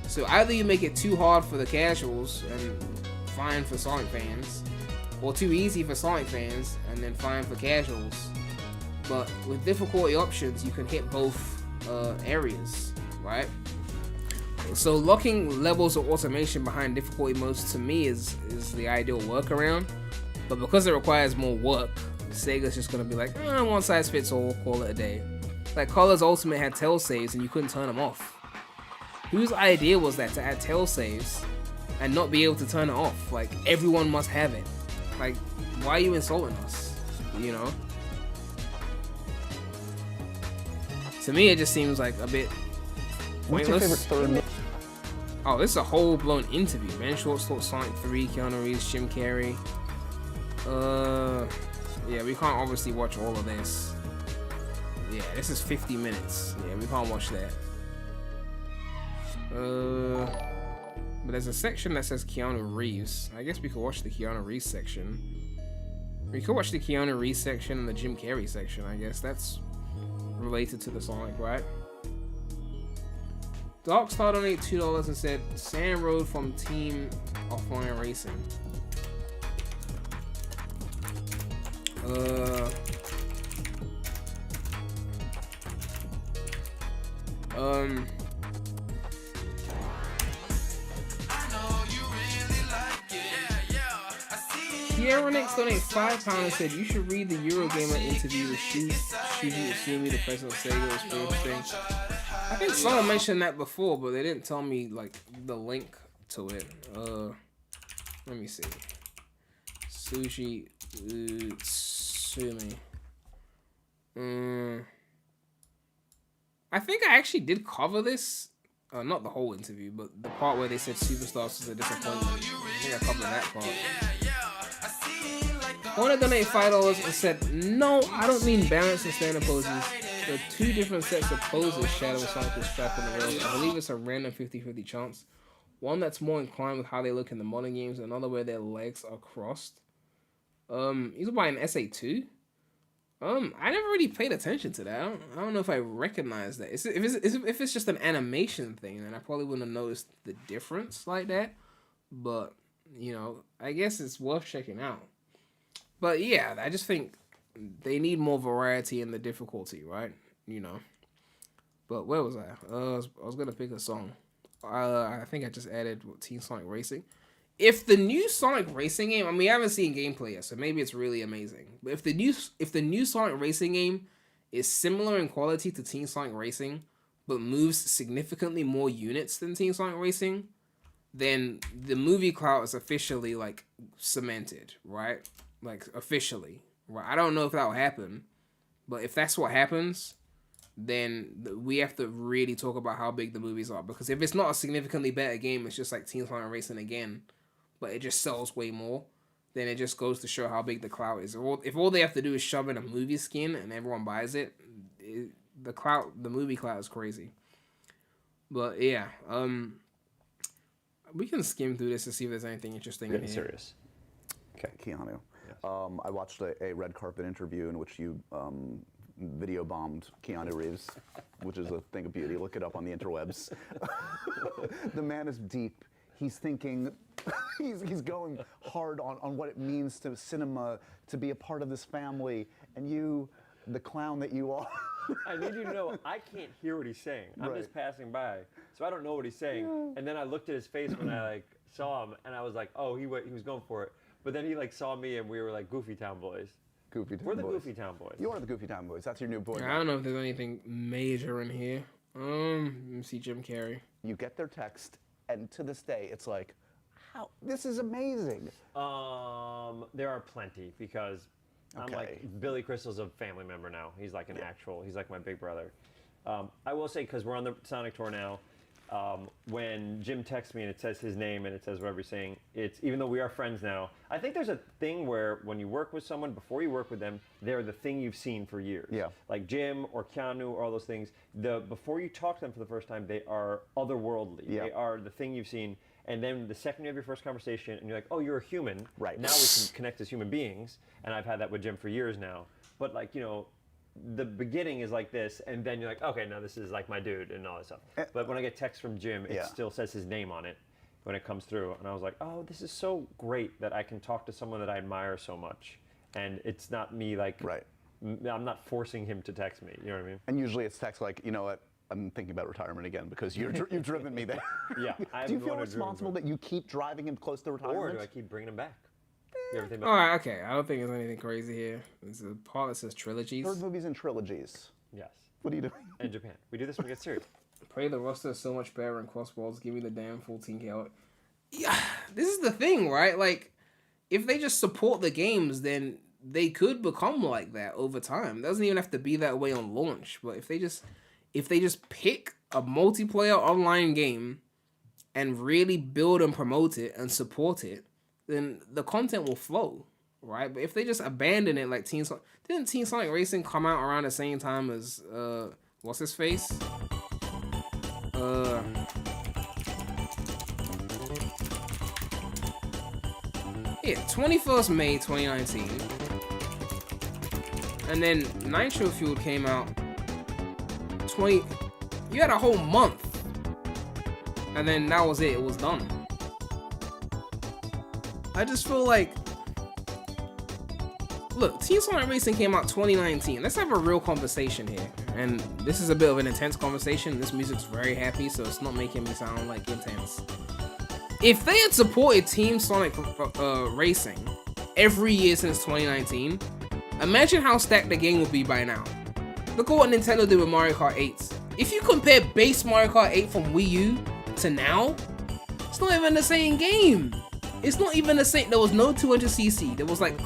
So either you make it too hard for the casuals and fine for Sonic fans, or too easy for Sonic fans and then fine for casuals. But with difficulty options, you can hit both areas, right? So locking levels of automation behind difficulty modes to me is the ideal workaround. But because it requires more work, Sega's just gonna be like, one size fits all, call it a day. Like Color's Ultimate had tail saves and you couldn't turn them off. Whose idea was that, to add tail saves and not be able to turn it off? Like, everyone must have it. Like, why are you insulting us? You know? To me, it just seems like a bit pointless. Oh, this is a whole-blown interview, man. Short thought Sonic 3, Keanu Reeves, Jim Carrey. Yeah, we can't obviously watch all of this. Yeah, this is 50 minutes. Yeah, we can't watch that. But there's a section that says Keanu Reeves. I guess we could watch the Keanu Reeves section. We could watch the Keanu Reeves section and the Jim Carrey section. I guess that's related to the Sonic, right? Darkstar donated $2 and said Sand Road from Team Offline Racing. Kiara Nix donated £5 and said you should read the Eurogamer interview with Shuji Usumi, the president of Sega. It was pretty interesting. I think someone mentioned that before, but they didn't tell me like the link to it. Let me see. Shuji Usumi. I think I actually did cover this. Not the whole interview, but the part where they said Superstars was a disappointment. I think I covered that part. Hornet donated $5 and said, no, I don't mean balance and standard poses. There are two different sets of poses Shadow Sonic is trapped in the rails. I believe it's a random 50-50 chance. One that's more inclined with how they look in the modern games, and another where their legs are crossed. He's buying an SA2? I never really paid attention to that. I don't know if I recognize that. If it's just an animation thing, then I probably wouldn't have noticed the difference like that. But, you know, I guess it's worth checking out. But yeah, I just think they need more variety in the difficulty, right? You know. But where was I? I was gonna pick a song. I think I just added Team Sonic Racing. If the new Sonic Racing game, I mean, I haven't seen gameplay yet, so maybe it's really amazing. But if the new Sonic Racing game is similar in quality to Team Sonic Racing, but moves significantly more units than Team Sonic Racing, then the movie clout is officially like cemented, right? Like officially, right? I don't know if that will happen, but if that's what happens, then we have to really talk about how big the movies are, because if it's not a significantly better game, it's just like Team Sonic Racing again, but it just sells way more, then it just goes to show how big the clout is. If all they have to do is shove in a movie skin and everyone buys it, the movie clout is crazy. But yeah, we can skim through this to see if there's anything interesting in here. Serious. Okay, Keanu. Yes. I watched a red carpet interview in which you video bombed Keanu Reeves, which is a thing of beauty. Look it up on the interwebs. The man is deep. He's thinking, he's going hard on what it means to cinema, to be a part of this family, and you, the clown that you are. I need you to know, I can't hear what he's saying. I'm just passing by, so I don't know what he's saying. Yeah. And then I looked at his face when I saw him, and I was like, oh, he was going for it. But then he saw me, and we were like Goofy Town Boys. We're the Goofy Town Boys. You are the Goofy Town Boys. That's your new boy. I don't know if there's anything major in here. Let me see Jim Carrey. You get their text, and to this day, it's like, how? This is amazing. There are plenty, because I'm like, Billy Crystal's a family member now. He's like he's like my big brother. I will say, because we're on the Sonic tour now, when Jim texts me and it says his name and it says whatever he's saying, it's, even though we are friends now, I think there's a thing where when you work with someone, before you work with them, they're the thing you've seen for years. Yeah. Like Jim or Keanu or all those things, before you talk to them for the first time, they are otherworldly. Yeah. They are the thing you've seen. And then the second you have your first conversation and you're like, oh, you're a human. Right. Now we can connect as human beings. And I've had that with Jim for years now. But the beginning is like this, and then you're like, okay, now this is like my dude and all this stuff. But when I get text from Jim, it still says his name on it when it comes through. And I was like, oh, this is so great that I can talk to someone that I admire so much. And it's not me I'm not forcing him to text me, you know what I mean? And usually it's text like, you know what, I'm thinking about retirement again because you've driven me there. Yeah. Do you feel responsible that you keep driving him close to retirement? Or do I keep bringing him back? All right, okay. I don't think there's anything crazy here. There's a part that says trilogies. Third movies and trilogies. Yes. What are you doing? In Japan. We do this when we get serious. Pray the roster is so much better in crossballs. Give me the damn 14K. Yeah, this is the thing, right? Like, if they just support the games, then they could become like that over time. It doesn't even have to be that way on launch. But if they just pick a multiplayer online game and really build and promote it and support it, then the content will flow, right? But if they just abandon it, like didn't Team Sonic Racing come out around the same time as what's his face? Yeah, 21st May 2019. And then Nitro Fuel came out you had a whole month. And then that was it. It was done. I just feel like, look, Team Sonic Racing came out 2019. Let's have a real conversation here. And this is a bit of an intense conversation. This music's very happy, so it's not making me sound like intense. If they had supported Team Sonic Racing every year since 2019, imagine how stacked the game would be by now. Look at what Nintendo did with Mario Kart 8. If you compare base Mario Kart 8 from Wii U to now, it's not even the same game. It's not even the same. There was no 200cc. There was like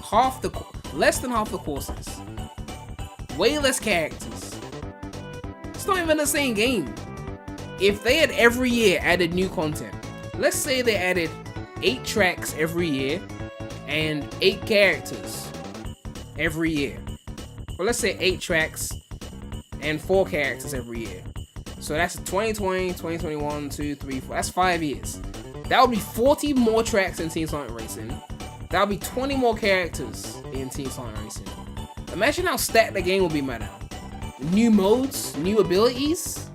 less than half the courses. Way less characters. It's not even the same game. If they had every year added new content, let's say they added 8 tracks every year and 8 characters every year. Well, let's say 8 tracks and 4 characters every year. So that's 2020, 2021, 2, 3, 4. That's 5 years. That would be 40 more tracks in Team Sonic Racing. That would be 20 more characters in Team Sonic Racing. Imagine how stacked the game will be by now. New modes, new abilities,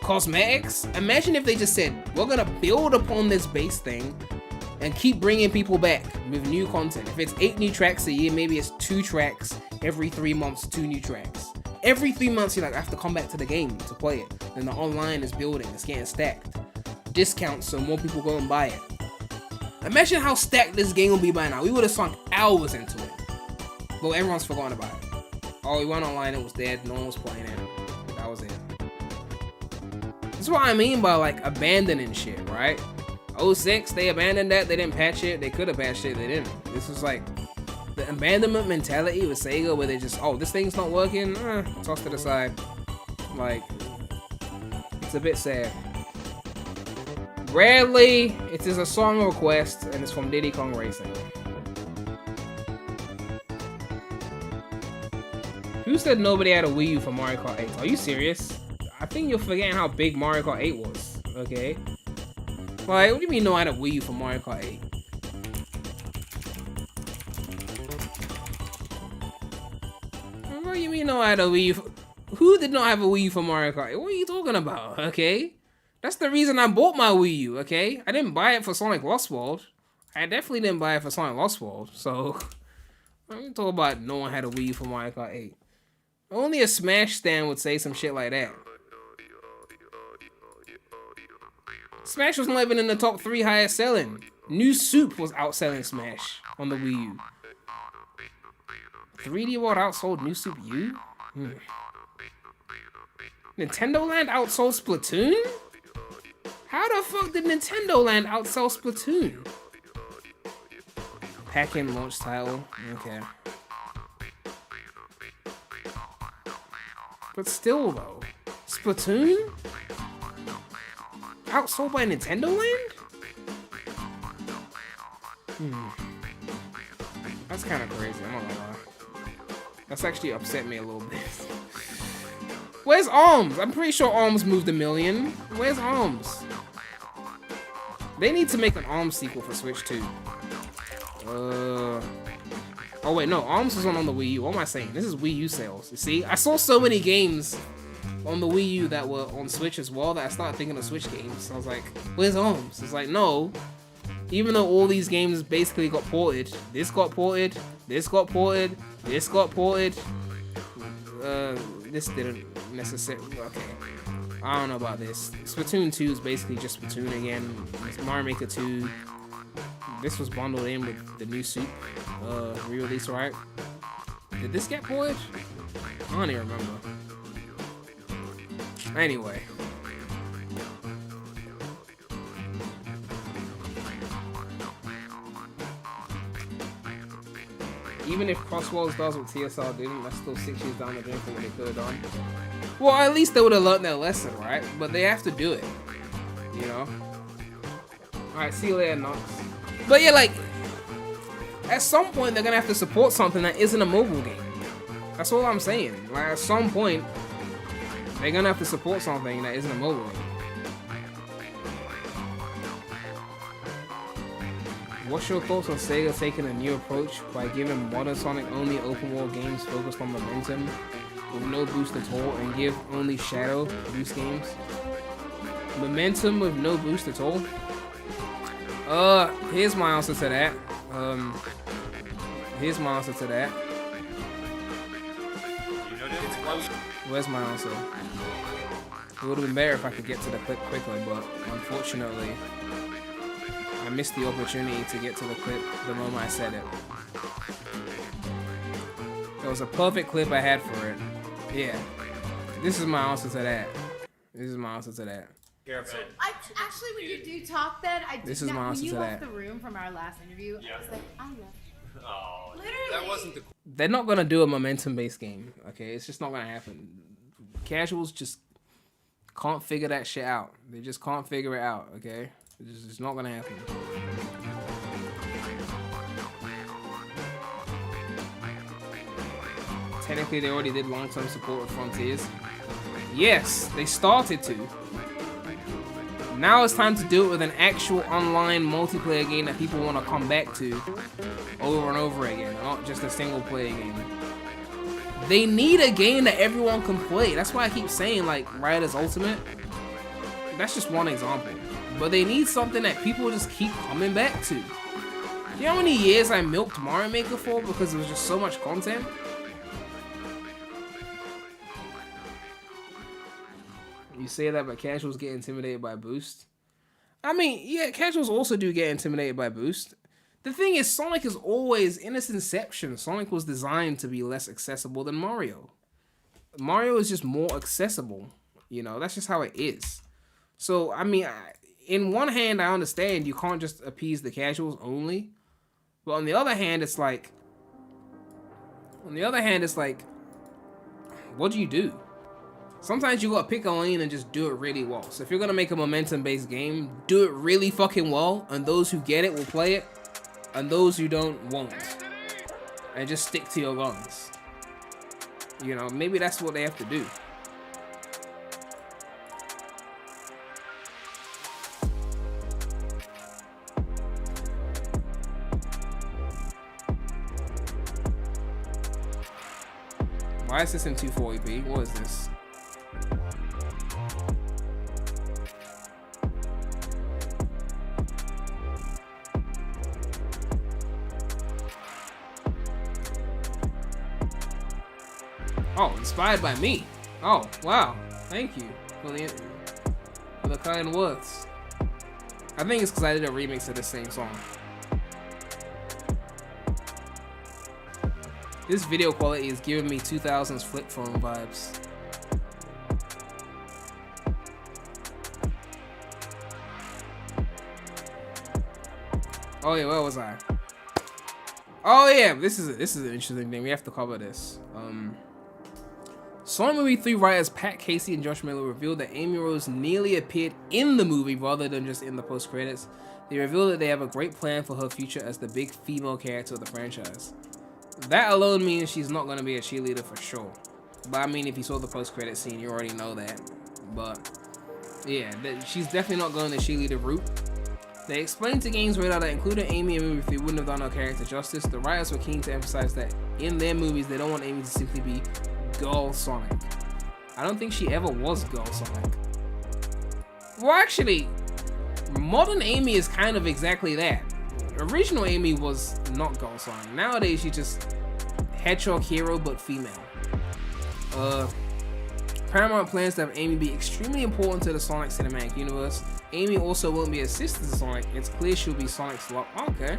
cosmetics. Imagine if they just said, we're gonna build upon this base thing and keep bringing people back with new content. If it's 8 new tracks a year, maybe it's 2 tracks every 3 months, 2 new tracks. Every 3 months, you're like, I have to come back to the game to play it. Then the online is building, it's getting stacked. Discounts so more people go and buy it. Imagine how stacked this game will be by now. We would have sunk hours into it. But everyone's forgotten about it. Oh, we went online, it was dead, no one was playing it. That was it. That's what I mean by like abandoning shit, right? 06, they abandoned that. They didn't patch it. They could have patched it. They didn't. This was like the abandonment mentality with Sega, where they just, oh, this thing's not working. Tossed it aside. Like, it's a bit sad. Rarely, it is a song request, and it's from Diddy Kong Racing. Who said nobody had a Wii U for Mario Kart 8? Are you serious? I think you're forgetting how big Mario Kart 8 was, okay? Like, what do you mean no one had a Wii U for Mario Kart 8? What do you mean no one had a Wii U for... Who did not have a Wii U for Mario Kart 8? What are you talking about, okay? That's the reason I bought my Wii U, okay? I didn't buy it for Sonic Lost World. I definitely didn't buy it for Sonic Lost World, so... I'm talking about no one had a Wii U for Mario Kart 8. Only a Smash stand would say some shit like that. Smash was not even in the top 3 highest selling. New Soup was outselling Smash on the Wii U. 3D World outsold New Soup U? Nintendo Land outsold Splatoon? How the fuck did Nintendo Land outsell Splatoon? Pack-in launch title. Okay. But still though, Splatoon? Outsold by Nintendo Land? That's kind of crazy, I'm not gonna lie. That's actually upset me a little bit. Where's ARMS? I'm pretty sure ARMS moved 1 million. Where's ARMS? They need to make an ARMS sequel for Switch too. Oh wait, no, ARMS was on the Wii U. What am I saying? This is Wii U sales. You see, I saw so many games on the Wii U that were on Switch as well that I started thinking of Switch games. I was like, where's ARMS? It's like, no. Even though all these games basically got ported. This got ported. This got ported. This got ported. This didn't necessarily. Okay. I don't know about this. Splatoon 2 is basically just Splatoon again. It's Mario Maker 2. This was bundled in with the new Soup re-release, right? Did this get ported? I don't even remember. Anyway. Even if Crossworlds does what TSR didn't, that's still 6 years down the drain from what they could have done. Well, at least they would have learned their lesson, right? But they have to do it, you know? Alright, see you later, Knox. But yeah, like, at some point they're gonna have to support something that isn't a mobile game. That's all I'm saying. Like, at some point, they're gonna have to support something that isn't a mobile game. What's your thoughts on Sega taking a new approach by giving modern Sonic only open world games focused on momentum with no boost at all and give only shadow boost games? Momentum with no boost at all? Here's my answer to that. Here's my answer to that. Where's my answer? It would have been better if I could get to the clip quickly, but unfortunately, I missed the opportunity to get to the clip the moment I said it. It was a perfect clip I had for it. Yeah. This is my answer to that. This is my answer to that. So actually, when you do talk, then I did This is my when answer you to left that. the room from our last interview, I was like, I love. Oh, Literally. that wasn't the. They're not gonna do a momentum-based game, okay? It's just not gonna happen. Casuals just can't figure that shit out. They just can't figure it out, okay? It's just not gonna happen. Technically, they already did long-term support with Frontiers. Yes, they started to. Now it's time to do it with an actual online multiplayer game that people want to come back to over and over again, not just a single-player game. They need a game that everyone can play. That's why I keep saying, like, Riders Ultimate. That's just one example. But they need something that people just keep coming back to. You know how many years I milked Mario Maker for because there was just so much content? You say that, but casuals get intimidated by Boost. I mean, yeah, casuals also do get intimidated by Boost. The thing is, Sonic is always, in its inception, Sonic was designed to be less accessible than Mario. Mario is just more accessible. You know, that's just how it is. So I mean, in one hand, I understand you can't just appease the casuals only, but on the other hand, it's like, what do you do? Sometimes you gotta pick a lane and just do it really well. So if you're gonna make a momentum-based game, do it really fucking well, and those who get it will play it, and those who don't won't. And just stick to your guns. You know, maybe that's what they have to do. Why is this in 240p? What is this? Oh, inspired by me. Oh, wow. Thank you for the kind words. I think it's because I did a remix of the same song. This video quality is giving me 2000s flip phone vibes. Oh yeah, where was I? Oh yeah, this is an interesting thing. We have to cover this. Sonic Movie 3 writers Pat Casey and Josh Miller revealed that Amy Rose nearly appeared in the movie rather than just in the post-credits. They revealed that they have a great plan for her future as the big female character of the franchise. That alone means she's not going to be a cheerleader for sure. But I mean, if you saw the post-credit scene, you already know that. But yeah, she's definitely not going the cheerleader route. They explained to Games Radar that including Amy in movie 3 wouldn't have done her character justice. The writers were keen to emphasize that in their movies, they don't want Amy to simply be Girl Sonic. I don't think she ever was Girl Sonic. Well, actually, modern Amy is kind of exactly that. Original Amy was not Girl Sonic. Nowadays, she's just Hedgehog hero, but female. Paramount plans to have Amy be extremely important to the Sonic cinematic universe. Amy also won't be a sister to Sonic. It's clear she'll be Sonic's love. Okay,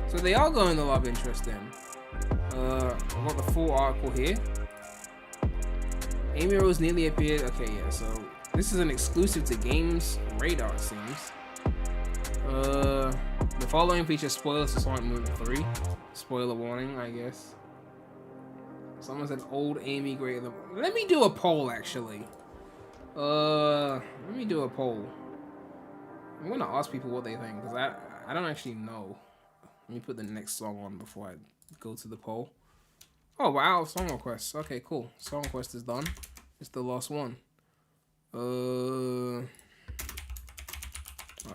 so they are going the love interest then. I've got the full article here. Amy Rose nearly appeared. Okay, yeah, so this is an exclusive to Games Radar, it seems. The following features spoilers for Sonic Movie 3. Spoiler warning, I guess. Someone said old Amy greater than... Let me do a poll, actually. Let me do a poll. I'm gonna ask people what they think, because I don't actually know. Let me put the next song on before I go to the poll. Oh, wow, song requests. Okay, cool. Song request is done. It's the last one. I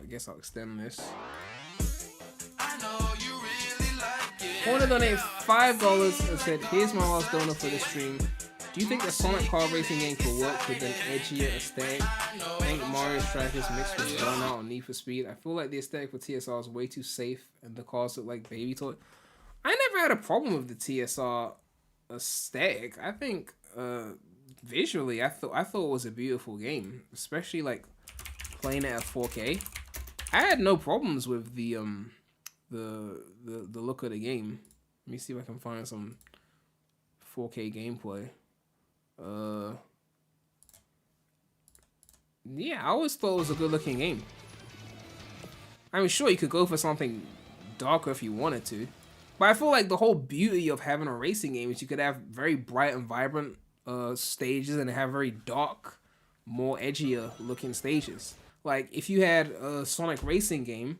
guess I'll extend this. I wanted to donate $5 and said, here's my last donor for this stream. Do you think the Sonic car racing game could work with an edgier aesthetic? I think Mario Strikers mixed with Burnout or Need for Speed. I feel like the aesthetic for TSR is way too safe and the cars look like baby toy. I never had a problem with the TSR aesthetic. I think visually, I thought it was a beautiful game, especially like playing it at 4K. I had no problems with the look of the game. Let me see if I can find some 4K gameplay. Yeah, I always thought it was a good looking game. I mean, sure, you could go for something darker if you wanted to, but I feel like the whole beauty of having a racing game is you could have very bright and vibrant stages and have very dark, more edgier looking stages. Like if you had a Sonic racing game,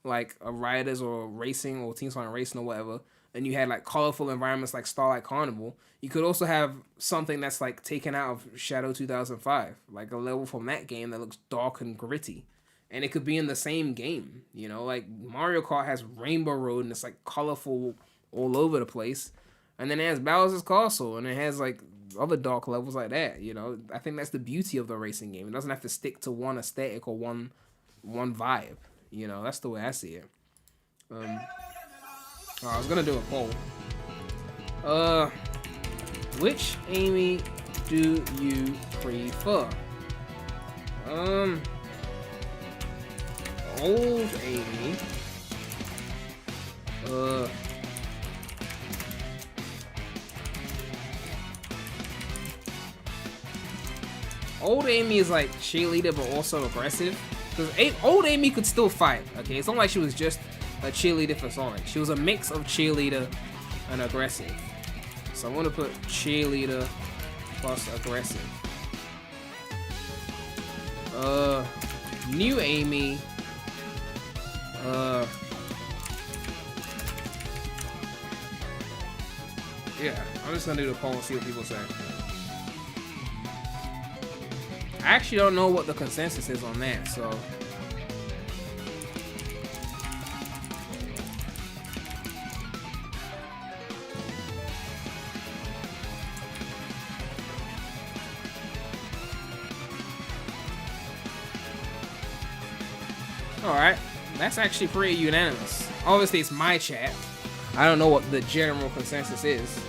like a Riders or Racing or Team Sonic Racing or whatever, and you had like colorful environments like Starlight Carnival, you could also have something that's like taken out of Shadow 2005, like a level from that game that looks dark and gritty. And it could be in the same game, you know, like Mario Kart has Rainbow Road and it's like colorful all over the place. And then it has Bowser's Castle and it has like other dark levels like that, you know. I think that's the beauty of the racing game. It doesn't have to stick to one aesthetic or one vibe, you know. That's the way I see it. I was gonna do a poll. Which Amy do you prefer? Old Amy. old Amy is like cheerleader but also aggressive. Because old Amy could still fight, okay? It's not like she was just a cheerleader for Sonic. She was a mix of cheerleader and aggressive. So I'm gonna put cheerleader plus aggressive. New Amy. Yeah, I'm just gonna do the poll and see what people say. I actually don't know what the consensus is on that, so. Alright, that's actually pretty unanimous. Obviously, it's my chat. I don't know what the general consensus is.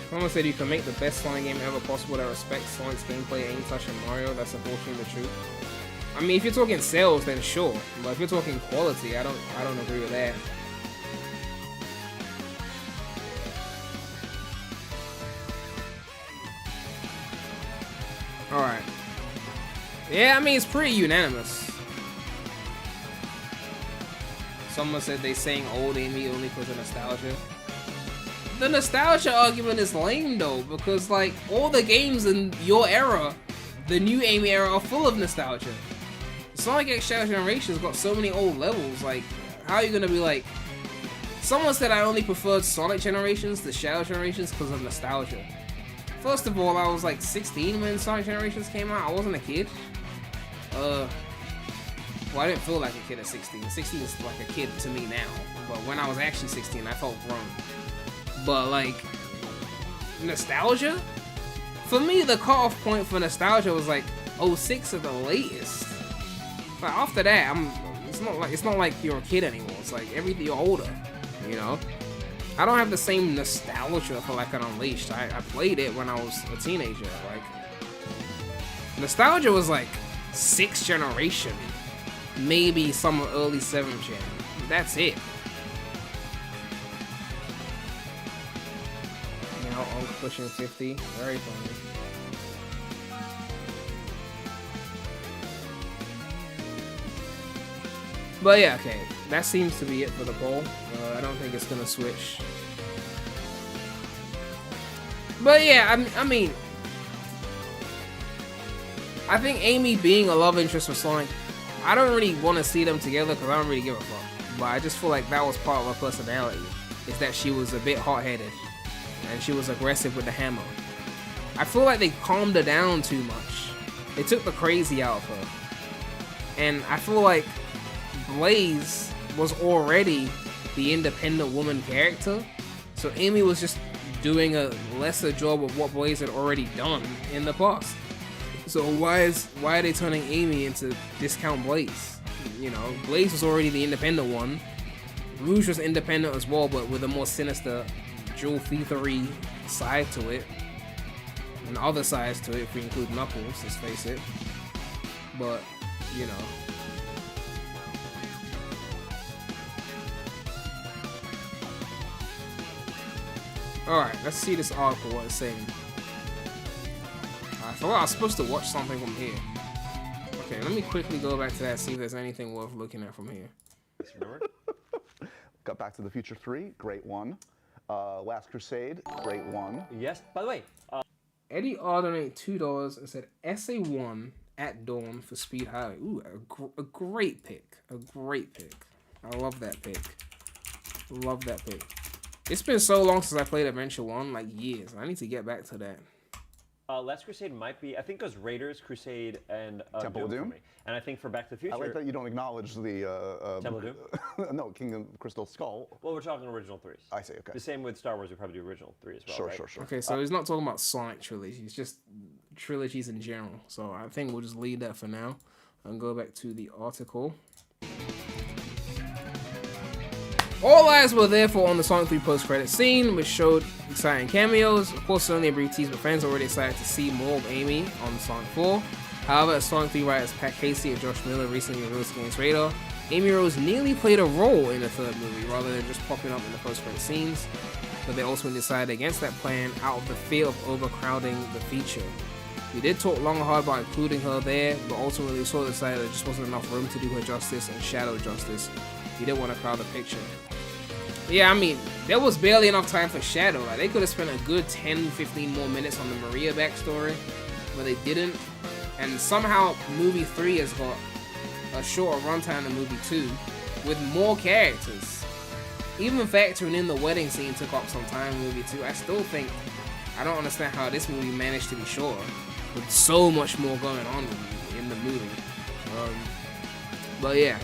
Someone said you can make the best Sonic game ever possible that respects Sonic's gameplay, aim, touch, and Mario. That's unfortunately the truth. I mean, if you're talking sales, then sure. But if you're talking quality, I don't agree with that. Alright. Yeah, I mean, it's pretty unanimous. Someone said they saying old Amy only because of nostalgia. The nostalgia argument is lame though, because like all the games in your era, the new Amy era, are full of nostalgia. Sonic X Shadow Generations got so many old levels, like how are you gonna be like, someone said I only preferred Sonic Generations to Shadow Generations because of nostalgia. First of all, I was like 16 when Sonic Generations came out. I wasn't a kid. Well, I didn't feel like a kid at 16. 16 is like a kid to me now. But when I was actually 16, I felt grown. But like, nostalgia? For me, the cutoff point for nostalgia was like 06 at the latest. But after that, it's not like you're a kid anymore. It's like you're older, you know? I don't have the same nostalgia for like an Unleashed. I played it when I was a teenager. Like, nostalgia was like 6th generation, maybe some early 7th gen. That's it. Now Unc pushing 50. Very funny. But yeah, okay. That seems to be it for the poll. I don't think it's gonna switch. But yeah, I mean, I think Amy being a love interest for Sonic, I don't really want to see them together because I don't really give a fuck. But I just feel like that was part of her personality, is that she was a bit hot-headed and she was aggressive with the hammer. I feel like they calmed her down too much. They took the crazy out of her. And I feel like Blaze was already the independent woman character, so Amy was just doing a lesser job of what Blaze had already done in the past. So why are they turning Amy into discount Blaze? You know, Blaze was already the independent one. Rouge was independent as well, but with a more sinister, dual thievery side to it, and other sides to it if we include Knuckles. Let's face it. But you know. Alright, let's see this article, what it's saying. I forgot I was supposed to watch something from here. Okay, let me quickly go back to that, see if there's anything worth looking at from here. Got Back to the Future 3, great one. Last Crusade, great one. Yes, by the way. Eddie R donated $2 and said SA1 at dawn for Speed Highway. Ooh, a great pick. A great pick. I love that pick. Love that pick. It's been so long since I played Adventure 1, like years. I need to get back to that. Last Crusade might be, I think it goes Raiders, Crusade, and Temple of Doom. And I think for Back to the Future. I like that you don't acknowledge the Temple of Doom. No, Kingdom Crystal Skull. Well, we're talking original 3s. I see. Okay. The same with Star Wars. We probably do original 3 as well. Sure, right? sure. Okay, so he's not talking about Sonic trilogies. It's just trilogies in general. So I think we'll just leave that for now and go back to the article. All eyes were therefore on the Sonic 3 post-credit scene, which showed exciting cameos. Of course, only a brief tease, but fans are already excited to see more of Amy on Sonic 4. However, as Sonic 3 writers Pat Casey and Josh Miller recently revealed to Games Radar, Amy Rose nearly played a role in the third movie rather than just popping up in the post-credit scenes, but they ultimately decided against that plan out of the fear of overcrowding the feature. We did talk long and hard about including her there, but ultimately Saw decided there just wasn't enough room to do her justice and Shadow justice. We didn't want to crowd the picture. Yeah, I mean, there was barely enough time for Shadow. Like, they could have spent a good 10-15 more minutes on the Maria backstory, but they didn't. And somehow movie 3 has got a shorter runtime than movie 2 with more characters. Even factoring in the wedding scene took up some time in movie 2, I still think, I don't understand how this movie managed to be shorter with so much more going on in the movie. But yeah.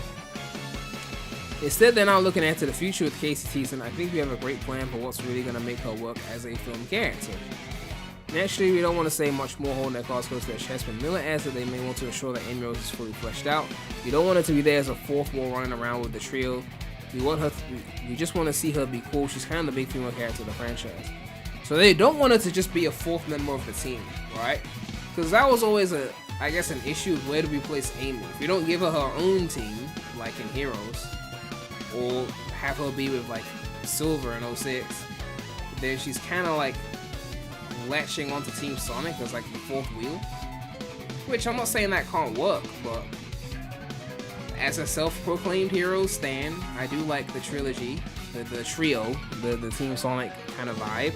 Instead, they're now looking ahead to the future with Casey Teason. I think we have a great plan for what's really going to make her work as a film character. Naturally, we don't want to say much more holding their cards close to their chest, but Miller adds that they may want to ensure that Amy Rose is fully fleshed out. We don't want her to be there as a fourth wall running around with the trio. We just want to see her be cool. She's kind of the big female character of the franchise. So they don't want her to just be a fourth member of the team, right? Because that was always an issue of where do we place Amy. If we don't give her her own team, like in Heroes, or have her be with like Silver in 06, then she's kind of like latching onto Team Sonic as like the fourth wheel. Which I'm not saying that can't work, but as a self-proclaimed hero stan, I do like the trilogy, the trio, the Team Sonic kind of vibe.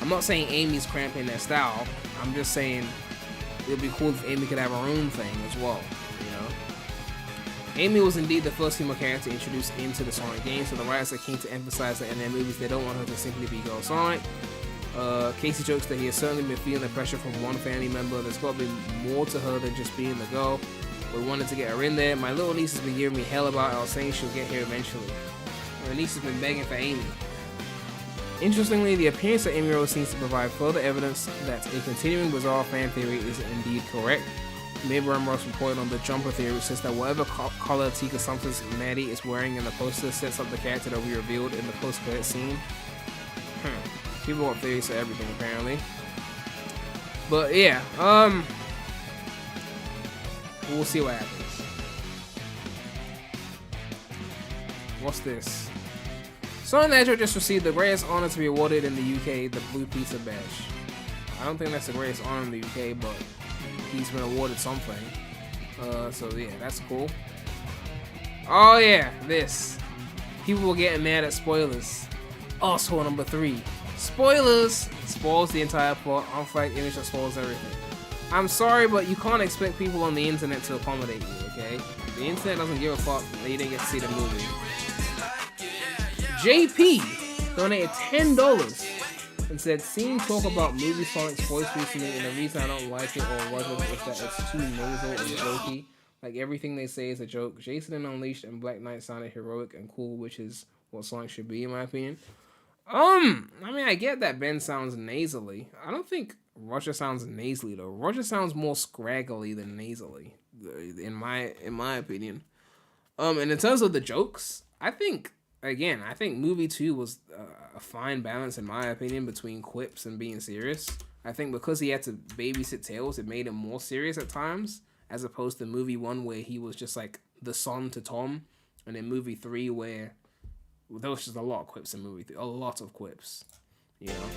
I'm not saying Amy's cramping their style. I'm just saying it would be cool if Amy could have her own thing as well, you know? Amy was indeed the first female character introduced into the Sonic games, so the writers are keen to emphasize that in their movies they don't want her to simply be Girl Sonic. Casey jokes that he has certainly been feeling the pressure from one family member. There's got to be more to her than just being the girl. We wanted to get her in there. My little niece has been giving me hell about it. I was saying she'll get here eventually. My niece has been begging for Amy. Interestingly, the appearance of Amy Rose seems to provide further evidence that a continuing bizarre fan theory is indeed correct. Mayberm Ross reported on the Jumper theory, which says that whatever color Tika Sumpter's Maddie is wearing in the poster sets up the character that will be revealed in the post-credit scene. People want theories for everything, apparently. But yeah, we'll see what happens. What's this? Sonic the Hedgehog just received the greatest honor to be awarded in the UK, the Blue Pizza Badge. I don't think that's the greatest honor in the UK, but he's been awarded something. So yeah, that's cool. Oh yeah, this. People were getting mad at spoilers. Asshole number 3. Spoilers! Spoils the entire plot, unfact image that spoils everything. I'm sorry, but you can't expect people on the internet to accommodate you, okay? The internet doesn't give a fuck that you didn't get to see the movie. JP donated $10 and said, "Seeing talk about movie Sonic's voice recently, and the reason I don't like it or wasn't is that it's too nasal and jokey. Like everything they say is a joke. Jason and Unleashed and Black Knight sounded heroic and cool, which is what Sonic should be, in my opinion." I mean, I get that Ben sounds nasally. I don't think Roger sounds nasally though. Roger sounds more scraggly than nasally, in my opinion. And in terms of the jokes, I think movie 2 was a fine balance in my opinion between quips and being serious. I think because he had to babysit Tails, it made him more serious at times, as opposed to movie 1 where he was just like the son to Tom, and in movie 3 where there was just a lot of quips in movie 3, a lot of quips, you know.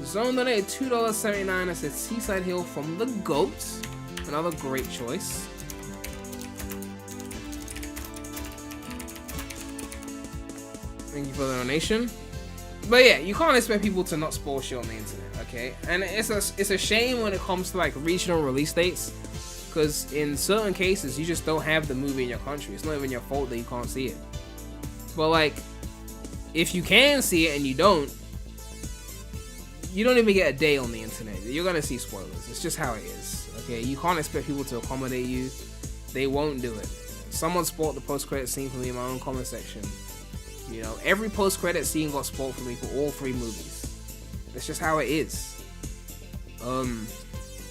Zone donated $2.79 and said Seaside Hill from the Goats. Another great choice. Thank you for the donation. But yeah, you can't expect people to not spoil shit on the internet, okay? And it's a shame when it comes to like regional release dates, because in certain cases you just don't have the movie in your country. It's not even your fault that you can't see it. But like, if you can see it and you don't even get a day on the internet. You're gonna see spoilers. It's just how it is, okay? You can't expect people to accommodate you. They won't do it. Someone spoiled the post-credit scene for me in my own comment section. You know, every post-credit scene got spoiled for me for all 3 movies. It's just how it is.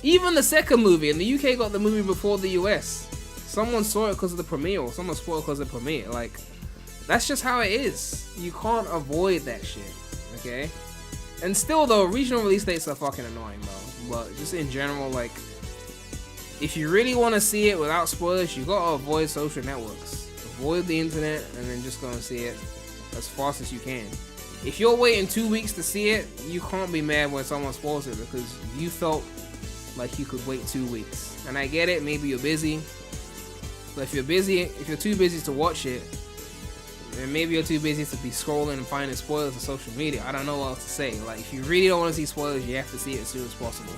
Even the second movie in the UK got the movie before the US. Someone saw it because of the premiere, or someone spoiled it because of the premiere. Like, that's just how it is. You can't avoid that shit, okay? And still though, regional release dates are fucking annoying though. But just in general, like, if you really want to see it without spoilers, you gotta avoid social networks. Avoid the internet and then just go and see it as fast as you can. If you're waiting 2 weeks to see it, you can't be mad when someone spoils it because you felt like you could wait 2 weeks. And I get it, maybe you're busy. But if you're too busy to watch it, and maybe you're too busy to be scrolling and finding spoilers on social media, I don't know what else to say. Like, if you really don't want to see spoilers, you have to see it as soon as possible.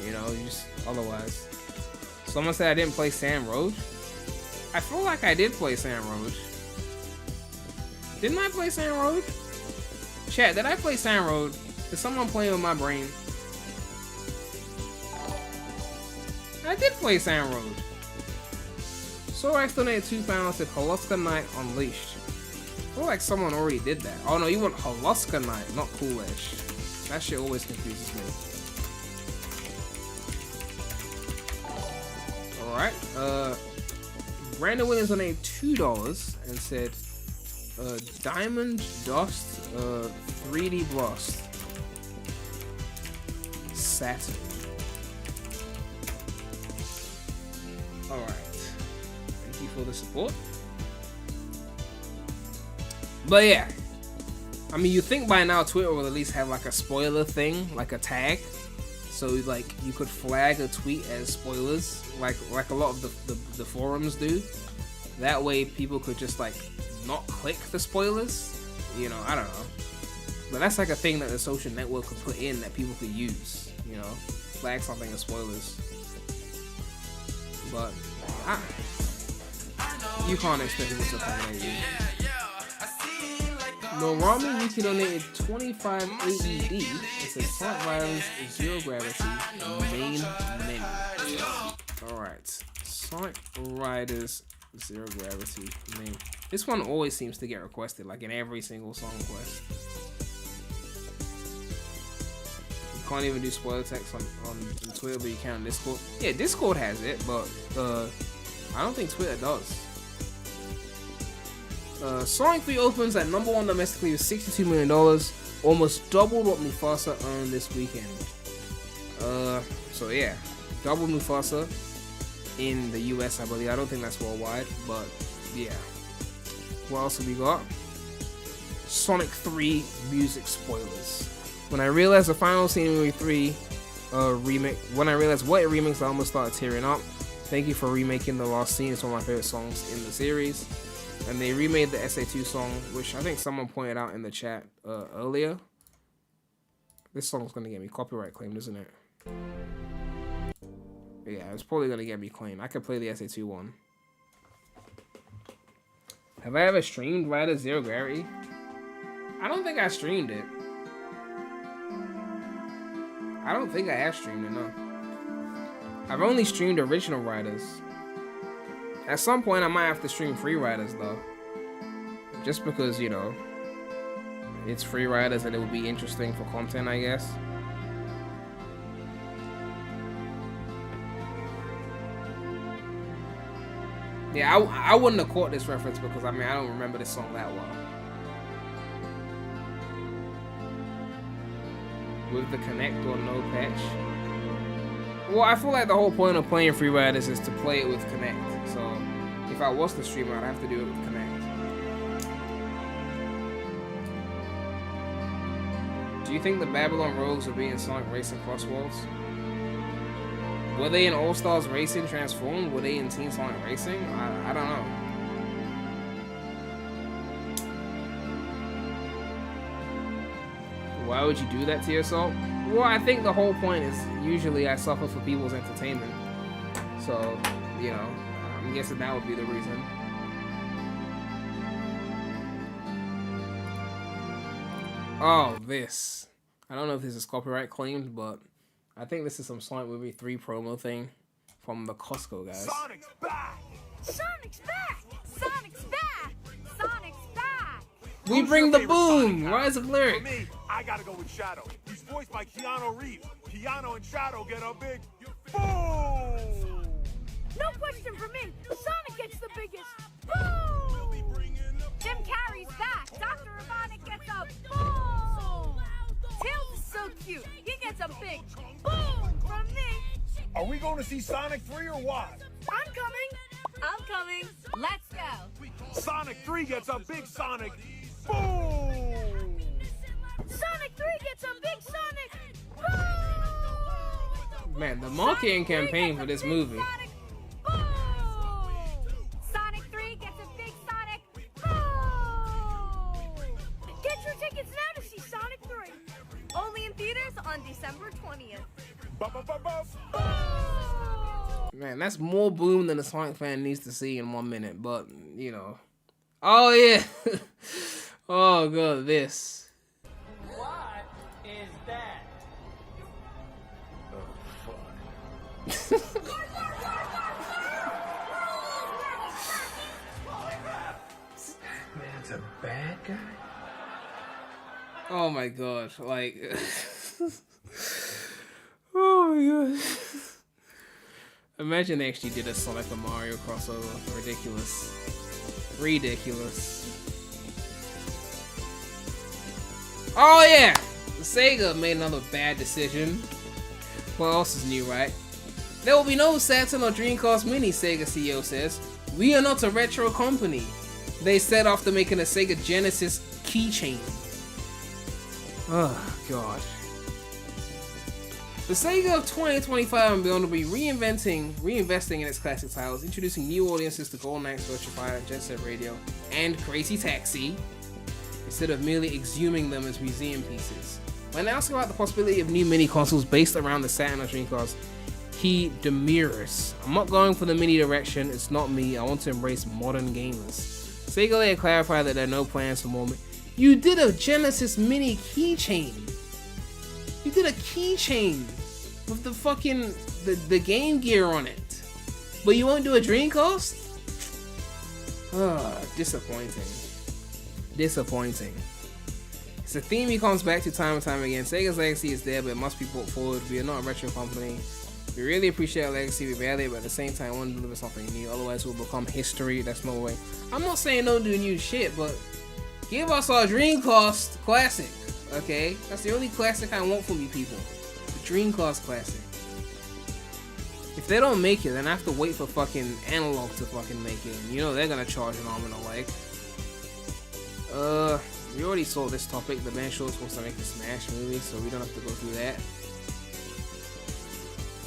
You know, you just, otherwise. Someone said I didn't play Sam Road. I feel like I did play Sam Road. Didn't I play Sam Road? Chat, did I play Sam Road? Is someone playing with my brain? I did play Sam Road. Sorax donated £2 to Holoska Knight Unleashed. I feel like someone already did that. Oh no, you want Holoska Knight, not Cool Edge. That shit always confuses me. Alright, Brandon Williams donated $2 and said, Diamond Dust 3D Blast Saturn. Alright. Thank you for the support. But yeah. I mean, you think by now Twitter will at least have like a spoiler thing, like a tag. So like you could flag a tweet as spoilers, like a lot of the forums do. That way people could just like not click the spoilers. You know, I don't know. But that's like a thing that the social network could put in that people could use. You know, flag something as spoilers. But you can't expect people to accommodate you. Norami Yuki donated 25 AED. It says Sonic Riders Zero Gravity main menu. Alright. Sonic Riders Zero Gravity main. This one always seems to get requested, like in every single song quest. You can't even do spoiler text on Twitter, but you can on Discord. Yeah, Discord has it, but I don't think Twitter does. Sonic 3 opens at #1 domestically with $62 million, almost double what Mufasa earned this weekend. So yeah, double Mufasa in the US, I believe. I don't think that's worldwide, but yeah. What else have we got? Sonic 3 music spoilers. When I realized the final scene in movie 3 remake, when I realized what it remixed, I almost started tearing up. Thank you for remaking the last scene. It's one of my favorite songs in the series. And they remade the SA2 song, which I think someone pointed out in the chat earlier. This song's gonna get me copyright claimed, isn't it? Yeah, it's probably gonna get me claimed. I could play the SA2 one. Have I ever streamed Rider Zero Gravity? I don't think I streamed it. I don't think I have streamed it, no. I've only streamed original Riders. At some point, I might have to stream Free Riders, though. Just because, you know, it's Free Riders and it would be interesting for content, I guess. Yeah, I wouldn't have caught this reference because, I mean, I don't remember this song that well. With the Connect or no patch? Well, I feel like the whole point of playing Free Riders is to play it with Connect. So, if I was to stream it, I'd have to do it with Connect. Do you think the Babylon Rogues will be in Sonic Racing Crossworlds? Were they in All Stars Racing Transformed? Were they in Team Sonic Racing? I don't know. Why would you do that to yourself? Well, I think the whole point is usually I suffer for people's entertainment. So, you know, I'm guessing that would be the reason. Oh, this. I don't know if this is copyright claimed, but I think this is some Sonic Movie 3 promo thing from the Costco guys. Sonic's back! Sonic's back! Sonic's back! Sonic's back! We bring the boom! Rise of Lyric! For me, I gotta go with Shadow. He's voiced by Keanu Reeves. Keanu and Shadow get a big boom! No question for me. Sonic gets the biggest boom! Jim Carrey's back. Dr. Robotnik gets a boom! want to see Sonic 3 or what? I'm coming. I'm coming. Let's go. Sonic 3 gets a big Sonic. Boom! Sonic 3 gets a big Sonic. Man, the marketing campaign for this movie. Sonic 3 gets a big Sonic. Get your tickets now to see Sonic 3. Only in theaters on December 20th. Man, that's more boom than a Sonic fan needs to see in 1 minute, but, you know. Oh, yeah. Oh, God, this. What is that? Man's a bad guy? Oh, my God. Like... Oh, my God. Imagine they actually did a Sonic and Mario crossover. Ridiculous. Ridiculous. Oh yeah! Sega made another bad decision. What else is new, right? There will be no Saturn or Dreamcast Mini, Sega CEO says. We are not a retro company. They said after making a Sega Genesis keychain. Oh, God. The Sega of 2025 and beyond will be reinvesting in its classic titles, introducing new audiences to Golden Axe, Virtua Fighter, Jet Set Radio, and Crazy Taxi, instead of merely exhuming them as museum pieces. When asked about the possibility of new mini consoles based around the Saturn or Dreamcast, he demurs. I'm not going for the mini direction, it's not me, I want to embrace modern gamers. Sega later clarified that there are no plans for more. You did a Genesis mini keychain! You did a keychain with the fucking the Game Gear on it, but you won't do a Dreamcast? Disappointing. Disappointing. It's a theme he comes back to time and time again. Sega's legacy is there, but it must be brought forward. We are not a retro company. We really appreciate our legacy, we value it, but at the same time, we want to deliver something new. Otherwise, we'll become history. That's no way. I'm not saying don't do new shit, but give us our Dreamcast classic. Okay, that's the only classic I want from you people. The Dreamcast classic. If they don't make it, then I have to wait for fucking Analog to fucking make it. And you know they're gonna charge an arm and a leg. We already saw this topic. The band show is supposed to make a Smash movie, so we don't have to go through that.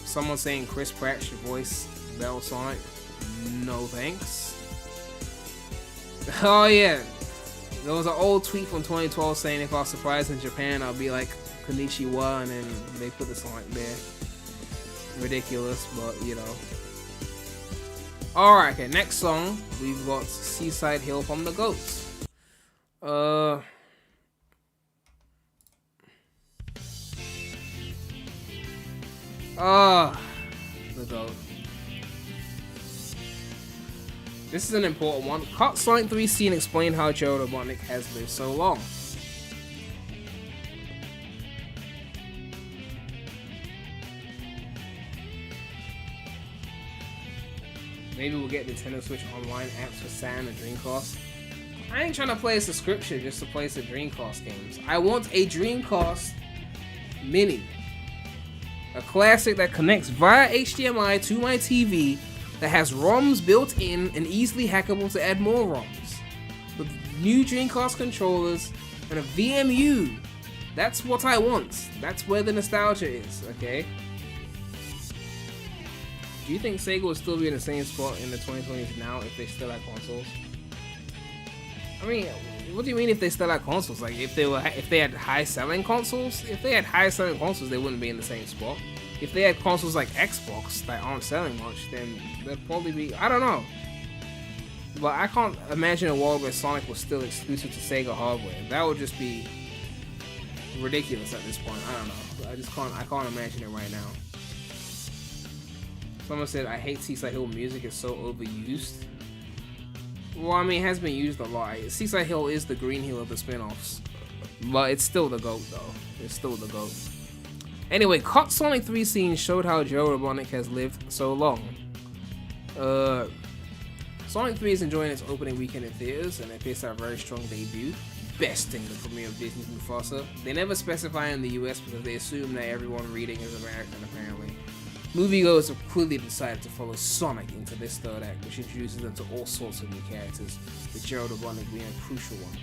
Someone saying Chris Pratt should voice Battle Sonic. No thanks. Oh yeah. There was an old tweet from 2012 saying if I was surprised in Japan, I'll be like Konnichiwa, and then they put the Sonic there. Ridiculous, but you know. Alright, okay, next song, we've got Seaside Hill from the Goats. The Goat. This is an important one. Cut Sonic 3 scene explain how Joe Robotnik has lived so long. Maybe we'll get Nintendo Switch Online apps for Saturn and Dreamcast. I ain't trying to play a subscription just to play some Dreamcast games. I want a Dreamcast Mini. A classic that connects via HDMI to my TV, that has ROMs built in and easily hackable to add more ROMs. With new Dreamcast controllers and a VMU. That's what I want. That's where the nostalgia is, okay? Do you think Sega will still be in the same spot in the 2020s now if they still had consoles? I mean, what do you mean if they still had consoles? Like if they had high selling consoles? If they had high selling consoles, they wouldn't be in the same spot. If they had consoles like Xbox that aren't selling much, then they'd probably be, I don't know. But I can't imagine a world where Sonic was still exclusive to Sega hardware. That would just be ridiculous at this point. I don't know. I can't imagine it right now. Someone said, I hate Seaside Hill music, it's so overused. Well, I mean, it has been used a lot. Seaside Hill is the Green Hill of the spin-offs. But it's still the GOAT, though. It's still the GOAT. Anyway, Cut Sonic 3 scene showed how Joe Robotnik has lived so long. Sonic 3 is enjoying its opening weekend in theaters, and it appears to have a very strong debut, besting the premiere of Disney's Mufasa. They never specify in the US because they assume that everyone reading is American, apparently. moviegoers have clearly decided to follow Sonic into this third act, which introduces them to all sorts of new characters, with Gerald Robotnik being a crucial one.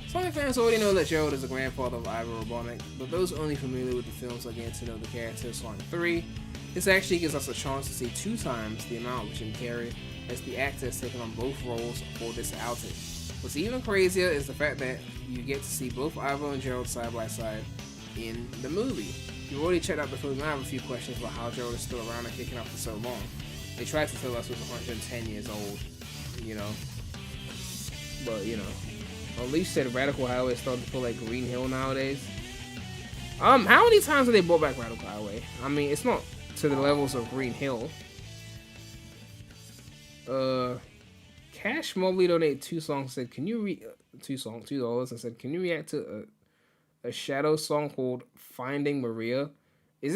Sonic fans already know that Gerald is the grandfather of Ivor Robotnik, but those only familiar with the films are getting to know the character of Sonic 3. This actually gives us a chance to see 2 times the amount of Jim Carrey, as the actor has taken on both roles for this outing. What's even crazier is the fact that you get to see both Ivor and Gerald side by side in the movie. You've already checked out the film, and I have a few questions about how Gerald is still around and kicking up for so long. They tried to tell us he was 110 years old, you know. But, you know. At least said Radical Highway is starting to feel like Green Hill nowadays. How many times have they brought back Radical Highway? I mean, it's not to the levels of Green Hill. Cash Mobley donated 2 songs. Said, "Can you read $2 and said, can you react to a Shadow song called Finding Maria? Is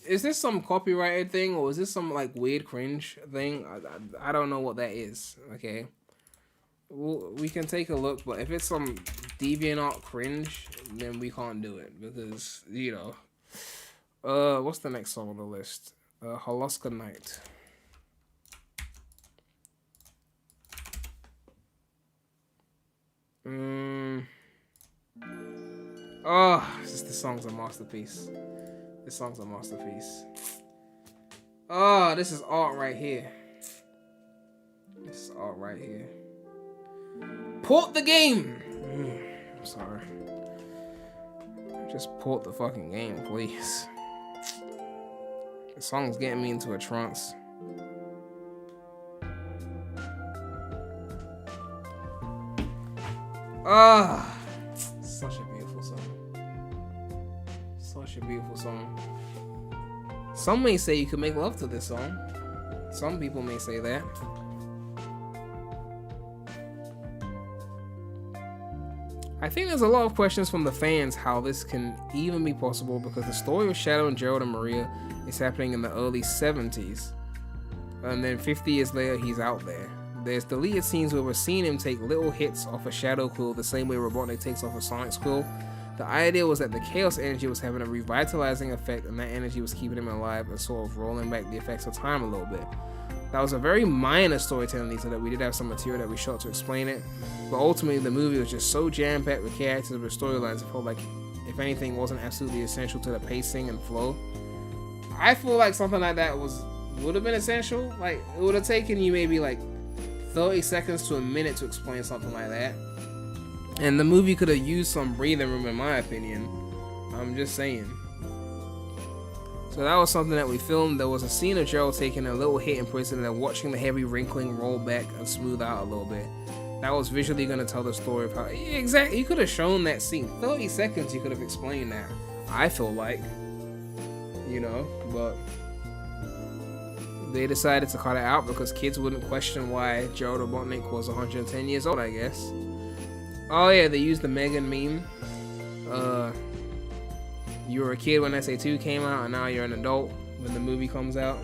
this some copyrighted thing, or is this some like weird cringe thing? I don't know what that is. Okay, we can take a look, but if it's some DeviantArt cringe, then we can't do it because, you know. What's the next song on the list? Halaska Night. Oh, this song's a masterpiece. This song's a masterpiece. Oh, this is art right here. This is art right here. Port the game! I'm sorry. Just port the fucking game, please. The song's getting me into a trance. Ah, such a beautiful song. Such a beautiful song. Some may say you could make love to this song. Some people may say that. I think there's a lot of questions from the fans how this can even be possible, because the story of Shadow and Gerald and Maria is happening in the early 70s. And then 50 years later, he's out there. There's deleted scenes where we're seeing him take little hits off a Shadow quill the same way Robotnik takes off a Sonic's quill. The idea was that the Chaos energy was having a revitalizing effect, and that energy was keeping him alive and sort of rolling back the effects of time a little bit. That was a very minor storytelling detail that we did have some material that we shot to explain it, but ultimately the movie was just so jam-packed with characters and with storylines, it felt like, if anything, wasn't absolutely essential to the pacing and flow. I feel like something like that would have been essential. Like, it would have taken you maybe like 30 seconds to a minute to explain something like that. And the movie could have used some breathing room, in my opinion. I'm just saying. So that was something that we filmed. There was a scene of Gerald taking a little hit in prison and then watching the heavy wrinkling roll back and smooth out a little bit. That was visually going to tell the story of how... Exactly, you could have shown that scene. 30 seconds you could have explained that. I feel like. You know, but... they decided to cut it out because kids wouldn't question why Gerald Robotnik was 110 years old, I guess. Oh yeah, they used the Megan meme. You were a kid when SA2 came out, and now you're an adult when the movie comes out.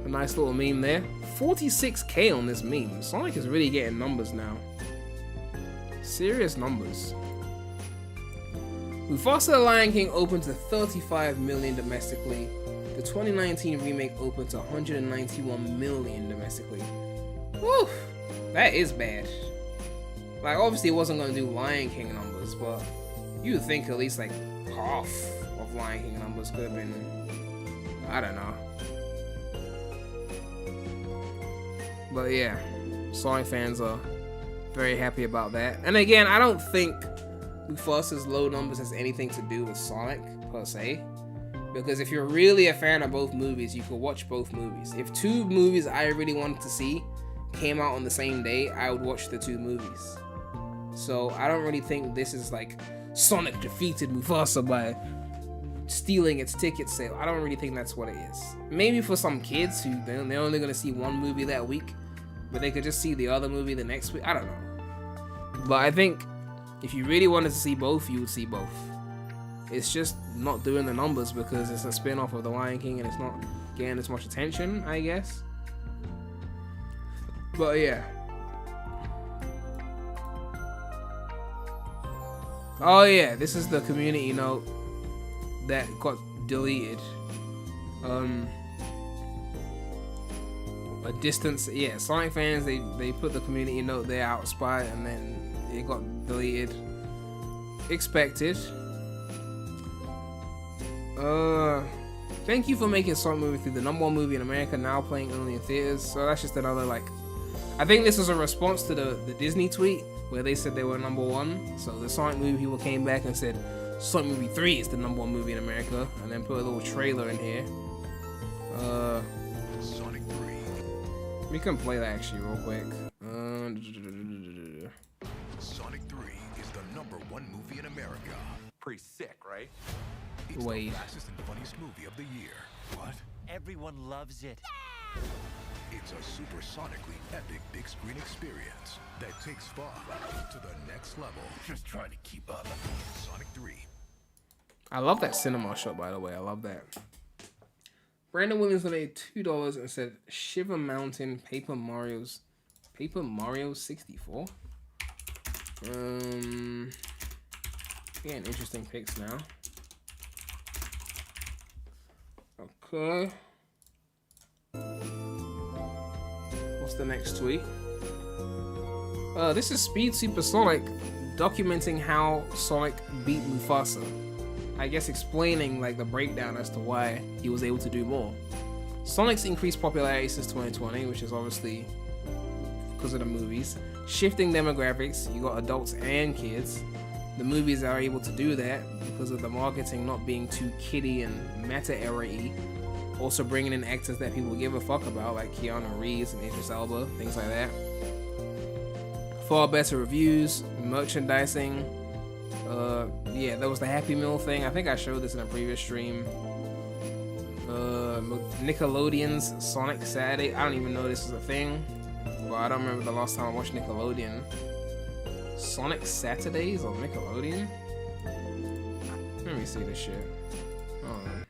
A nice little meme there. 46K on this meme. Sonic is really getting numbers now. Serious numbers. Mufasa the Lion King opened to 35 million domestically. The 2019 remake opened to 191 million domestically. Woo! That is bad. Like, obviously it wasn't gonna do Lion King numbers, but you would think at least like half of Lion King numbers could have been, I don't know. But yeah, Sonic fans are very happy about that. And again, I don't think Mufasa's low numbers has anything to do with Sonic per se, because if you're really a fan of both movies, you could watch both movies. If 2 movies I really wanted to see came out on the same day, I would watch the 2 movies. So I don't really think this is like Sonic defeated Mufasa by stealing its ticket sale. I don't really think that's what it is. Maybe for some kids who they're only gonna see one movie that week, but they could just see the other movie the next week. I don't know. But I think if you really wanted to see both, you would see both. It's just not doing the numbers because it's a spin-off of The Lion King and it's not getting as much attention, I guess. But yeah. Oh yeah, this is the community note that got deleted. A distance, yeah. Sonic fans, they put the community note there out spot, and then it got deleted. Expected. Thank you for making Sonic movie through the #1 movie in America, now playing only in theaters. So that's just another like. I think this was a response to the Disney tweet where they said they were #1. So the Sonic movie people came back and said Sonic movie 3 is the #1 movie in America, and then put a little trailer in here. Sonic 3. We can play that actually real quick. Sonic 3 is the #1 movie in America. Pretty sick, right? It's Wait. the fastest and funniest movie of the year. What? Everyone loves it. It's a supersonically epic big screen experience that takes fun to the next level. Just trying to keep up. Sonic 3. I love that cinema shot, by the way. I love that. Brandon Williams donated $2 and said Shiver Mountain Paper Mario 64. Getting interesting picks now. Okay. What's the next tweet? This is Speed Supersonic documenting how Sonic beat Mufasa. I guess explaining like the breakdown as to why he was able to do more. Sonic's increased popularity since 2020, which is obviously because of the movies. Shifting demographics, you got adults and kids. The movies are able to do that because of the marketing not being too kiddie and meta era-y. Also bringing in actors that people give a fuck about, like Keanu Reeves and Idris Elba, things like that. Far better reviews, merchandising. Yeah, there was the Happy Meal thing. I think I showed this in a previous stream. Nickelodeon's Sonic Saturday. I don't even know this is a thing. Well, I don't remember the last time I watched Nickelodeon. Sonic Saturdays on Nickelodeon? Let me see this shit. Hold on.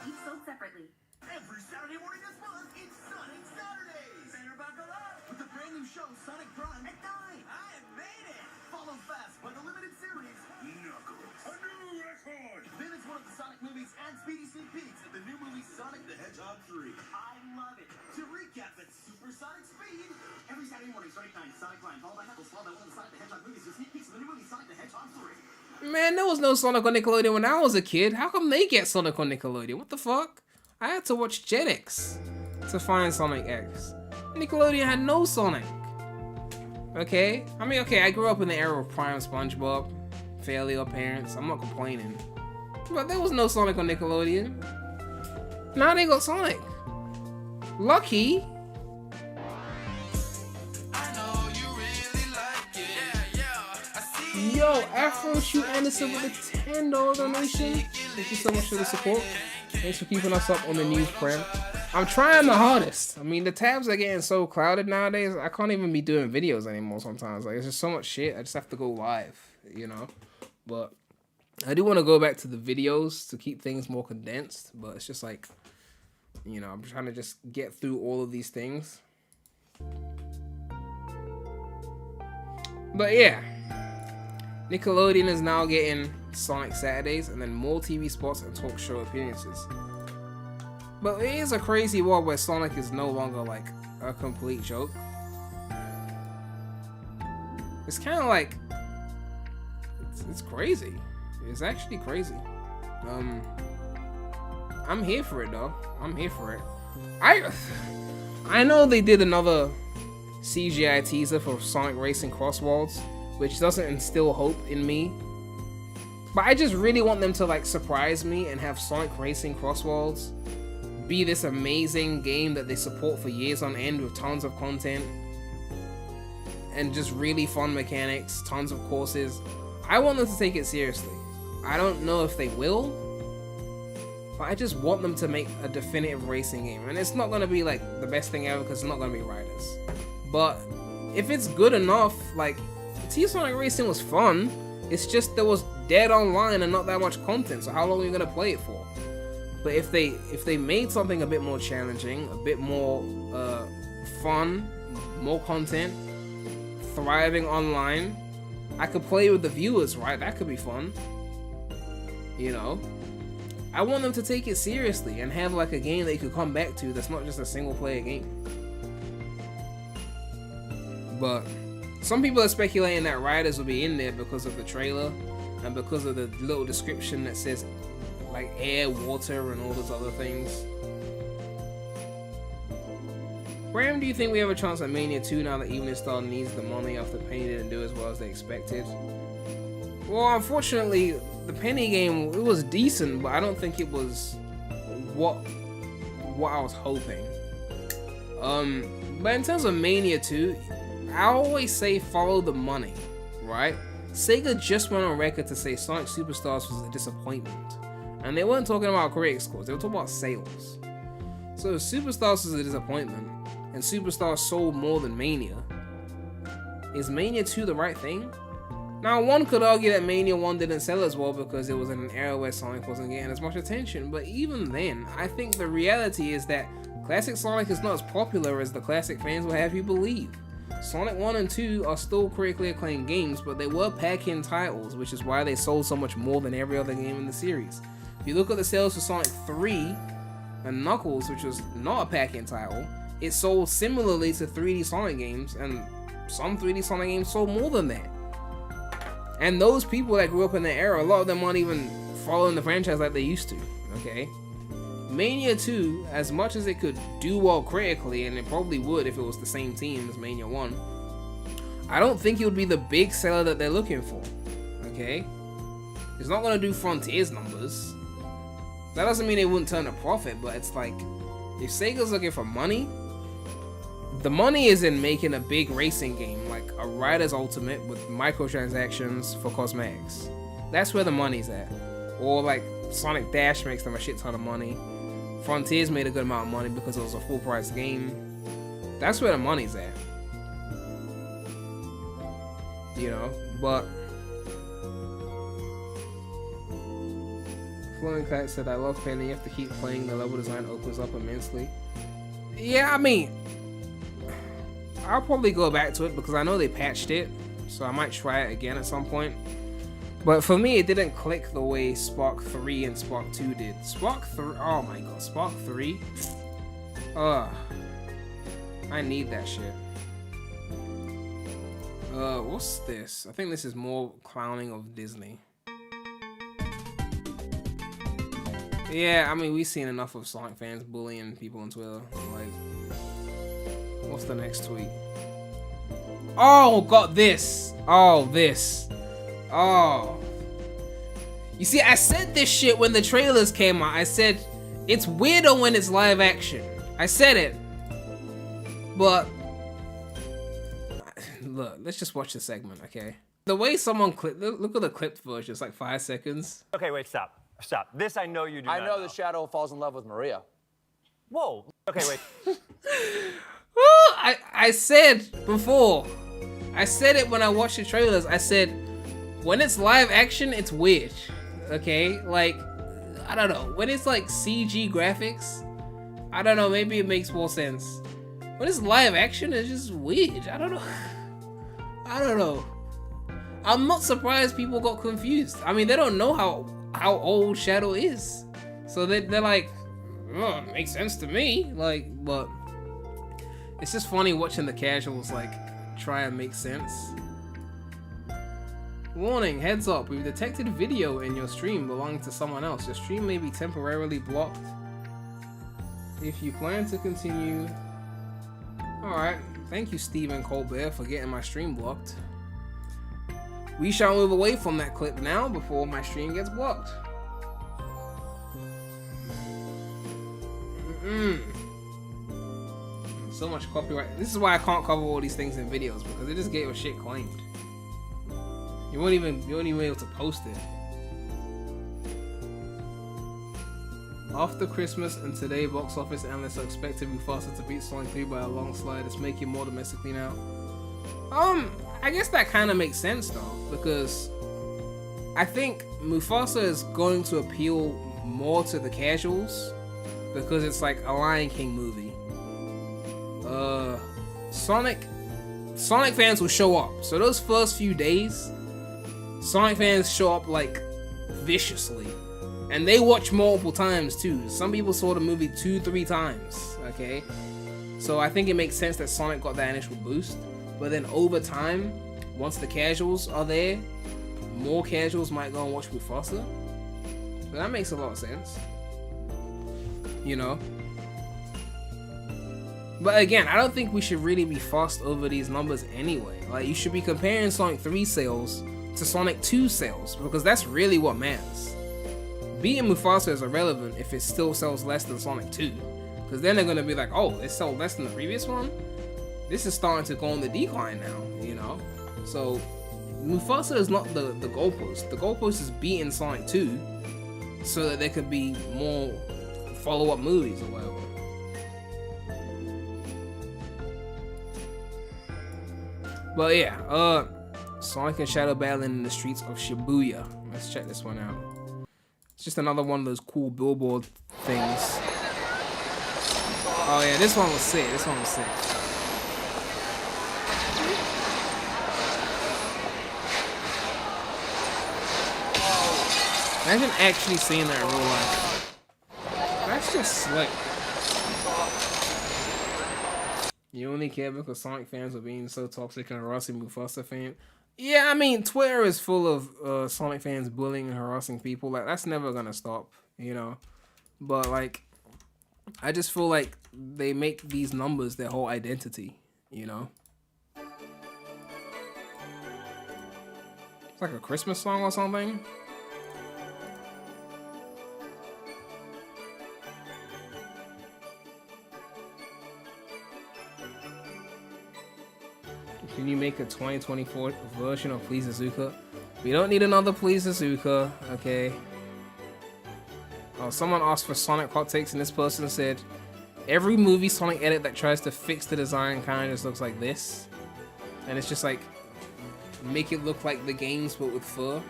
Each sold separately. Every Saturday morning this month, it's Sonic Saturdays! Better buckle up with the brand new show, Sonic Prime at 9. I made it! Followed fast by the limited series, Knuckles. A new record! Then it's one of the Sonic movies and Speedy sneak peeks at the new movie Sonic the Hedgehog 3. I love it! To recap, it's Super Sonic Speed! Every Saturday morning, starting 9, Sonic Prime, followed by Knuckles, followed by one of the Sonic the Hedgehog movies with sneak peeks of the new movie Sonic the Hedgehog 3. Man, there was no Sonic on Nickelodeon when I was a kid. How come they get Sonic on Nickelodeon? What the fuck? I had to watch Jetix to find Sonic X. Nickelodeon had no Sonic. Okay? I mean, okay, I grew up in the era of Prime SpongeBob, Fairly Odd Parents. I'm not complaining. But there was no Sonic on Nickelodeon. Now they got Sonic. Lucky. Yo, Afro Shoot Anderson with a $10 donation. Thank you so much for the support. Thanks for keeping us up on the news, Prem. I'm trying my hardest. I mean, the tabs are getting so crowded nowadays. I can't even be doing videos anymore sometimes. Like, it's just so much shit. I just have to go live, you know? But I do want to go back to the videos to keep things more condensed. But it's just like, you know, I'm trying to just get through all of these things. But yeah. Nickelodeon is now getting Sonic Saturdays and then more TV spots and talk show appearances. But it is a crazy world where Sonic is no longer like a complete joke. It's kind of like it's crazy. It's actually crazy. I'm here for it though. I'm here for it. I know they did another CGI teaser for Sonic Racing Cross Worlds, which doesn't instill hope in me. But I just really want them to like surprise me and have Sonic Racing Cross Worlds be this amazing game that they support for years on end with tons of content and just really fun mechanics, tons of courses. I want them to take it seriously. I don't know if they will, but I just want them to make a definitive racing game. And it's not going to be like the best thing ever because it's not going to be Riders. But if it's good enough, like Sonic Racing was fun, it's just there was dead online and not that much content, so how long are you gonna play it for? But if they made something a bit more challenging, a bit more fun, more content, thriving online, I could play with the viewers, right? That could be fun. You know? I want them to take it seriously and have like a game they could come back to that's not just a single player game. But some people are speculating that Riders will be in there because of the trailer and because of the little description that says like air, water, and all those other things. Graham, do you think we have a chance at Mania 2 now that Evening Star needs the money after Penny didn't do as well as they expected? Well, unfortunately, the Penny game, it was decent, but I don't think it was what I was hoping. But in terms of Mania 2, I always say follow the money, right? Sega just went on record to say Sonic Superstars was a disappointment. And they weren't talking about critic scores, they were talking about sales. So if Superstars was a disappointment, and Superstars sold more than Mania, is Mania 2 the right thing? Now, one could argue that Mania 1 didn't sell as well because it was in an era where Sonic wasn't getting as much attention, but even then, I think the reality is that Classic Sonic is not as popular as the classic fans would have you believe. Sonic 1 and 2 are still critically acclaimed games, but they were pack-in titles, which is why they sold so much more than every other game in the series. If you look at the sales for Sonic 3 and Knuckles, which was not a pack-in title, it sold similarly to 3D Sonic games, and some 3D Sonic games sold more than that. And those people that grew up in that era, a lot of them aren't even following the franchise like they used to, okay? Mania 2, as much as it could do well critically, and it probably would if it was the same team as Mania 1, I don't think it would be the big seller that they're looking for, okay? It's not going to do Frontiers numbers. That doesn't mean it wouldn't turn a profit, but it's like, if Sega's looking for money, the money is in making a big racing game, like a Riders Ultimate with microtransactions for cosmetics. That's where the money's at. Or like Sonic Dash makes them a shit ton of money. Frontiers made a good amount of money because it was a full price game. That's where the money's at. You know, but Flowing Cat said, I love Penny, you have to keep playing, the level design opens up immensely. Yeah, I mean, I'll probably go back to it because I know they patched it, so I might try it again at some point. But for me, it didn't click the way Spark 3 and Spark 2 did. Spark 3, oh my god, Spark 3? I need that shit. What's this? I think this is more clowning of Disney. Yeah, I mean, we've seen enough of Sonic fans bullying people on Twitter. Like, what's the next tweet? Oh, got this. Oh, this. Oh. You see, I said this shit when the trailers came out. I said, it's weirder when it's live action. I said it. But, look, let's just watch the segment, okay? The way someone clipped, look at the clipped version, it's like 5 seconds. Okay, wait, stop. Stop. This I know you do not know the Shadow falls in love with Maria. Whoa. Okay, wait. I said before, I said it when I watched the trailers, I said, when it's live action, it's weird, okay? Like, I don't know, when it's like CG graphics, I don't know, maybe it makes more sense. When it's live action, it's just weird, I don't know. I don't know. I'm not surprised people got confused. I mean, they don't know how old Shadow is. So they're like, oh, it makes sense to me. Like, but it's just funny watching the casuals like try and make sense. Warning, heads up, we've detected video in your stream belonging to someone else. Your stream may be temporarily blocked. If you plan to continue... Alright, thank you Stephen Colbert for getting my stream blocked. We shall move away from that clip now before my stream gets blocked. So much copyright. This is why I can't cover all these things in videos, because they just get your shit claimed. You won't even be able to post it. After Christmas and today, box office analysts are expecting Mufasa to beat Sonic 3 by a long slide. It's making more domestically now. I guess that kind of makes sense though, because I think Mufasa is going to appeal more to the casuals because it's like a Lion King movie. Sonic fans will show up, so those first few days Sonic fans show up like viciously, and they watch multiple times too. Some people saw the movie 2-3 times. Okay, so I think it makes sense that Sonic got that initial boost, but then over time, once the casuals are there, more casuals might go and watch Mufasa. But that makes a lot of sense, you know. But again, I don't think we should really be fussed over these numbers anyway. Like, you should be comparing Sonic 3 sales to Sonic 2 sales, because that's really what matters. Beating Mufasa is irrelevant if it still sells less than Sonic 2, because then they're going to be like, oh, it sold less than the previous one? This is starting to go on the decline now, you know? So, Mufasa is not the goalpost. The goalpost is beating Sonic 2 so that there could be more follow-up movies or whatever. But yeah, Sonic and Shadow battling in the streets of Shibuya. Let's check this one out. It's just another one of those cool billboard things. Oh yeah, this one was sick. This one was sick. Imagine actually seeing that in real life. That's just slick. You only care because Sonic fans are being so toxic and harassing Mufasa fans. Yeah, I mean, Twitter is full of Sonic fans bullying and harassing people. Like, that's never gonna stop, you know? But, like, I just feel like they make these numbers their whole identity, you know? It's like a Christmas song or something. Can you make a 2024 version of Please Azuka? We don't need another Please Azuka, okay? Oh, someone asked for Sonic hot takes, and this person said, every movie Sonic edit that tries to fix the design kind of just looks like this. And it's just like, make it look like the games but with fur.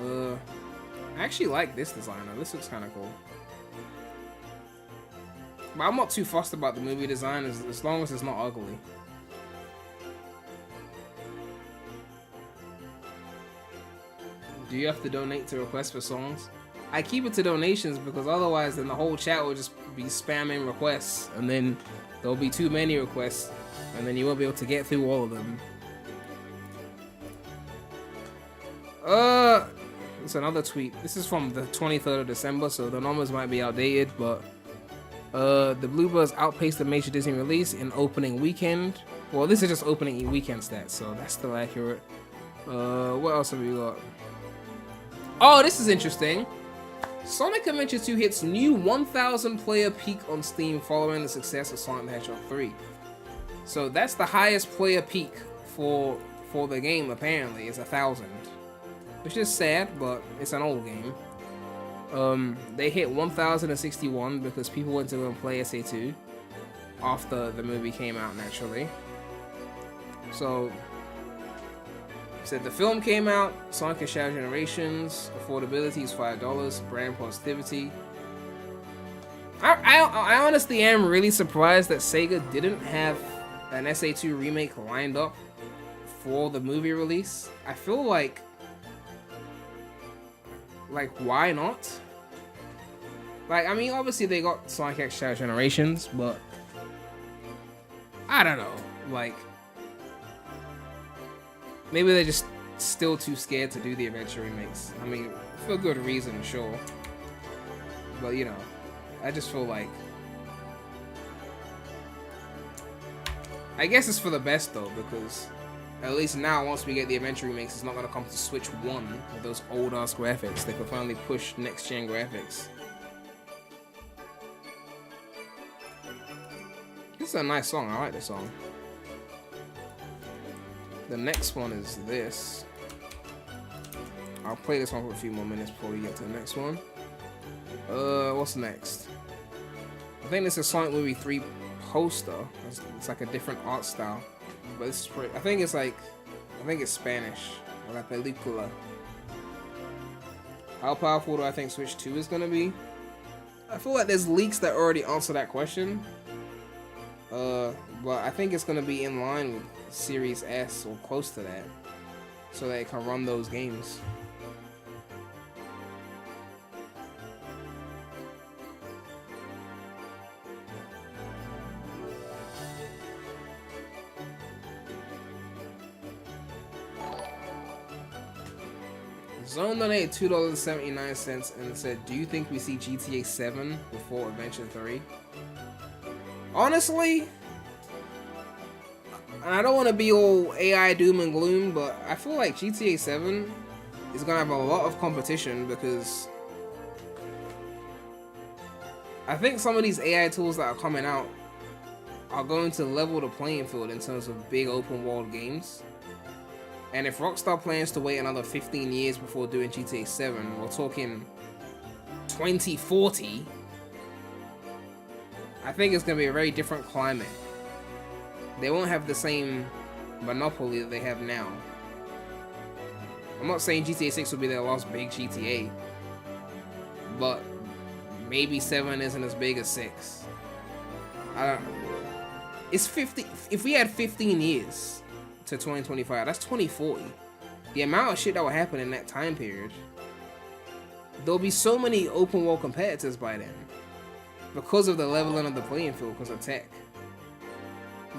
I actually like this designer. This looks kind of cool. But I'm not too fussed about the movie design as long as it's not ugly. Do you have to donate to request for songs? I keep it to donations because otherwise then the whole chat will just be spamming requests, and then there'll be too many requests, and then you won't be able to get through all of them. It's another tweet. This is from the 23rd of December, so the numbers might be outdated, but the Bluebirds outpaced the major Disney release in opening weekend. Well, this is just opening weekend stats, so that's still accurate. What else have we got? Oh, this is interesting. Sonic Adventure 2 hits new 1,000 player peak on Steam following the success of Sonic the Hedgehog 3. So that's the highest player peak for the game, apparently, is 1,000. Which is sad, but it's an old game. They hit 1,061 because people went to go and play SA2 after the movie came out, naturally. So, said the film came out, Sonic and Shadow Generations, affordability is $5, brand positivity. I honestly am really surprised that Sega didn't have an SA2 remake lined up for the movie release. I feel like why not? Like, I mean, obviously they got Sonic X Shadow Generations, but I don't know, like, maybe they're just still too scared to do the adventure remakes. I mean, for good reason, sure. But, you know, I just feel like, I guess it's for the best though, because at least now, once we get the adventure remakes, it's not going to come to Switch 1 with those old-ass graphics. They can finally push next-gen graphics. This is a nice song. I like this song. The next one is this. I'll play this one for a few more minutes before we get to the next one. What's next? I think this is Sonic Movie 3 poster. It's like a different art style. But this is pretty, I think it's Spanish. La película. How powerful do I think Switch 2 is gonna be? I feel like there's leaks that already answer that question. But I think it's gonna be in line with Series S or close to that. so that it can run those games. Zone donated $2.79 and said, "Do you think we see GTA 7 before Adventure 3?" Honestly, and I don't want to be all AI doom and gloom, but I feel like GTA 7 is gonna have a lot of competition because I think some of these AI tools that are coming out are going to level the playing field in terms of big open world games. And if Rockstar plans to wait another 15 years before doing GTA 7, we're talking 2040, I think it's going to be a very different climate. They won't have the same monopoly that they have now. I'm not saying GTA 6 will be their last big GTA, but maybe 7 isn't as big as 6. I don't know. It's 50. If we had 15 years to 2025, that's 2040. The amount of shit that will happen in that time period, there'll be so many open world competitors by then because of the leveling of the playing field because of tech.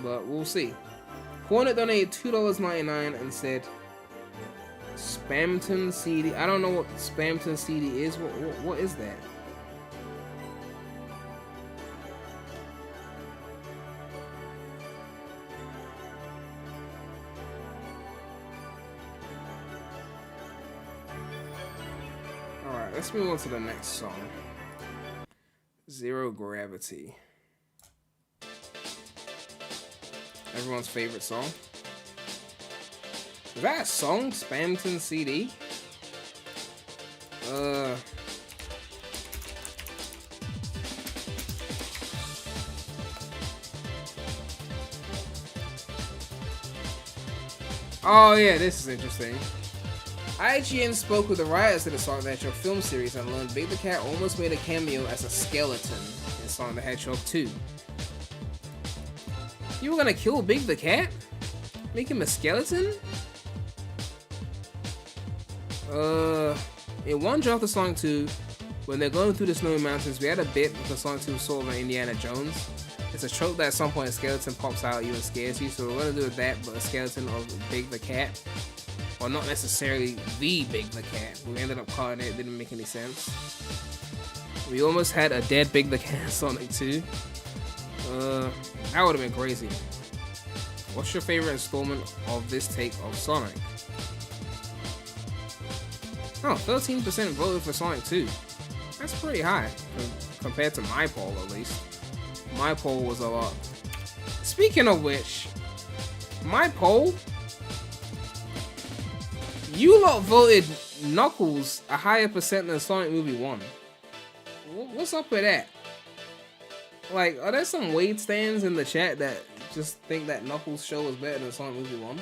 But we'll see. Hornet donated $2.99 and said, Spamton CD. I don't know what Spamton CD is. What is that? Alright, let's move on to the next song. Zero Gravity. Everyone's favorite song. Is that a song? Spamton CD? Oh yeah, this is interesting. IGN spoke with the writers of the Sonic the Hedgehog film series and learned Big the Cat almost made a cameo as a skeleton in Sonic the Hedgehog 2. You were gonna kill Big the Cat? Make him a skeleton? In one draft of Sonic 2, when they're going through the snowy mountains, we had a bit because Sonic 2 was sort of an Indiana Jones. It's a trope that at some point a skeleton pops out at you and scares you, so we're gonna do that, but a skeleton of Big the Cat. Or not necessarily the Big the Cat. We ended up calling it, didn't make any sense. We almost had a dead Big the Cat in Sonic 2. That would have been crazy. What's your favorite installment of this take of Sonic? Oh, 13% voted for Sonic 2. That's pretty high, compared to my poll at least. My poll was a lot. Speaking of which, my poll, you lot voted Knuckles a higher percent than Sonic Movie 1. What's up with that? Like, are there some Wade stands in the chat that just think that Knuckles show is better than Sonic Movie 1?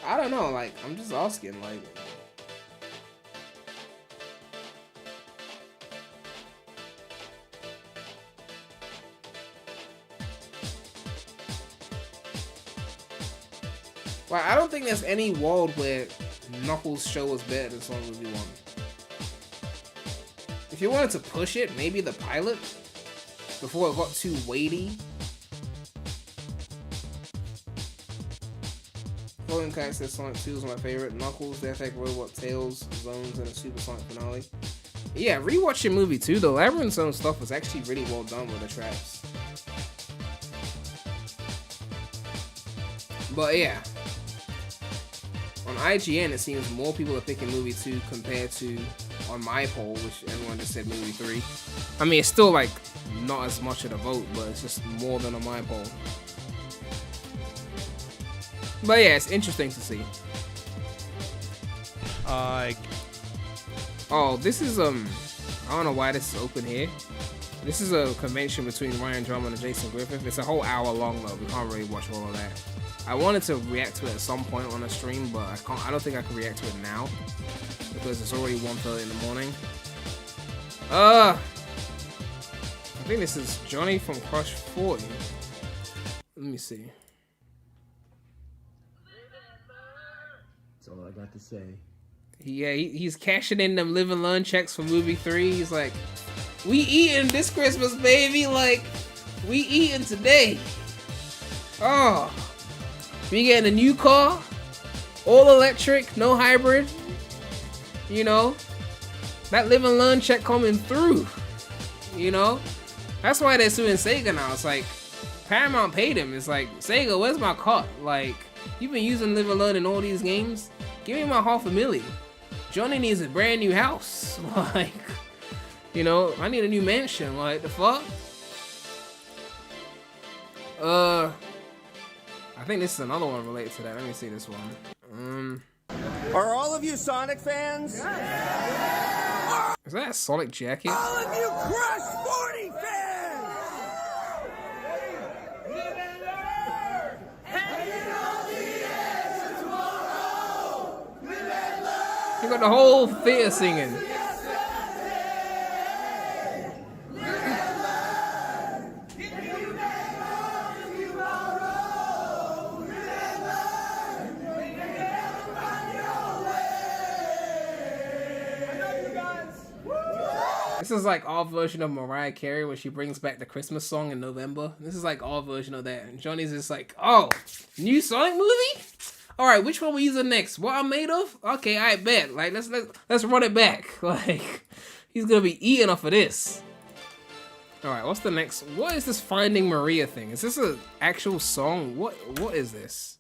I don't know, like, I'm just asking, like... Well, I don't think there's any world where Knuckles' show was better than Sonic Movie 1. If you wanted to push it, maybe the pilot, before it got too weighty. Floating Kite says Sonic 2 is my favorite. Knuckles, the Effect Robot, Tails, Zones, and a Super Sonic finale. Yeah, rewatching movie 2, the Labyrinth Zone stuff was actually really well done with the traps. But yeah. On IGN, it seems more people are picking movie 2 compared to on my poll, which everyone just said movie 3. I mean, it's still like not as much of a vote, but it's just more than on my poll. But yeah, it's interesting to see. Oh, this is I don't know why this is open here. This is a convention between Ryan Drummond and Jason Griffith. It's a whole hour long though. We can't really watch all of that. I wanted to react to it at some point on a stream, but I don't think I can react to it now because it's already 1:30 in the morning. I think this is Johnny from Crush 40. Let me see. That's all I got to say. Yeah, he's cashing in them live and learn checks for movie 3. He's like, we eating this Christmas, baby. Like, we eating today. Oh, we getting a new car, all electric, no hybrid. You know, that live and learn check coming through. You know, that's why they're suing Sega now. It's like Paramount paid him. It's like, Sega, where's my cut? Like, you've been using live and learn in all these games. Give me my $500,000. Johnny needs a brand new house. Like, you know, I need a new mansion. Like, the fuck? I think this is another one related to that. Let me see this one. Are all of you Sonic fans? Is that a Sonic jacket? All of you Crush 40 fans! You got the whole theater singing. This is like our version of Mariah Carey when she brings back the Christmas song in November. This is like our version of that. And Johnny's just like, oh, new Sonic movie? All right, which one we using next? What I'm made of? Okay, I bet. Like, let's run it back. Like, he's gonna be eating off of this. All right, what's the next? What is this Finding Maria thing? Is this an actual song? What is this?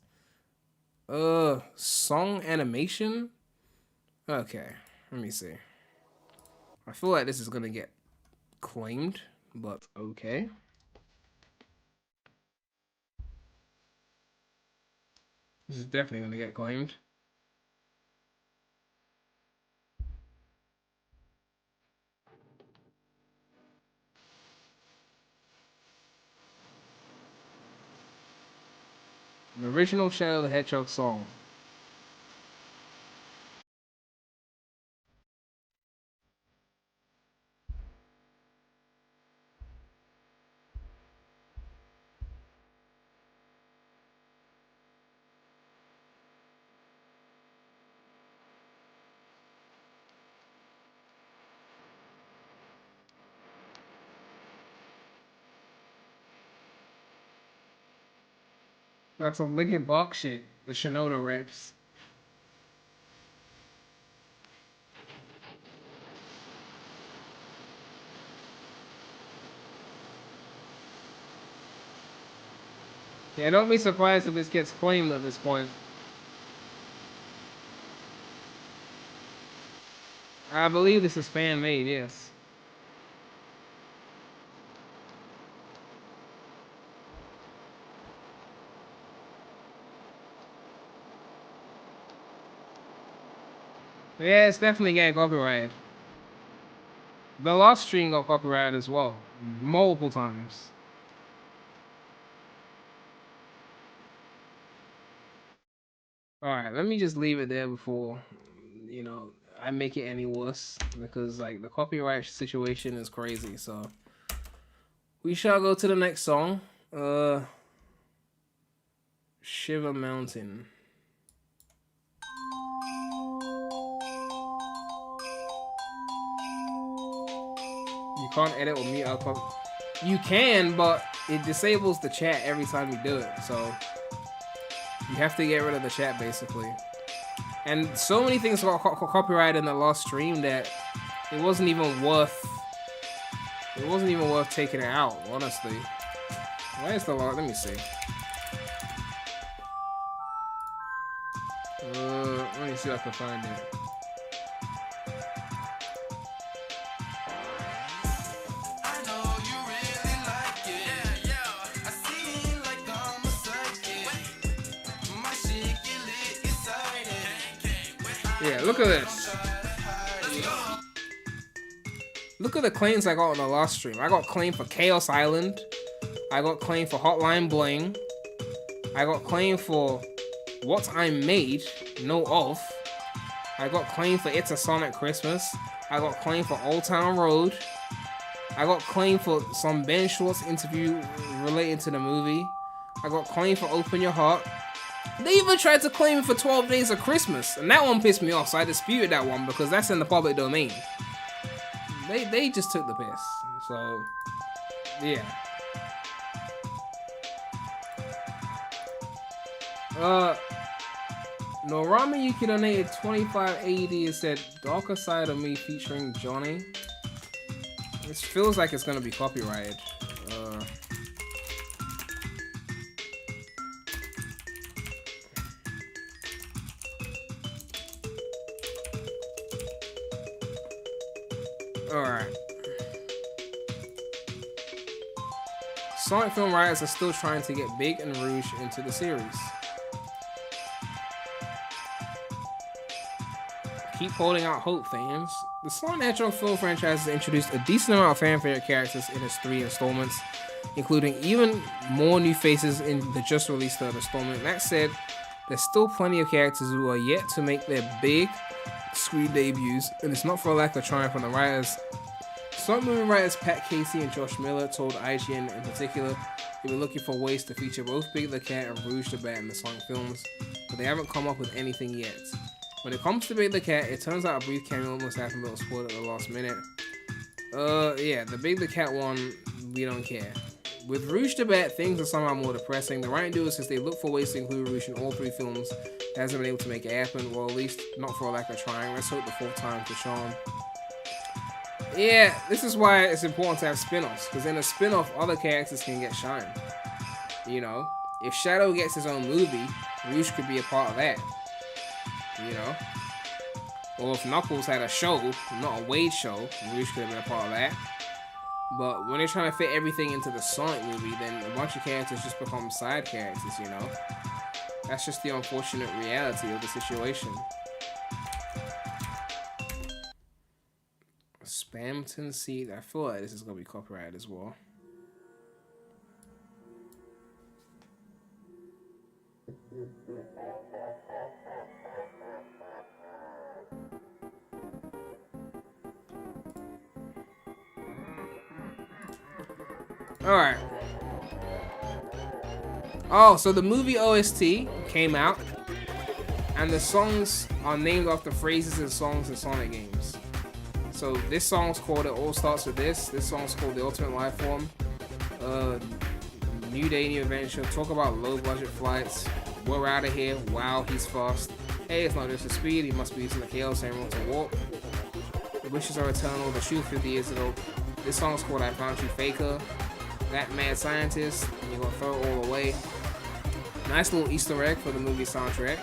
Song animation? Okay, let me see. I feel like this is gonna get claimed, but okay. This is definitely gonna get claimed. An original Shadow the Hedgehog song. That's some Linkin Park shit. The Shinoda raps. Yeah, don't be surprised if this gets claimed at this point. I believe this is fan made, yes. Yeah, it's definitely getting copyrighted. The last stream got copyrighted as well, multiple times. Alright, let me just leave it there before, you know, I make it any worse. Because, like, the copyright situation is crazy, so. We shall go to the next song. Shiver Mountain. You can't edit or mute out. You can, but it disables the chat every time you do it, so you have to get rid of the chat basically. And so many things got copyrighted in the last stream that it wasn't even worth taking it out, honestly. Where's the log? Let me see. Let me see if I can find it. Yeah, look at this. Look at the claims I got on the last stream. I got claim for Chaos Island. I got claim for Hotline Bling. I got claim for What I Made, Know Of. I got claim for It's a Sonic Christmas. I got claim for Old Town Road. I got claim for some Ben Schwartz interview related to the movie. I got claimed for Open Your Heart. They even tried to claim me for 12 Days of Christmas, and that one pissed me off, so I disputed that one because that's in the public domain. They just took the piss. So, yeah. Norama Yuki donated 2580 and said Darker Side of Me featuring Johnny. This feels like it's gonna be copyrighted. Alright. Sonic film writers are still trying to get Big and Rouge into the series. Keep holding out hope, fans. The Sonic the Hedgehog film franchise has introduced a decent amount of fan-favorite characters in its 3 installments, including even more new faces in the just-released third installment. That said, there's still plenty of characters who are yet to make their big screen debuts, and it's not for a lack of trying from the writers. Sonic movie writers Pat Casey and Josh Miller told IGN in particular they were looking for ways to feature both Big the Cat and Rouge the Bat in the Sonic films, but they haven't come up with anything yet. When it comes to Big the Cat, it turns out a brief cameo almost happened but was spoiled at the last minute. Yeah, the Big the Cat one, we don't care. With Rouge the Bat, things are somehow more depressing. The writing duo says they look for ways to include Rouge in all 3 films. It hasn't been able to make it happen, well at least not for a lack of trying. Let's hope the 4th time's the charm. Yeah, this is why it's important to have spin-offs, because in a spin-off, other characters can get shine. You know, if Shadow gets his own movie, Rouge could be a part of that. You know? Or if Knuckles had a show, not a Wade show, Rouge could have been a part of that. But when they're trying to fit everything into the Sonic movie, then a bunch of characters just become side characters, you know? That's just the unfortunate reality of the situation. Spamton Seed, I feel like this is going to be copyrighted as well. Alright. Oh, so the movie OST came out, and the songs are named after phrases and songs in Sonic games. So this song's called It All Starts With This. This song's called The Ultimate Life Form. New Day, New Adventure. Talk about low budget flights. We're out of here. Wow, he's fast. Hey, it's not just the speed. He must be using the chaos emerald to walk. The wishes are eternal. The truth 50 years ago. This song's called I Found You Faker. That Mad Scientist. And you're gonna throw it all away. Nice little Easter egg for the movie soundtrack.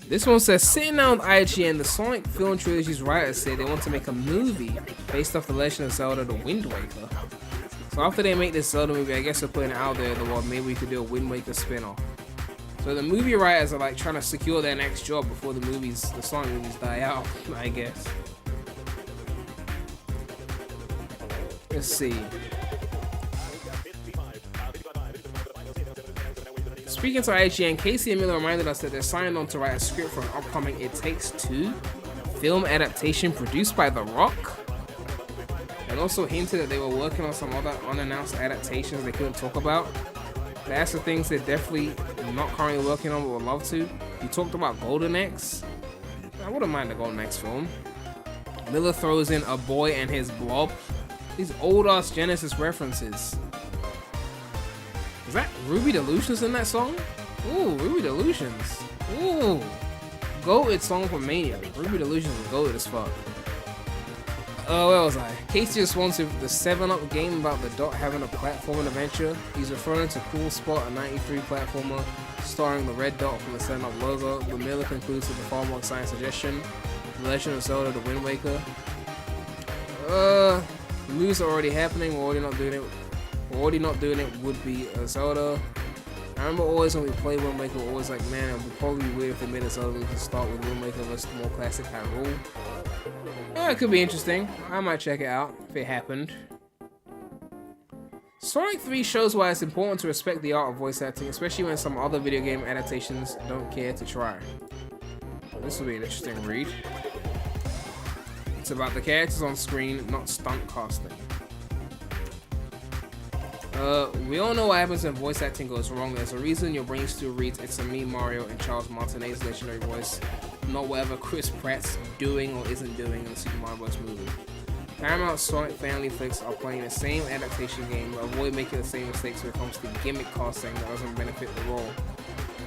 This one says, sitting down with IGN, the Sonic film trilogy's writers say they want to make a movie based off The Legend of Zelda The Wind Waker. So after they make this Zelda movie, I guess they're putting it out there in the world, maybe we could do a Wind Waker spin-off. So the movie writers are like trying to secure their next job before the Sonic movies die out, I guess. Let's see. Speaking to IGN, Casey and Miller reminded us that they're signed on to write a script for an upcoming It Takes Two film adaptation produced by The Rock. And also hinted that they were working on some other unannounced adaptations they couldn't talk about. That's the things they're definitely not currently working on but would love to. He talked about Golden Axe. I wouldn't mind the Golden Axe film. Miller throws in A Boy and His Blob. These old ass Genesis references. Is that Ruby Delusions in that song? Ooh, Ruby Delusions. Ooh. Goated song from Mania. Ruby Delusions was goated as fuck. Where was I? Casey responds with the 7-Up game about the dot having a platforming adventure. He's referring to Cool Spot, a 93 platformer starring the red dot from the 7-Up logo. The Miller concludes with the following science suggestion. The Legend of Zelda The Wind Waker. The moves are already happening, we're already not doing it. Would be a Zelda. I remember always when we played Wind Waker, we're always like, man, it would probably be weird if they made a Zelda movie to start with Wind Waker versus the more classic Hyrule. Yeah, it could be interesting. I might check it out if it happened. Sonic 3 shows why it's important to respect the art of voice acting, especially when some other video game adaptations don't care to try. This will be an interesting read. It's about the characters on screen, not stunt casting. We all know what happens when voice acting goes wrong. There's a reason your brain still reads "It's a me, Mario" and Charles Martinet's legendary voice, not whatever Chris Pratt's doing or isn't doing in the Super Mario Bros. Movie. Paramount Sonic family flicks are playing the same adaptation game, but avoid making the same mistakes when it comes to gimmick casting that doesn't benefit the role.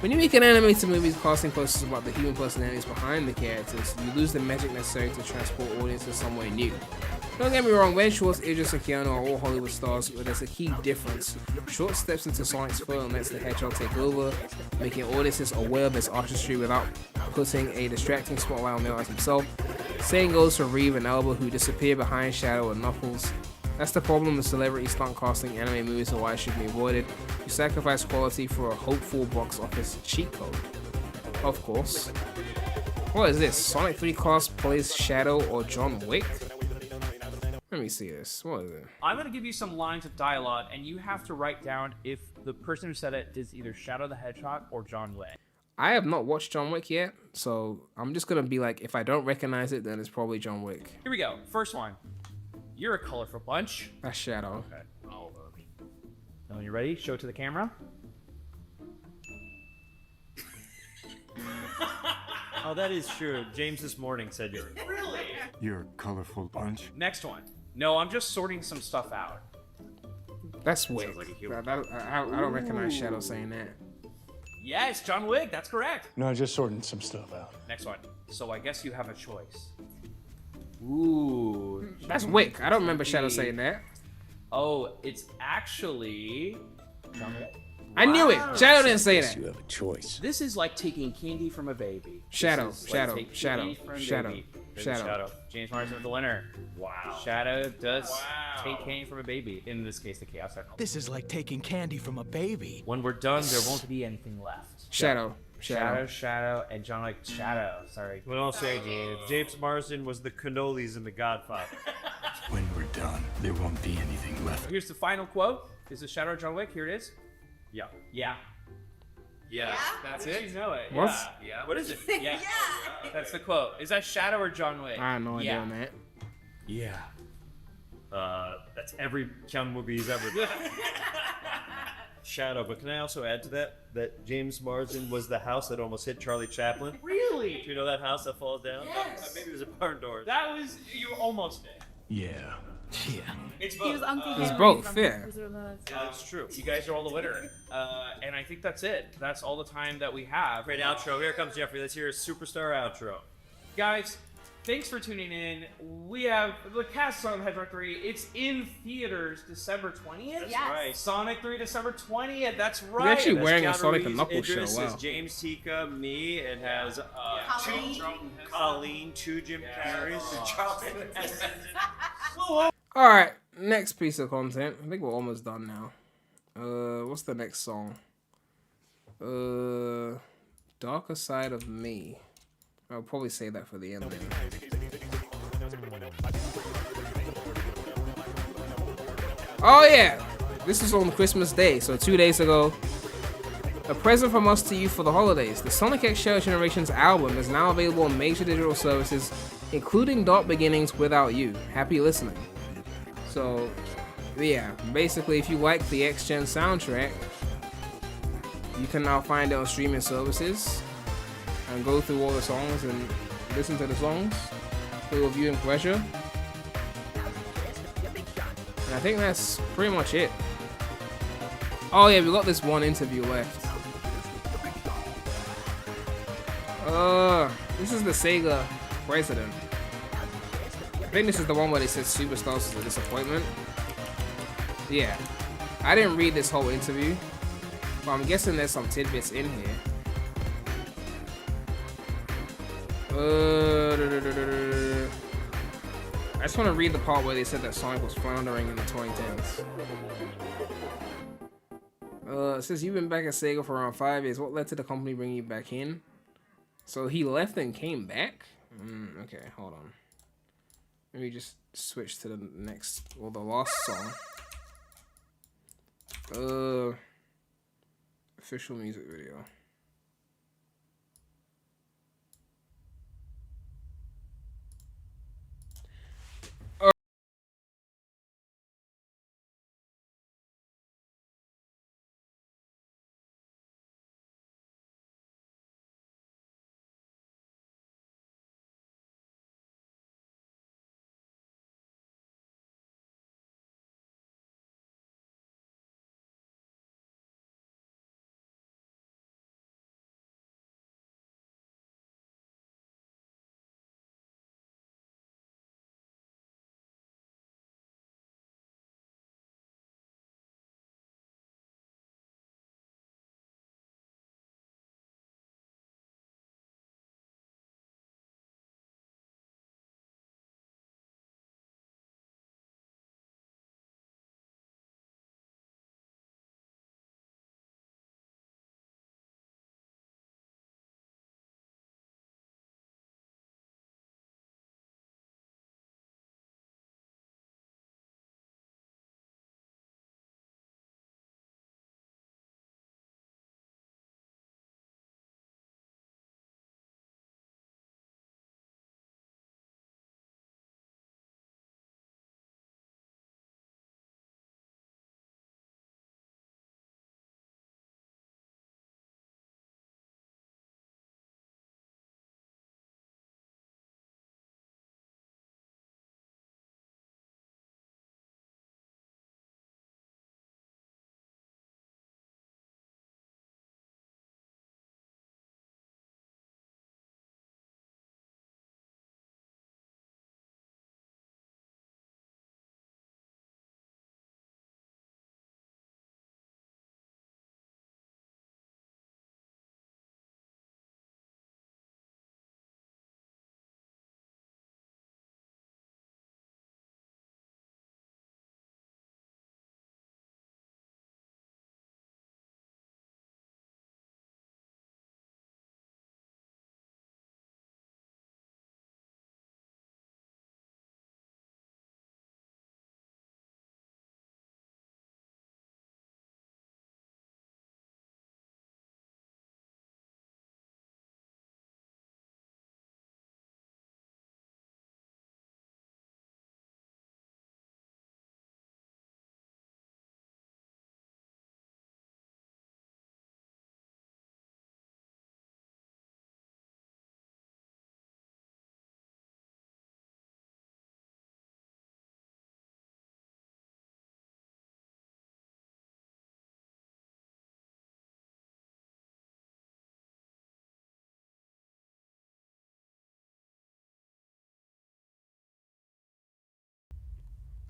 When you make an animated movie's casting process about the human personalities behind the characters, you lose the magic necessary to transport audiences somewhere new. Don't get me wrong, Ben Schwartz, Idris, and Keanu are all Hollywood stars, but there's a key difference. Schwartz steps into Sonic's foot and lets the Hedgehog take over, making audiences aware of his artistry without putting a distracting spotlight on the artist himself. Same goes for Reeve and Elba, who disappear behind Shadow and Knuckles. That's the problem with celebrity stunt casting anime movies and why it should be avoided. You sacrifice quality for a hopeful box office cheat code. Of course. What is this? Sonic 3 cast plays Shadow or John Wick? Let me see this. What is it? I'm going to give you some lines of dialogue, and you have to write down if the person who said it is either Shadow the Hedgehog or John Wick. I have not watched John Wick yet, so I'm just going to be like, if I don't recognize it, then it's probably John Wick. Here we go. First one. You're a colorful bunch. That's Shadow. Okay. Now when you're ready, show it to the camera. Oh, that is true. James this morning said you're. Really? You're a colorful bunch. Next one. No, I'm just sorting some stuff out. That's Wick. I don't recognize Shadow saying that. Yes, John Wick. That's correct. No, just sorting some stuff out. Next one. So I guess you have a choice. Ooh. That's Wick. I don't remember Shadow saying that. Oh, it's actually John Wick. I knew it. Shadow didn't say that. You have a choice. This is like taking candy from a baby. Shadow, This is Shadow, taking Shadow, candy from a Shadow, baby. Shadow. James Marsden with the winner. Wow. Shadow does take candy from a baby. In this case, the Chaos Emerald. This is like taking candy from a baby. When we're done, there won't be anything left. Shadow. Shadow, and John Wick. Shadow. Sorry. What I'll say, James Marsden was the cannolis in The Godfather. When we're done, there won't be anything left. Here's the final quote. Is this Shadow or John Wick? Here it is. Yeah. Yeah. Yeah, that's it. You know it. What? Yeah. What is it? Yeah. That's the quote. Is that Shadow or John Wick? I have no idea on that. Yeah. That's every Keanu movie he's ever done. Shadow, but can I also add to that James Marsden was the house that almost hit Charlie Chaplin? Really? Do you know that house that falls down? Yes. Maybe it was a barn door. That was you almost did. Yeah. Yeah. It's He was both. Uncle It's Henry both, from yeah. Wizard of Oz. That's true. You guys are all the winner. And I think that's it. That's all the time that we have. Great outro. Here comes Jeffrey. Let's hear a superstar outro. Guys, thanks for tuning in. We have the cast on Hedgehog 3. It's in theaters December 20th. That's Yes. right. Sonic 3 December 20th. That's right. We're actually That's wearing a Keanu Sonic and Reeves, Knuckles shirt. Idris, Wow. is James Tika, me. It has Colleen, two Jim Carreys, and Charlton Heston. Alright, next piece of content. I think we're almost done now. What's the next song? Darker Side of Me. I'll probably say that for the end then. Oh yeah! This is on Christmas Day, so 2 days ago. A present from us to you for the holidays. The Sonic X Shadow Generations album is now available on major digital services, including Dark Beginnings Without You. Happy listening. So, yeah, basically if you like the X-Gen soundtrack, you can now find it on streaming services and go through all the songs and listen to the songs for your viewing pleasure. And I think that's pretty much it. Oh yeah, we got this one interview left. This is the Sega president. I think this is the one where they said Superstars is a disappointment. Yeah. I didn't read this whole interview, but I'm guessing there's some tidbits in here. I just want to read the part where they said that Sonic was floundering in the 2010s. It says you've been back at Sega for around 5 years. What led to the company bringing you back in? So he left and came back? Okay, hold on. Let me just switch to the next, or the last song. Official music video.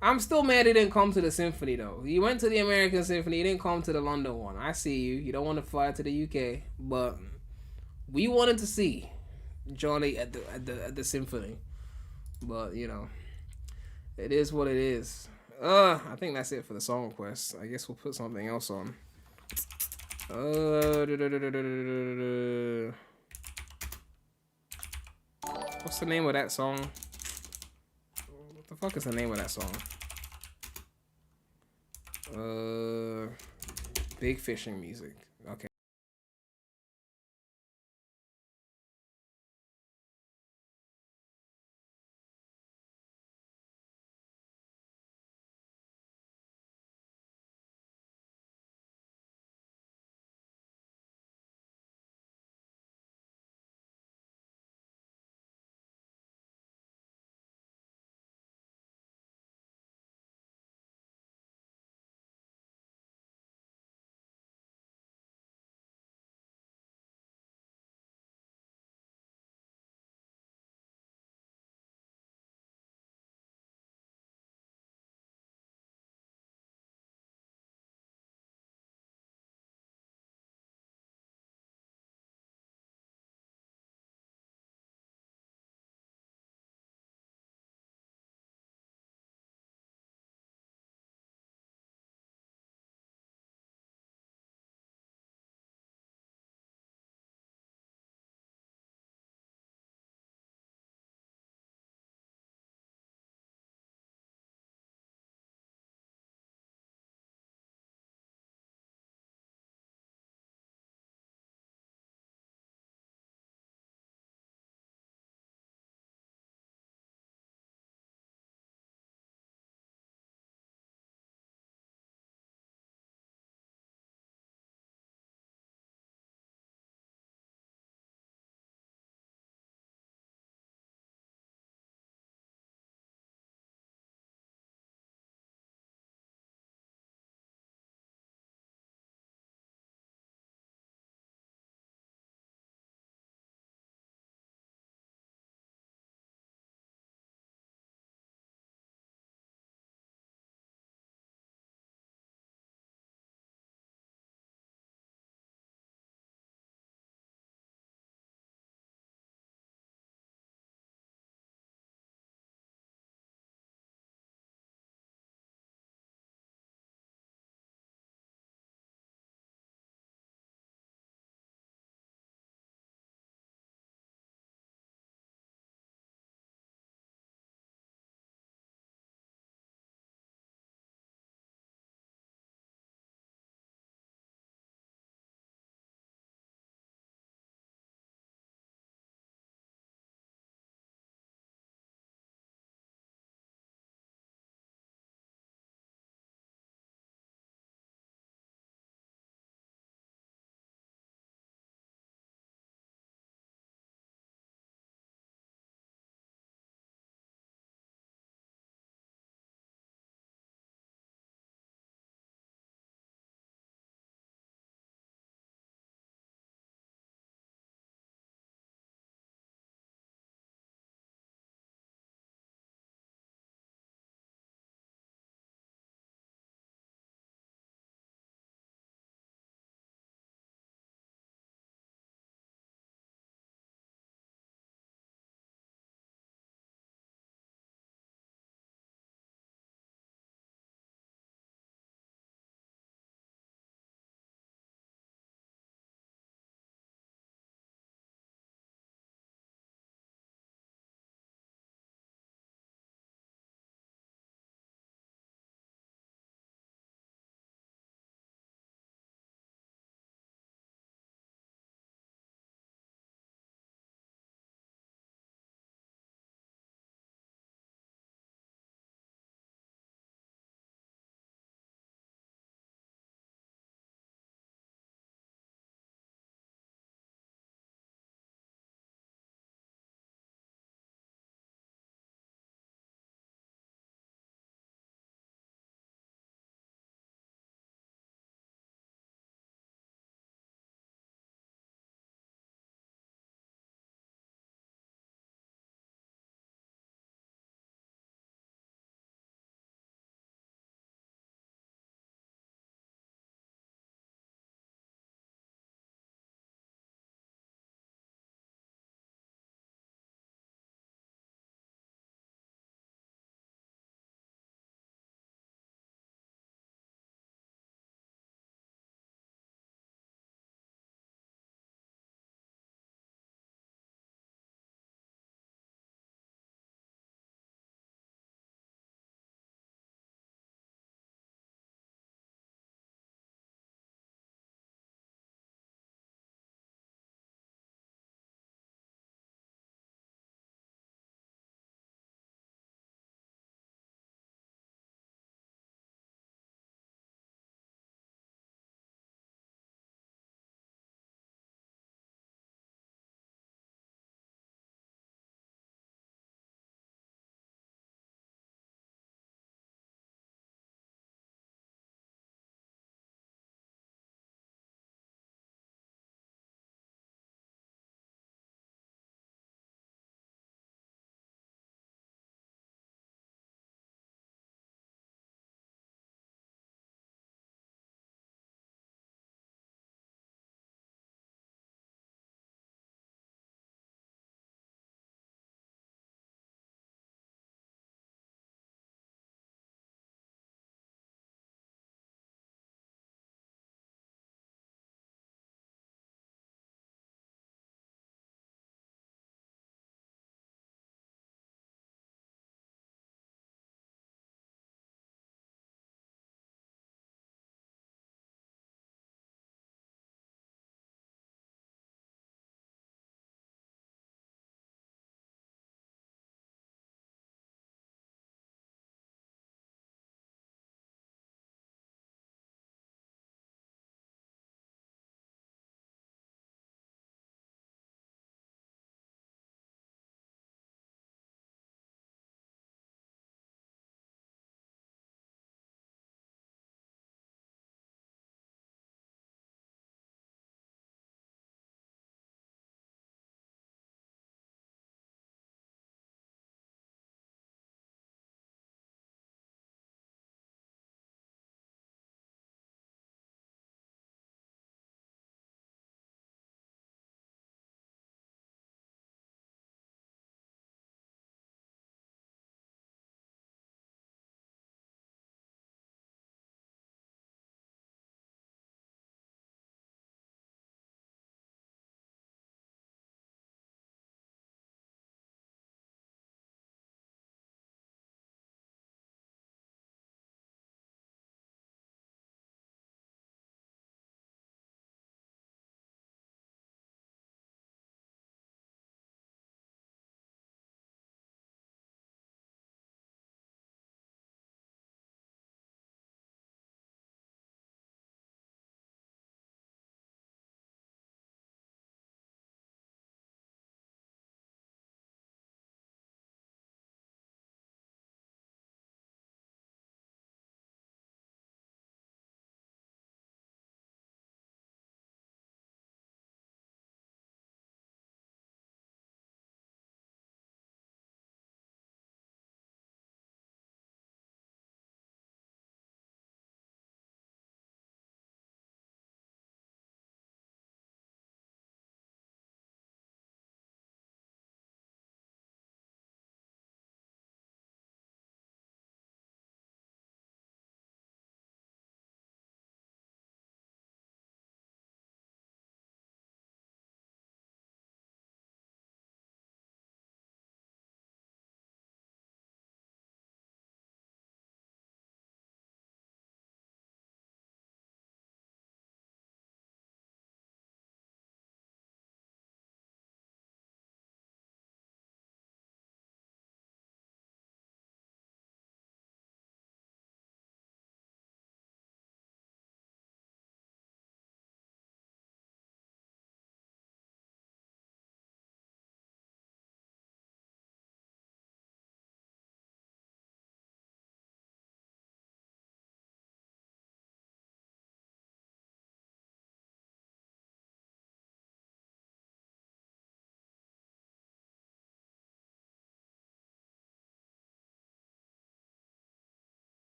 I'm still mad he didn't come to the symphony though. He went to the American Symphony. He didn't come to the London one. I see you. You don't want to fly to the UK, but we wanted to see Johnny at the symphony. But you know, it is what it is. I think that's it for the song requests. I guess we'll put something else on. What's the name of that song? What the fuck is the name of that song? Big fishing music.